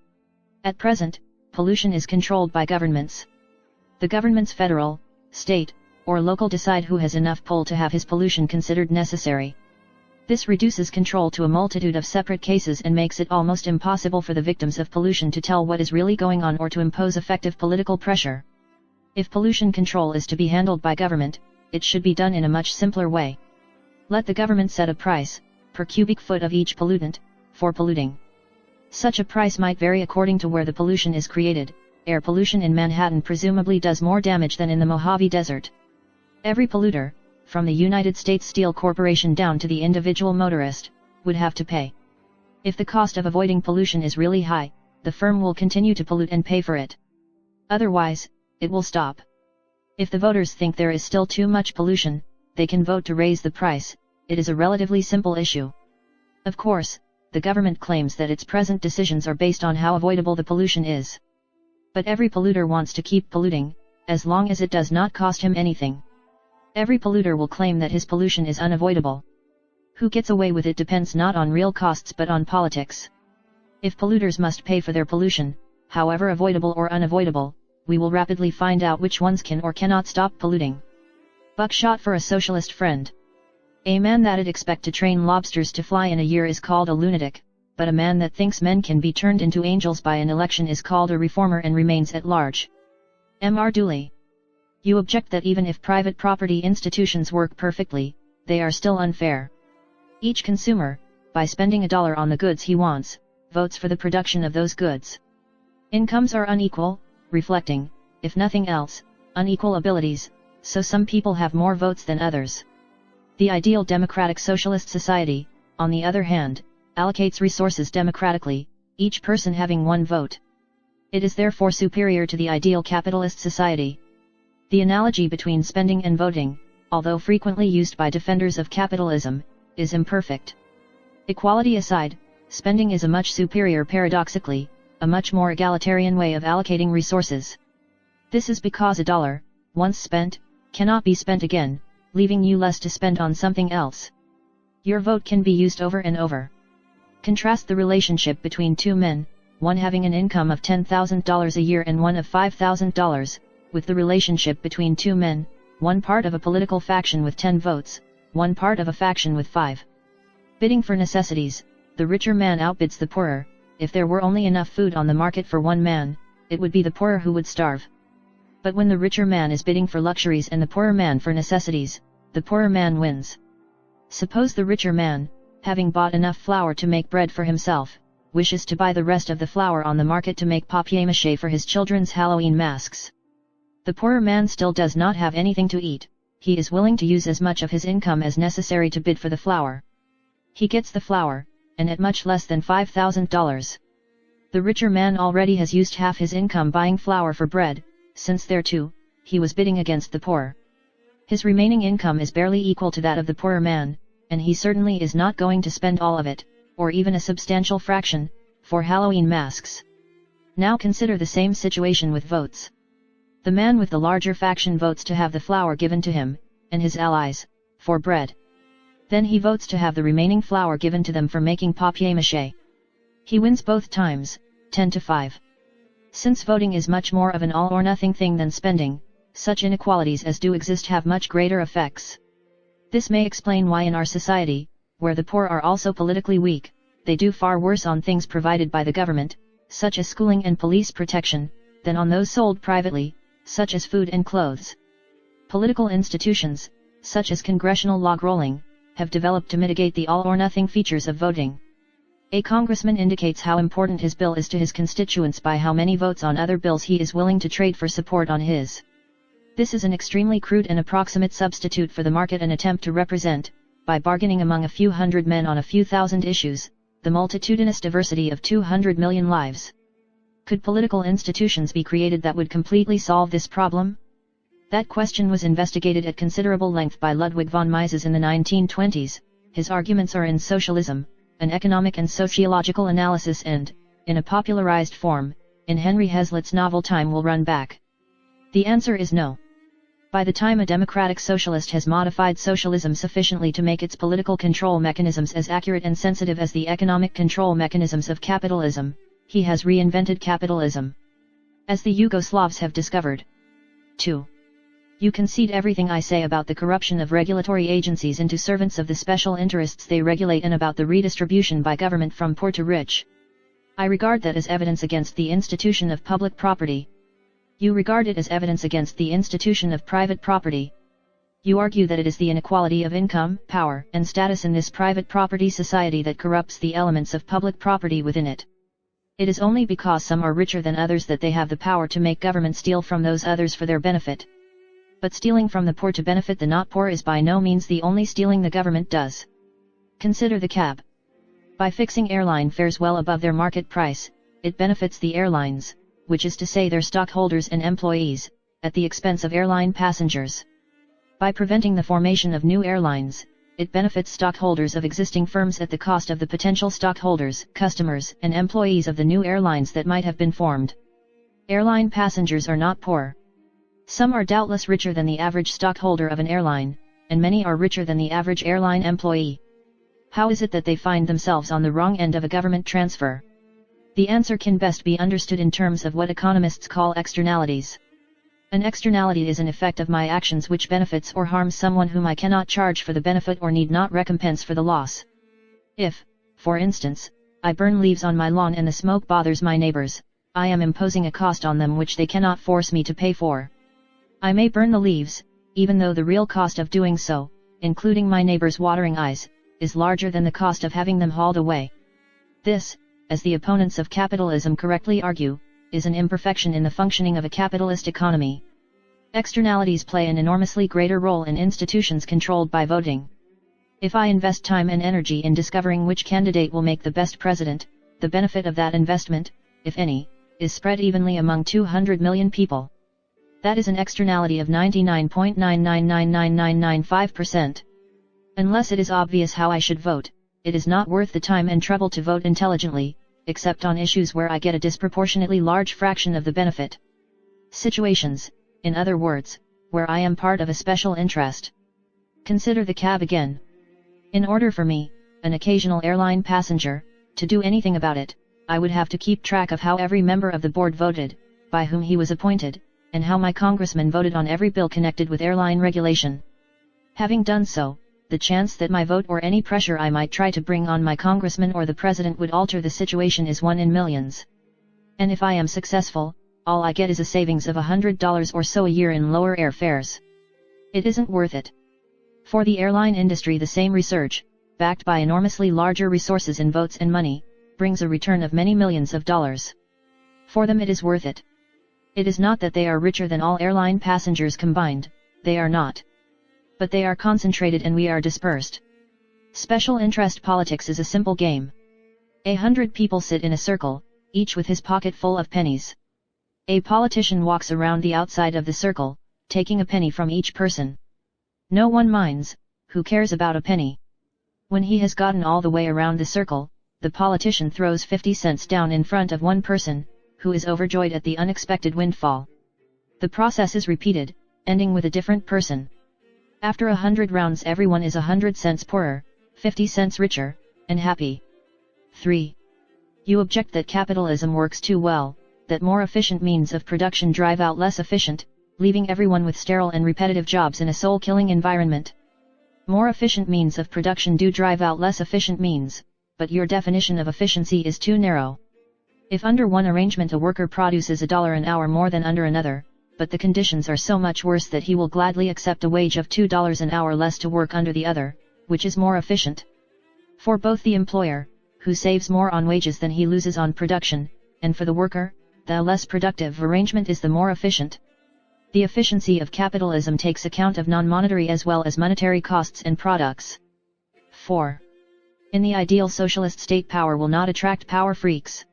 At present, pollution is controlled by governments. The governments federal, state, or local decide who has enough pull to have his pollution considered necessary. This reduces control to a multitude of separate cases and makes it almost impossible for the victims of pollution to tell what is really going on or to impose effective political pressure. If pollution control is to be handled by government, it should be done in a much simpler way. Let the government set a price, per cubic foot of each pollutant, for polluting. Such a price might vary according to where the pollution is created. Air pollution in Manhattan presumably does more damage than in the Mojave Desert. Every polluter, from the United States Steel Corporation down to the individual motorist, would have to pay. If the cost of avoiding pollution is really high, the firm will continue to pollute and pay for it. Otherwise, it will stop. If the voters think there is still too much pollution, they can vote to raise the price. It is a relatively simple issue. Of course, the government claims that its present decisions are based on how avoidable the pollution is. But every polluter wants to keep polluting, as long as it does not cost him anything. Every polluter will claim that his pollution is unavoidable. Who gets away with it depends not on real costs but on politics. If polluters must pay for their pollution, however avoidable or unavoidable, we will rapidly find out which ones can or cannot stop polluting. Buckshot for a socialist friend. A man that'd expect to train lobsters to fly in a year is called a lunatic, but a man that thinks men can be turned into angels by an election is called a reformer and remains at large. M.R. Dooley. You object that even if private property institutions work perfectly, they are still unfair. Each consumer, by spending $1 on the goods he wants, votes for the production of those goods. Incomes are unequal, reflecting, if nothing else, unequal abilities, so some people have more votes than others. The ideal democratic socialist society, on the other hand, allocates resources democratically, each person having one vote. It is therefore superior to the ideal capitalist society. The analogy between spending and voting, although frequently used by defenders of capitalism, is imperfect. Equality aside, spending is a much superior, paradoxically, a much more egalitarian way of allocating resources. This is because $1, once spent, cannot be spent again, leaving you less to spend on something else. Your vote can be used over and over. Contrast the relationship between two men, one having an income of $10,000 a year and one of $5,000, with the relationship between two men, one part of a political faction with 10 votes, one part of a faction with 5. Bidding for necessities, the richer man outbids the poorer. If there were only enough food on the market for one man, it would be the poorer who would starve. But when the richer man is bidding for luxuries and the poorer man for necessities, the poorer man wins. Suppose the richer man, having bought enough flour to make bread for himself, wishes to buy the rest of the flour on the market to make papier-mâché for his children's Halloween masks. The poorer man still does not have anything to eat. He is willing to use as much of his income as necessary to bid for the flour. He gets the flour, and at much less than $5,000. The richer man already has used half his income buying flour for bread, since thereto, he was bidding against the poor. His remaining income is barely equal to that of the poorer man, and he certainly is not going to spend all of it, or even a substantial fraction, for Halloween masks. Now consider the same situation with votes. The man with the larger faction votes to have the flour given to him, and his allies, for bread. Then he votes to have the remaining flour given to them for making papier-mâché. He wins both times, 10-5. Since voting is much more of an all-or-nothing thing than spending, such inequalities as do exist have much greater effects. This may explain why in our society, where the poor are also politically weak, they do far worse on things provided by the government, such as schooling and police protection, than on those sold privately, such as food and clothes. Political institutions, such as congressional log rolling, have developed to mitigate the all-or-nothing features of voting. A congressman indicates how important his bill is to his constituents by how many votes on other bills he is willing to trade for support on his. This is an extremely crude and approximate substitute for the market, an attempt to represent, by bargaining among a few hundred men on a few thousand issues, the multitudinous diversity of 200 million lives. Could political institutions be created that would completely solve this problem? That question was investigated at considerable length by Ludwig von Mises in the 1920s. His arguments are in Socialism, an economic and sociological analysis, and, in a popularized form, in Henry Hazlitt's novel Time Will Run Back. The answer is no. By the time a democratic socialist has modified socialism sufficiently to make its political control mechanisms as accurate and sensitive as the economic control mechanisms of capitalism, he has reinvented capitalism. As the Yugoslavs have discovered. 2. You concede everything I say about the corruption of regulatory agencies into servants of the special interests they regulate and about the redistribution by government from poor to rich. I regard that as evidence against the institution of public property. You regard it as evidence against the institution of private property. You argue that it is the inequality of income, power, and status in this private property society that corrupts the elements of public property within it. It is only because some are richer than others that they have the power to make government steal from those others for their benefit. But stealing from the poor to benefit the not poor is by no means the only stealing the government does. Consider the cab. By fixing airline fares well above their market price, it benefits the airlines, which is to say their stockholders and employees, at the expense of airline passengers. By preventing the formation of new airlines, it benefits stockholders of existing firms at the cost of the potential stockholders, customers, and employees of the new airlines that might have been formed. Airline passengers are not poor. Some are doubtless richer than the average stockholder of an airline, and many are richer than the average airline employee. How is it that they find themselves on the wrong end of a government transfer? The answer can best be understood in terms of what economists call externalities. An externality is an effect of my actions which benefits or harms someone whom I cannot charge for the benefit or need not recompense for the loss. If, for instance, I burn leaves on my lawn and the smoke bothers my neighbors, I am imposing a cost on them which they cannot force me to pay for. I may burn the leaves, even though the real cost of doing so, including my neighbor's watering eyes, is larger than the cost of having them hauled away. This, as the opponents of capitalism correctly argue, is an imperfection in the functioning of a capitalist economy. Externalities play an enormously greater role in institutions controlled by voting. If I invest time and energy in discovering which candidate will make the best president, the benefit of that investment, if any, is spread evenly among 200 million people. That is an externality of 99.9999995%. Unless it is obvious how I should vote, it is not worth the time and trouble to vote intelligently, except on issues where I get a disproportionately large fraction of the benefit. Situations, in other words, where I am part of a special interest. Consider the cab again. In order for me, an occasional airline passenger, to do anything about it, I would have to keep track of how every member of the board voted, by whom he was appointed, and how my congressman voted on every bill connected with airline regulation. Having done so, the chance that my vote or any pressure I might try to bring on my congressman or the president would alter the situation is 1 in millions. And if I am successful, all I get is a savings of $100 or so a year in lower airfares. It isn't worth it. For the airline industry, the same research, backed by enormously larger resources in votes and money, brings a return of many millions of dollars. For them it is worth it. It is not that they are richer than all airline passengers combined, they are not. But they are concentrated and we are dispersed. Special interest politics is a simple game. 100 people sit in a circle, each with his pocket full of pennies. A politician walks around the outside of the circle, taking a penny from each person. No one minds, who cares about a penny? When he has gotten all the way around the circle, the politician throws 50 cents down in front of one person, who is overjoyed at the unexpected windfall. The process is repeated, ending with a different person. After 100 rounds everyone is 100 cents poorer, 50 cents richer, and happy. 3. You object that capitalism works too well, that more efficient means of production drive out less efficient, leaving everyone with sterile and repetitive jobs in a soul-killing environment. More efficient means of production do drive out less efficient means, but your definition of efficiency is too narrow. If under one arrangement a worker produces $1 an hour more than under another, but the conditions are so much worse that he will gladly accept a wage of $2 an hour less to work under the other, which is more efficient? For both the employer, who saves more on wages than he loses on production, and for the worker, the less productive arrangement is the more efficient. The efficiency of capitalism takes account of non-monetary as well as monetary costs and products. 4. In the ideal socialist state, power will not attract power freaks.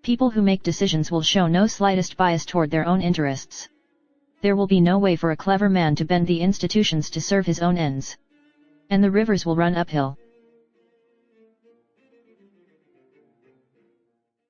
People who make decisions will show no slightest bias toward their own interests. There will be no way for a clever man to bend the institutions to serve his own ends. And the rivers will run uphill.